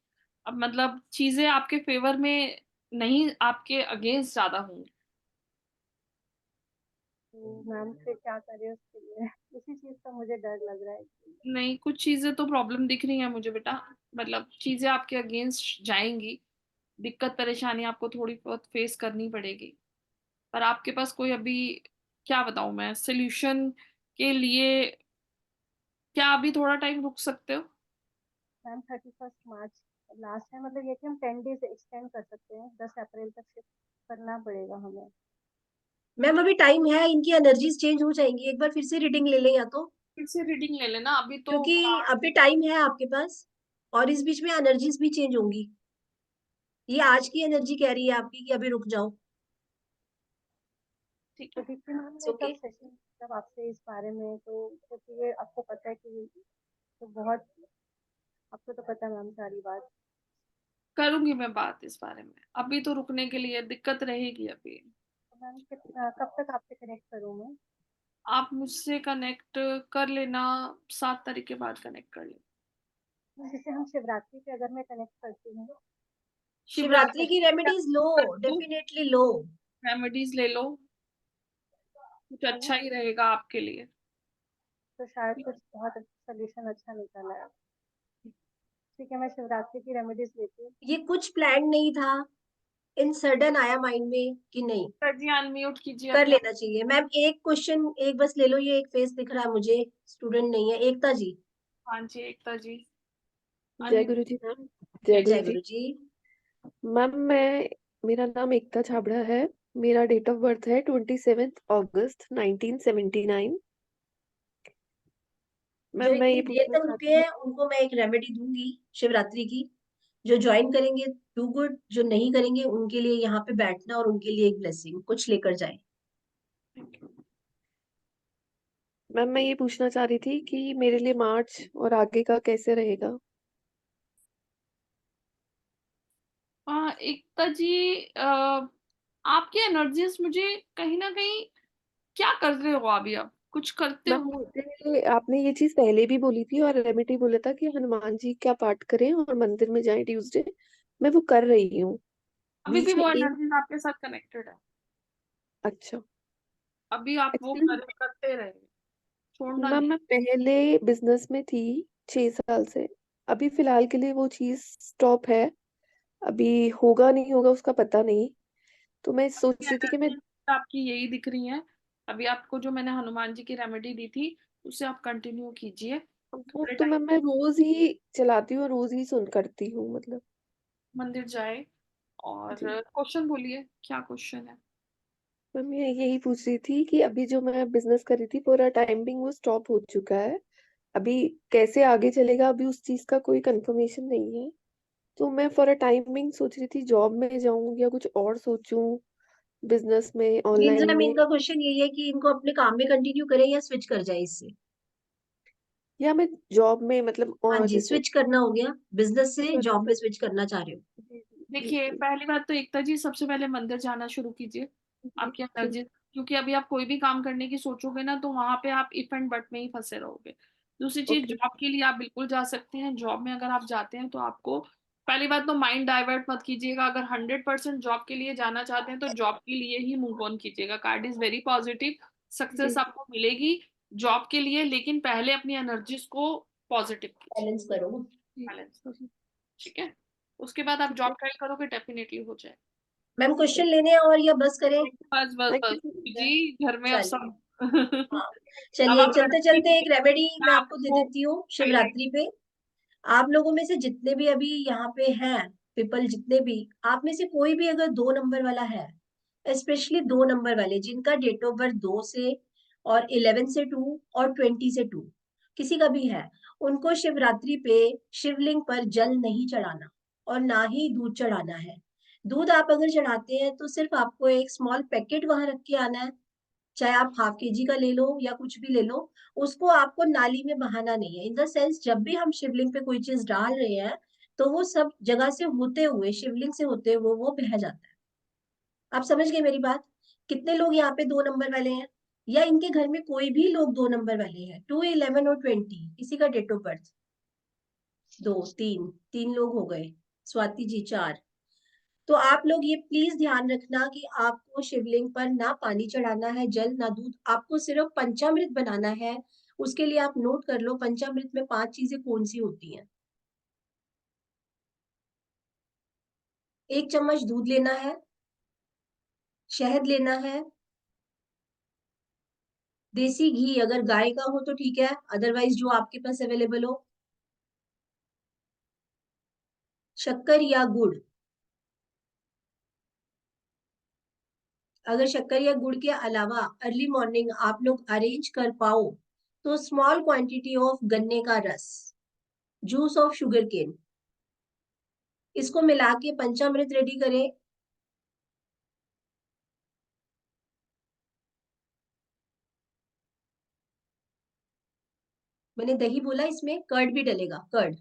A: अब मतलब चीजें आपके फेवर में नहीं, आपके अगेंस्ट ज्यादा होंगी।
P: तो मैम फिर क्या करें उसके लिए? उसी चीज़ का मुझे डर लग रहा है।
A: नहीं, कुछ चीजें तो प्रॉब्लम दिख रही है मुझे बेटा, मतलब चीजें आपके अगेंस्ट जाएंगी, दिक्कत परेशानी आपको थोड़ी बहुत फेस करनी पड़ेगी। पर आपके पास कोई अभी, क्या बताऊं मैं सोल्यूशन के लिए, क्या अभी थोड़ा टाइम रुक सकते हो?
P: मैम 31 मार्च लास्ट है, मतलब ये कि हम 10 डेज एक्सटेंड कर सकते हैं, 10 अप्रैल तक शिफ्ट करना पड़ेगा हमें।
C: मैम अभी टाइम है, इनकी एनर्जीज चेंज हो जाएंगी, एक बार फिर से रीडिंग ले लें या तो,
A: फिर से रीडिंग ले लेना अभी तो।
C: क्योंकि अभी टाइम है आपके पास, और इस बीच में एनर्जीज भी चेंज होंगी। ये आज की एनर्जी कह रही है आपकी कि अभी रुक जाओ।
A: ठीक
P: तो
A: है।
P: देखिए मैम मैं
C: ओके,
P: कब सेशन, जब आपसे इस बारे में, तो क्योंकि ये आपको पता है कि तो बहुत, आपको तो पता है मैम सारी बात।
A: करूंगी मैं बात इस बारे में, अभी तो रुकने के लिए दिक्कत रहेगी अभी।
P: तो मैम कब तक आपसे कनेक्ट करूँ मैं?
A: आप मुझसे कनेक्ट कर लेना, 7 तारीख के बाद कनेक्ट कर लेना।
P: जैसे हम शिवरात्रि पे अगर मैं कनेक्ट करती हूँ,
C: शिवरात्रि की रेमेडीज लो,
A: शिवरात्रि
C: डेफिनेटली लो।
A: रेमेडीज ले लो, कुछ
P: है ना,
A: अच्छा ही रहेगा आपके लिए।
P: तो शायद कुछ बहुत सोल्यूशन अच्छा निकल आए। ठीक है, मैं शिवरात्रि की रेमेडीज लेती हूँ।
C: ये कुछ प्लान नहीं था, इन सडन आया माइंड में कि नहीं
A: जी अनम्यूट कीजिए
C: कर
A: अपने।
C: लेना चाहिए। मैम एक क्वेश्चन एक बस ले लो, ये एक फेस दिख रहा है मुझे, स्टूडेंट नहीं है, एकता जी।
A: हाँ जी एकता जी।
S: जय गुरु जी मैम। जय
C: जय
S: गुरु जी
C: गुरु जी।
S: मैम। मेरा नाम एकता छाबड़ा है। मेरा डेट ऑफ बर्थ है 27 अगस्त 1979।
C: जो
S: मैम मैं
C: इतनी
S: ये
C: देर
S: पूछना
C: तक रुके
S: चाहती हूँ।
C: हैं उनको मैं एक रेमेडी दूंगी शिवरात्रि की। जो ज्वाइन करेंगे डू गुड, जो नहीं करेंगे उनके लिए यहाँ पे बैठना और उनके लिए एक ब्लेसिंग कुछ लेकर जाए।
S: मैम मैं ये पूछना चाह रही थी कि मेरे लिए मार्च और आगे का कैसे रहेगा।
A: एकता जी, आपकी एनर्जीज मुझे कहीं ना कहीं, क्या कर रहे हो अभी, आप कुछ करते
S: मैम
A: हो?
S: मुझे आपने ये चीज पहले भी बोली थी और रेमेडी बोला था कि हनुमान जी का पाठ करें और मंदिर में जाएं ट्यूसडे। मैं वो कर रही हूँ।
A: अभी भी
S: बीच में
A: वो
S: एक
A: एनर्जीज आपके साथ कनेक्टेड है,
S: अच्छा।
A: अभी आप वो
S: एक्चुअली
A: करते रहे, छोड़ना
S: मैम
A: नहीं।
S: मैं पहले बिजनेस में थी 6 साल से। अभी फिलहाल के लिए वो चीज स्टॉप है। अभी होगा नहीं होगा उसका पता नहीं। तो मैं सोच रही थी कि मैं
A: एनर्जी आपकी यही दिख रही है। अभी आपको जो मैंने हनुमान जी की रेमेडी दी थी उसे आप कंटिन्यू कीजिए
S: वो
A: थोड़े
S: तो
A: टाइम।
S: मैं रोज ही चलाती हूँ, रोज ही सुन करती हूँ मतलब।
A: मंदिर जाए और
S: जी
A: क्वेश्चन बोलिए, क्या क्वेश्चन है?
S: मैम मैं यही पूछ रही थी कि अभी जो मैं बिजनेस कर रही थी पूरा टाइमिंग वो स्टॉप हो चुका है। अभी कैसे आगे चलेगा अभी उस चीज का कोई कंफर्मेशन नहीं है। तो मैं फॉर अ टाइमिंग सोच रही थी जॉब में जाऊं या कुछ और सोचूं, बिजनेस में
C: मीन्स
S: ऑनलाइन
C: मैम
S: में।
C: इनका क्वेश्चन यही है कि इनको अपने काम में कंटिन्यू करें या स्विच कर जाए इससे।
S: या मैं जॉब में मतलब
C: हाँ जी,
S: जैसे
C: स्विच करना हो गया, बिजनेस से
S: सर
C: जॉब में स्विच करना चाह रहे हो।
S: जी जी
A: देखिए,
S: जी
A: पहली बात तो एकता जी, सबसे पहले मंदिर जाना शुरू कीजिए,
S: जी
A: आपकी
S: जी
A: एनर्जी, क्योंकि अभी आप कोई भी काम करने की सोचोगे ना तो वहां पे आप इफ एंड बट में ही फंसे रहोगे। दूसरी चीज,
S: ओके
A: जॉब के लिए आप बिल्कुल जा सकते हैं। जॉब में अगर आप जाते हैं तो आपको, पहली बात तो माइंड डाइवर्ट मत कीजिएगा। अगर 100% जॉब के लिए जाना चाहते हैं तो जॉब के लिए ही मूव ऑन कीजिएगा। Card is very positive, success
S: जी
A: आपको मिलेगी जॉब के लिए, लेकिन पहले अपनी एनर्जीज को पॉजिटिव कीजिए,
C: बैलेंस करो।
S: जी
A: बैलेंस। ठीक है, उसके बाद आप
S: ठीक
A: जॉब
S: है
A: ट्राई करोगे, डेफिनेटली हो जाए।
C: मैम क्वेश्चन लेने हैं और या बस करें?
A: बस बस बस
S: एक्चुअली
A: जी, घर में अब
C: चलिए,
A: सब
C: हाँ
A: अब
C: चलिए,
A: आप
C: चलते
A: रेमेडी
C: चलते एक रेमेडी
A: मैं
C: मैं आपको दे
A: आपको
C: देती हूँ
A: हाईलाइट।
C: शिवरात्रि पे। आप लोगों में से जितने भी अभी यहाँ पे हैं पीपल, जितने भी आप में से कोई भी अगर 2 नंबर वाला है, स्पेशली 2 नंबर वाले जिनका डेट ऑफ बर्थ 2 से और 11 से 2 और 20 से 2 किसी का भी है, उनको शिवरात्रि पे शिवलिंग पर जल नहीं चढ़ाना और ना ही दूध चढ़ाना है। दूध आप अगर चढ़ाते हैं तो सिर्फ आपको एक स्मॉल पैकेट वहां रख के आना है, चाहे आप हाफ केजी का ले लो या कुछ भी ले लो। उसको आपको नाली में बहाना नहीं है, इन द सेंस जब भी हम शिवलिंग पे कोई चीज डाल रहे हैं तो वो सब जगह से होते हुए, शिवलिंग से होते हुए वो बह जाता है। आप समझ गए मेरी बात? कितने लोग यहाँ पे 2 नंबर वाले हैं, या इनके घर में कोई भी लोग 2 नंबर वाले हैं? 2, 11 और 20 किसी का डेट ऑफ बर्थ? 2, 3, 3 लोग हो गए। स्वाति जी 4। तो आप लोग ये प्लीज ध्यान रखना कि आपको शिवलिंग पर ना पानी चढ़ाना है, जल ना दूध, आपको सिर्फ पंचामृत बनाना है। उसके लिए आप नोट कर लो पंचामृत में 5 चीजें कौन सी होती हैं। 1 चम्मच दूध लेना है, शहद लेना है, देसी घी अगर गाय का हो तो ठीक है, अदरवाइज जो आपके पास अवेलेबल हो, शक्कर या गुड़। अगर शक्कर या गुड़ के अलावा अर्ली मॉर्निंग आप लोग अरेंज कर पाओ तो स्मॉल क्वांटिटी ऑफ गन्ने का रस, जूस ऑफ शुगर केन, इसको मिला के पंचामृत रेडी करें। मैंने दही बोला, इसमें कर्ड भी डलेगा, कर्ड।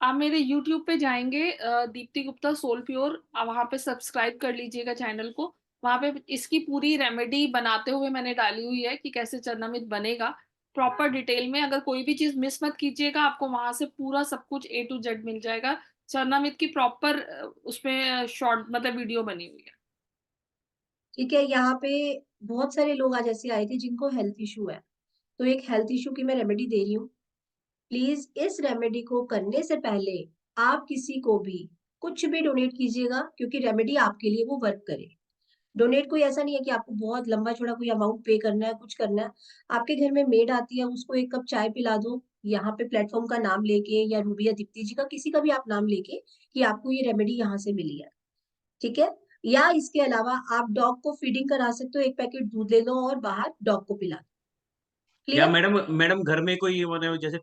A: आप मेरे YouTube पे जाएंगे, दीप्ति गुप्ता सोल प्योर, वहां पे सब्सक्राइब कर लीजिएगा चैनल को। वहां पे इसकी पूरी रेमेडी बनाते हुए मैंने डाली हुई है कि कैसे चरनामृत बनेगा, प्रॉपर डिटेल में। अगर कोई भी चीज मिस मत कीजिएगा, आपको वहां से पूरा सब कुछ A to Z मिल जाएगा। चरनामृत की प्रॉपर उसमें शॉर्ट मतलब वीडियो बनी हुई है।
C: ठीक है, यहाँ पे बहुत सारे लोग आज ऐसे आए थे जिनको हेल्थ इशू है, तो एक हेल्थ इशू की मैं रेमेडी दे रही हूँ। प्लीज इस रेमेडी को करने से पहले आप किसी को भी कुछ भी डोनेट कीजिएगा, क्योंकि रेमेडी आपके लिए वो वर्क करे। डोनेट कोई ऐसा नहीं है कि आपको बहुत लंबा चौड़ा कोई अमाउंट पे करना है, कुछ करना है। आपके घर में मेड आती है, उसको 1 कप चाय पिला दो, यहाँ पे प्लेटफॉर्म का नाम लेके या रूबी या दीप्ति जी का किसी का भी आप नाम लेके कि आपको ये रेमेडी यहाँ से मिली है, ठीक है। या इसके अलावा आप डॉग को फीडिंग करा सकते हो, 1 पैकेट दूध ले लो और बाहर डॉग को पिला दो।
N: या
C: क्लियर?
N: मैडम मैडम घर में कोई मतलब जैसे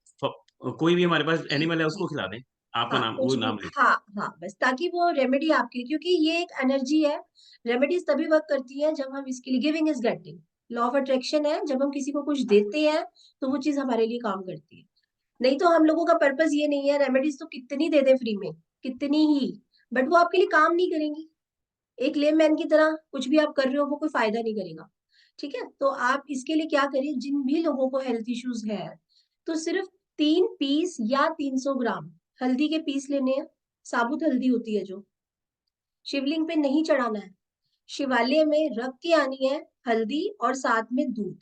N: कोई भी हमारे पास
C: जी
N: एनिमल है
C: जी
N: उसको खिला दें, आपका
C: हाँ,
N: नाम वो
C: कुछ भी,
N: नाम ले।
C: हाँ हाँ, बस ताकि वो रेमेडी आपकी, क्योंकि ये एक एनर्जी है। रेमेडीज तभी वर्क करती है जब हम इसके लिए, giving is getting, law of attraction है, जब हम किसी को कुछ देते हैं तो वो चीज हमारे लिए काम करती है। नहीं तो हम लोगों का पर्पस ये नहीं है, रेमेडीज तो कितनी दे दे फ्री में, कितनी ही, बट वो आपके लिए काम नहीं करेंगी। एक लेमैन की तरह कुछ भी आप कर रहे हो वो कोई फायदा नहीं करेगा, ठीक है। तो आप इसके लिए क्या करिए, जिन भी लोगों को हेल्थ इश्यूज है तो सिर्फ 3 पीस या 300 ग्राम हल्दी के पीस लेने हैं। साबुत हल्दी होती है जो, शिवलिंग पे नहीं चढ़ाना है, शिवालय में रख के आनी है हल्दी और साथ में दूध।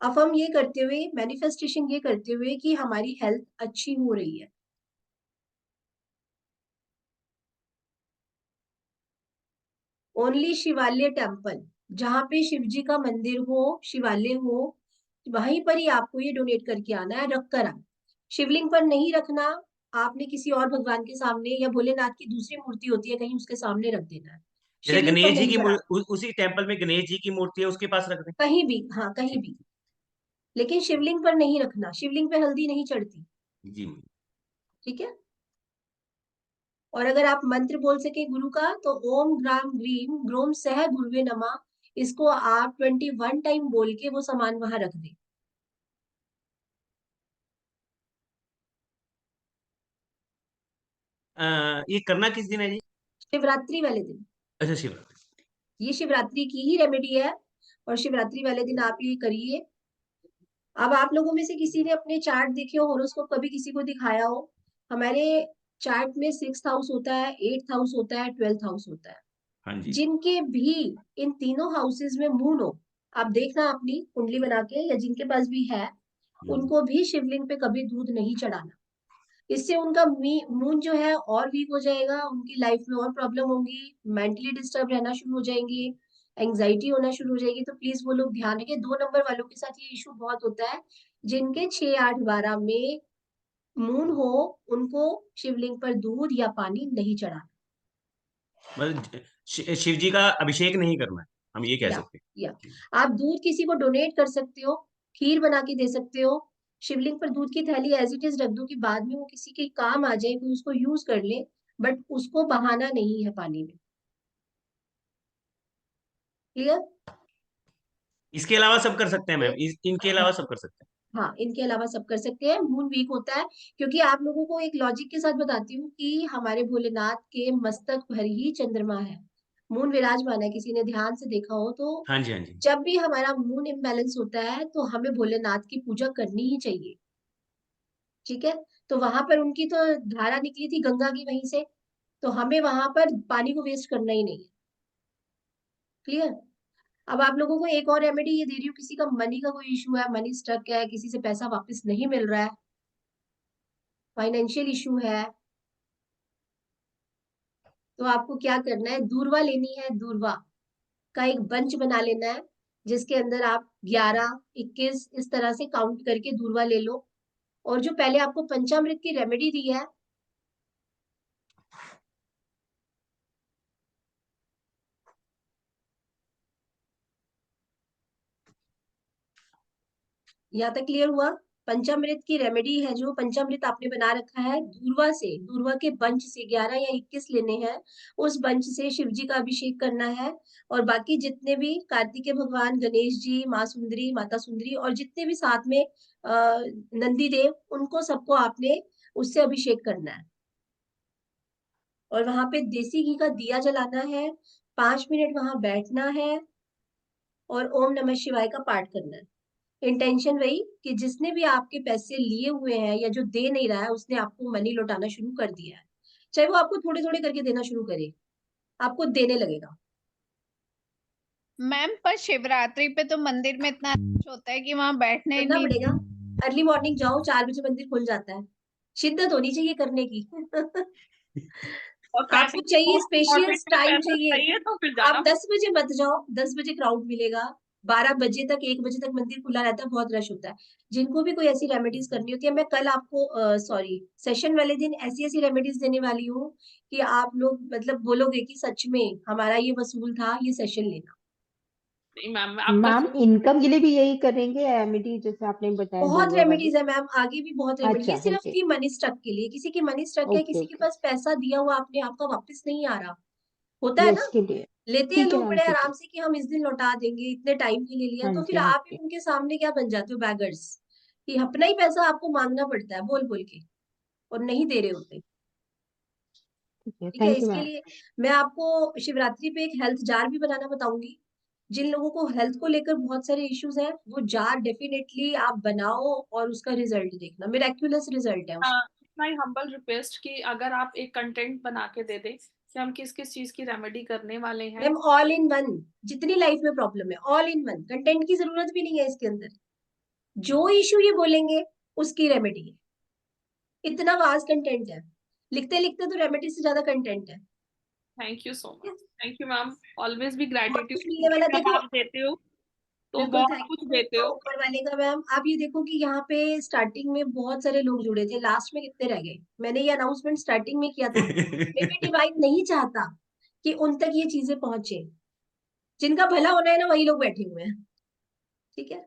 C: अब हम ये करते हुए, मैनिफेस्टेशन ये करते हुए कि हमारी हेल्थ अच्छी हो रही है। ओनली शिवालय टेम्पल, जहां पे शिव जी का मंदिर हो, शिवालय हो, वहीं पर ही आपको ये डोनेट करके आना है, रख कर आना। शिवलिंग पर नहीं रखना, आपने किसी और भगवान के सामने या भोलेनाथ की दूसरी मूर्ति होती है कहीं उसके सामने रख देना है,
N: जैसे
C: शिवलिंग पर
N: गणेश जी
C: नहीं
N: की
C: चढ़ाना।
N: उसी टेम्पल में गणेश जी की मूर्ति है उसके पास रख दें।
C: कहीं भी, हाँ कहीं
N: ठीक
C: भी, लेकिन शिवलिंग पर नहीं रखना, शिवलिंग पे हल्दी नहीं चढ़ती,
N: जी।
C: ठीक है। और अगर आप मंत्र बोल सके गुरु का तो ओम ग्राम ग्रीम ग्रोम सह गुरुवे नमः, इसको आप 21 टाइम बोल के वो सामान वहां रख दें।
N: ये करना किस दिन है जी?
C: शिवरात्रि वाले दिन।
N: अच्छा, शिवरात्रि।
C: ये शिवरात्रि की ही रेमेडी है और शिवरात्रि वाले दिन आप ये करिए। अब आप लोगों में से किसी ने अपने चार्ट देखे हो, हॉरोस्कोप कभी किसी को दिखाया हो? हमारे चार्ट में 6th हाउस होता है, 8th हाउस होता है, 12th हाउस होता है।
N: हाँ जी।
C: जिनके भी इन तीनों हाउसेस में मून हो, आप देखना अपनी कुंडली बना के, या जिनके पास भी है उनको भी शिवलिंग पे कभी दूध नहीं चढ़ाना। इससे उनका मून जो है और वीक हो जाएगा, उनकी लाइफ में और प्रॉब्लम होगी, मेंटली डिस्टर्ब रहना शुरू हो जाएंगी, एंग्जाइटी होना शुरू हो जाएगी। तो प्लीज वो लोग ध्यान रखें। 2 नंबर वालों के साथ ये इशू बहुत होता है, जिनके 6, 8, 12 में मून हो, उनको शिवलिंग पर दूध या पानी नहीं चढ़ाना।
N: मतलब शिव जी का अभिषेक नहीं करना है, हम ये कह सकते हैं।
C: या आप दूध किसी को डोनेट कर सकते हो, खीर बना के दे सकते हो। शिवलिंग पर दूध की थैली एज इट इज रख दो कि बाद में वो किसी के काम आ जाए, कोई उसको यूज कर ले, बट उसको बहाना नहीं है पानी में। क्लियर?
N: इसके अलावा सब कर सकते हैं मैम, इनके अलावा सब कर सकते हैं।
C: हाँ, इनके अलावा सब कर सकते हैं। मून वीक होता है क्योंकि आप लोगों को एक लॉजिक के साथ बताती हूँ कि हमारे भोलेनाथ के मस्तक पर ही चंद्रमा है, मून विराजमान है। किसी ने ध्यान से देखा हो तो
N: हाँ जी, हाँ जी।
C: जब भी हमारा मून इम्बैलेंस होता है तो हमें भोलेनाथ की पूजा करनी ही चाहिए। ठीक है? तो वहां पर उनकी तो धारा निकली थी गंगा की वहीं से, तो हमें वहां पर पानी को वेस्ट करना ही नहीं है। क्लियर? अब आप लोगों को एक और रेमेडी ये दे रही हूँ, किसी का मनी का कोई इशू है, मनी स्टक है, किसी से पैसा वापस नहीं मिल रहा है, फाइनेंशियल इशू है, तो आपको क्या करना है, दूर्वा लेनी है। दूर्वा का एक बंच बना लेना है, जिसके अंदर आप 11, 21 इस तरह से काउंट करके दूर्वा ले लो। और जो पहले आपको पंचामृत की रेमेडी दी है, यहाँ तक क्लियर हुआ? पंचामृत की रेमेडी है, जो पंचामृत आपने बना रखा है, दूर्वा से, दूर्वा के बंच से 11 या 21 लेने हैं। उस बंच से शिव जी का अभिषेक करना है। और बाकी जितने भी कार्तिकेय भगवान, गणेश जी, माँ सुंदरी, माता सुंदरी और जितने भी साथ में नंदी देव, उनको सबको आपने उससे अभिषेक करना है। और वहां पे देसी घी का दिया जलाना है, 5 मिनट वहां बैठना है और ओम नमः शिवाय का पाठ करना है। इंटेंशन वही कि जिसने भी आपके पैसे लिए हुए हैं या जो दे नहीं रहा है, उसने आपको मनी लौटाना शुरू कर दिया है। चाहे वो आपको थोड़े थोड़े करके देना शुरू करे, आपको देने लगेगा।
I: मैम पर शिवरात्रि पे तो मंदिर में इतना रश होता है कि वहां बैठने
C: करना
I: नहीं।
C: पड़ेगा। अर्ली मॉर्निंग जाओ, 4 बजे मंदिर खुल जाता है। शिद्दत होनी चाहिए करने की।
A: और पैसे
C: आपको चाहिए स्पेशियस
A: मोटिवेट
C: टाइम
A: करना
C: चाहिए।
A: चाहिए तो फिर जाना
C: आप 10 बजे मत जाओ, 10 बजे क्राउड मिलेगा, 12 बजे तक, 1 बजे तक मंदिर खुला रहता है, बहुत रश होता है। जिनको भी कोई ऐसी रेमेडीज करनी होती है, मैं कल आपको सॉरी सेशन वाले दिन ऐसी ऐसी रेमेडीज देने वाली हूँ कि आप लोग मतलब बोलोगे कि सच में हमारा ये वसूल था, ये सेशन लेना।
A: नहीं मैम, आप
D: मैम इनकम के लिए भी यही करेंगे रेमेडी जैसे आपने बताया
C: बहुत
D: दूरवा वाली?
C: रेमेडीज है मैम, आगे भी बहुत रेमेडी। ये
D: अच्छा,
C: सिर्फ
D: ओके
C: थी मनी स्टक के लिए। किसी की मनी स्टक है,
D: ओके
C: किसी के
D: ओके,
C: पास पैसा दिया हुआ आपने, आपका वापस नहीं आ रहा, होता है ना।
D: यस के लिए
C: लेते हैं
D: ठीक है
C: लोग
D: मैम,
C: बड़े
D: ठीक है।
C: आराम से कि हम इस दिन लौटा देंगे, इतने टाइम के लिए लिया,
D: हाँ
C: तो फिर
D: जी, हाँ
C: आप ही
D: जी,
C: उनके सामने क्या बन जाते हो, बैगर्स, कि अपना ही पैसा आपको मांगना पड़ता है बोल बोल के, और नहीं दे रहे होते।
D: ठीक है,
C: ठीक है?
D: थैंक यू
C: इसके
D: मैम।
C: लिए मैं आपको शिवरात्रि पे एक हेल्थ जार भी बनाना बताऊंगी। जिन लोगों को हेल्थ को लेकर बहुत सारे इश्यूज हैं, वो जार डेफिनेटली आप बनाओ और उसका रिजल्ट देखना, मिरेक्युलस रिजल्ट है उसका।
A: माय हम्बल रिक्वेस्ट कि अगर आप एक कंटेंट बना के दे दें कि हम किस किस चीज की रेमेडी करने वाले हैं।
C: मैम ऑल इन वन, जितनी लाइफ में प्रॉब्लम है ऑल इन वन, कंटेंट की जरूरत भी नहीं है इसके अंदर। जो इश्यू ये बोलेंगे उसकी रेमेडी है। इतना वास्ट कंटेंट है, लिखते लिखते तो रेमेडी से ज्यादा कंटेंट है।
A: Thank you so much, thank you ma'am, always भी
C: बहुत कुछ
A: ग्रेटिट्यूड
C: मिलने वाला,
A: जब
C: देखो।
A: आप देते हो तो
C: बिल्कुल
A: बहुत
C: थैंक
A: कुछ
C: यू
A: देते हो।
C: ऊपर वाले का। मैम आप ये देखो कि यहाँ पे स्टार्टिंग में बहुत सारे लोग जुड़े थे, लास्ट में कितने रह गए। मैंने ये अनाउंसमेंट स्टार्टिंग में किया था, मे बी डिवाइन नहीं चाहता कि उन तक ये चीजें पहुंचे। जिनका भला होना है ना, वही लोग बैठे हुए हैं। ठीक है?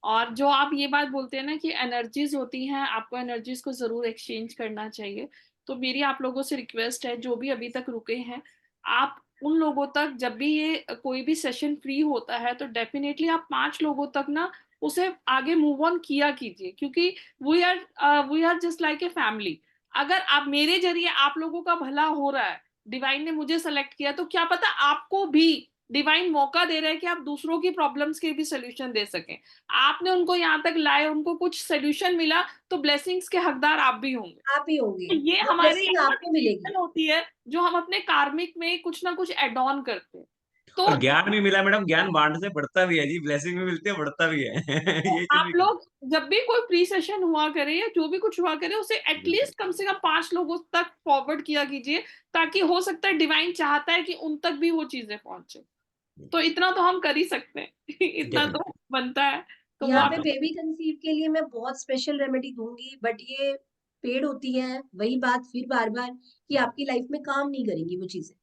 A: और जो आप ये बात बोलते हैं ना कि एनर्जीज होती हैं, आपको एनर्जीज को जरूर एक्सचेंज करना चाहिए। तो मेरी आप लोगों से रिक्वेस्ट है, जो भी अभी तक रुके हैं, आप उन लोगों तक जब भी ये कोई भी सेशन फ्री होता है तो डेफिनेटली आप 5 लोगों तक ना उसे आगे मूव ऑन किया कीजिए, क्योंकि we are just like a family. अगर आप मेरे जरिए आप लोगों का भला हो रहा है, डिवाइन ने मुझे सेलेक्ट किया, तो क्या पता आपको भी डिवाइन मौका दे रहा है कि आप दूसरों की प्रॉब्लम्स के भी सोल्यूशन दे सकें। आपने उनको यहाँ तक लाए, उनको कुछ सोल्यूशन मिला, तो ब्लेसिंग्स के हकदार आप भी होंगे।
C: आप ही होंगे,
A: तो ये
C: वो
A: हमारी
C: ब्लेसिंग आपको मिलेगी।
A: होती है जो हम अपने कार्मिक में कुछ ना कुछ एड ऑन करते हैं। तो
N: और ज्ञान भी मिला मैडम, ज्ञान बांटने से बढ़ता भी है जी, ब्लेसिंग भी मिलती है, बढ़ता भी है। ये चीज
A: आप
N: भी
A: लोग जब भी कोई प्री सेशन हुआ करे या जो भी कुछ हुआ करे, उसे एटलीस्ट कम से कम 5 लोगों तक फॉरवर्ड किया कीजिए, ताकि हो सकता है डिवाइन चाहता है कि उन तक भी वो चीजें पहुंचे। तो इतना तो हम कर ही सकते हैं। इतना तो बनता है। तो वो
C: यहाँ
A: आप
C: पे बेबी कंसीव के लिए मैं बहुत स्पेशल रेमेडी दूंगी, बट ये पेड होती है, वही बात फिर बार बार कि आपकी लाइफ में काम नहीं करेंगी वो चीजें,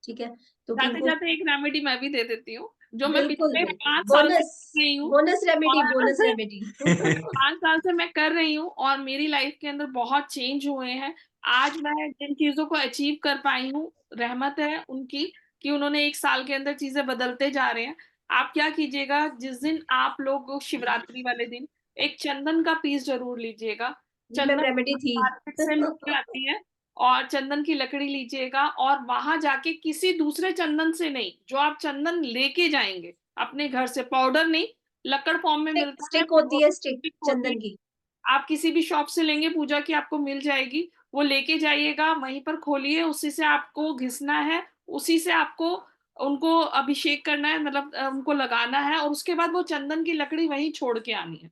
C: ठीक है? तो
A: जाते
C: किनको
A: जाते एक रेमेडी मैं भी दे देती हूँ, जो मैं
C: बिल्कुल
A: पिछले
C: बिल्कुल
A: 5 साल से
C: बोनस
A: कर रही हूँ।
C: बोनस रेमेडी,
A: और
C: बोनस रेमेडी।
A: 5 साल से मैं कर रही हूँ और मेरी लाइफ के अंदर बहुत चेंज हुए हैं। आज मैं जिन चीजों को अचीव कर पाई हूँ, रहमत है उनकी कि उन्होंने 1 साल के अंदर चीजें बदलते जा रहे हैं। आप क्या कीजिएगा, जिस दिन आप लोग शिवरात्रि वाले दिन एक चंदन का पीस जरूर लीजिएगा।
C: ये मैम
A: चंदन
C: रेमेडी थी।
A: मार्केट से मिल जाती है, और चंदन की लकड़ी लीजिएगा, और वहां जाके किसी दूसरे चंदन से नहीं, जो आप चंदन लेके जाएंगे अपने घर से, पाउडर नहीं, लकड़ फॉर्म में मिलता है,
C: स्टिक होती है, स्टिक
A: स्टिक होती है,
C: चंदन की।
A: आप किसी भी शॉप से लेंगे पूजा की, आपको मिल जाएगी। वो लेके जाइएगा, वहीं पर खोलिए, उसी से आपको घिसना है, उसी से आपको उनको अभिषेक करना है, मतलब उनको लगाना है, और उसके बाद वो चंदन की लकड़ी वहीं छोड़ के आनी है।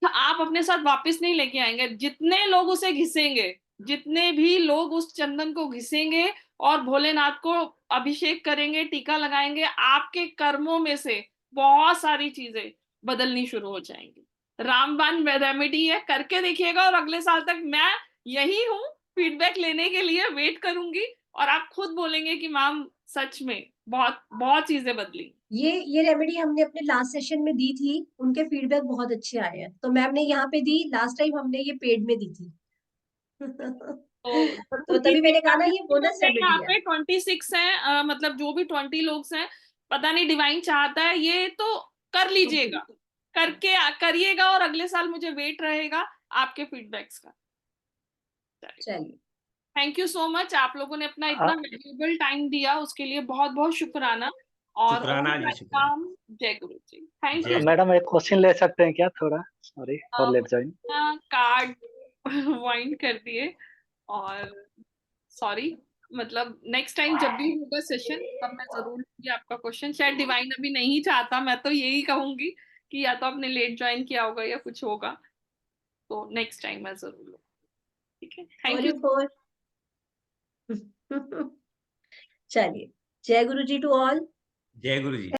A: आप अपने साथ वापस नहीं लेके आएंगे। जितने लोग उसे घिसेंगे, जितने भी लोग उस चंदन को घिसेंगे और भोलेनाथ को अभिषेक करेंगे, टीका लगाएंगे, आपके कर्मों में से बहुत सारी चीजें बदलनी शुरू हो जाएंगी। रामबाण रेमेडी है, करके देखिएगा, और अगले साल तक मैं यही हूँ फीडबैक लेने के लिए, वेट करूंगी, और आप खुद बोलेंगे कि मैम सच में बहुत बहुत चीजें बदली।
C: ये रेमेडी हमने अपने लास्ट सेशन में दी थी, उनके फीडबैक बहुत अच्छे आए हैं, तो मैम ने यहाँ पे दी, लास्ट टाइम हमने ये पेड में दी थी। तो तभी मैंने कहा ना ये बोनस
A: यहाँ
C: रेमेडी है।
A: पे 26 है, मतलब जो भी 20 लोग हैं, पता नहीं डिवाइन चाहता है, ये तो कर लीजिएगा, करके करिएगा, और अगले साल मुझे वेट रहेगा आपके फीडबैक्स का।
C: चलिए,
A: थैंक यू सो मच, आप लोगों ने अपना इतना वैल्यूएबल टाइम दिया, उसके लिए बहुत बहुत शुक्राना। और
N: शुक्राना जी, शुक्राना।
A: राम, जय गुरु जी, थैंक यू।
T: मैडम एक क्वेश्चन ले सकते हैं क्या? थोड़ा सॉरी फॉर लेट ज्वाइन।
A: कार्ड वाइंड कर दिए, और सॉरी, मतलब नेक्स्ट टाइम जब भी होगा सेशन, तब मैं जरूर लूंगी आपका क्वेश्चन। शायद डिवाइन अभी नहीं चाहता, मैं तो यही कहूंगी कि या तो आपने लेट ज्वाइन किया होगा या कुछ होगा, तो नेक्स्ट टाइम मैं जरूर लूंगी। ठीक है, थैंक यू।
C: फॉर चलिए, जय गुरु जी टू ऑल।
N: जय गुरु जी।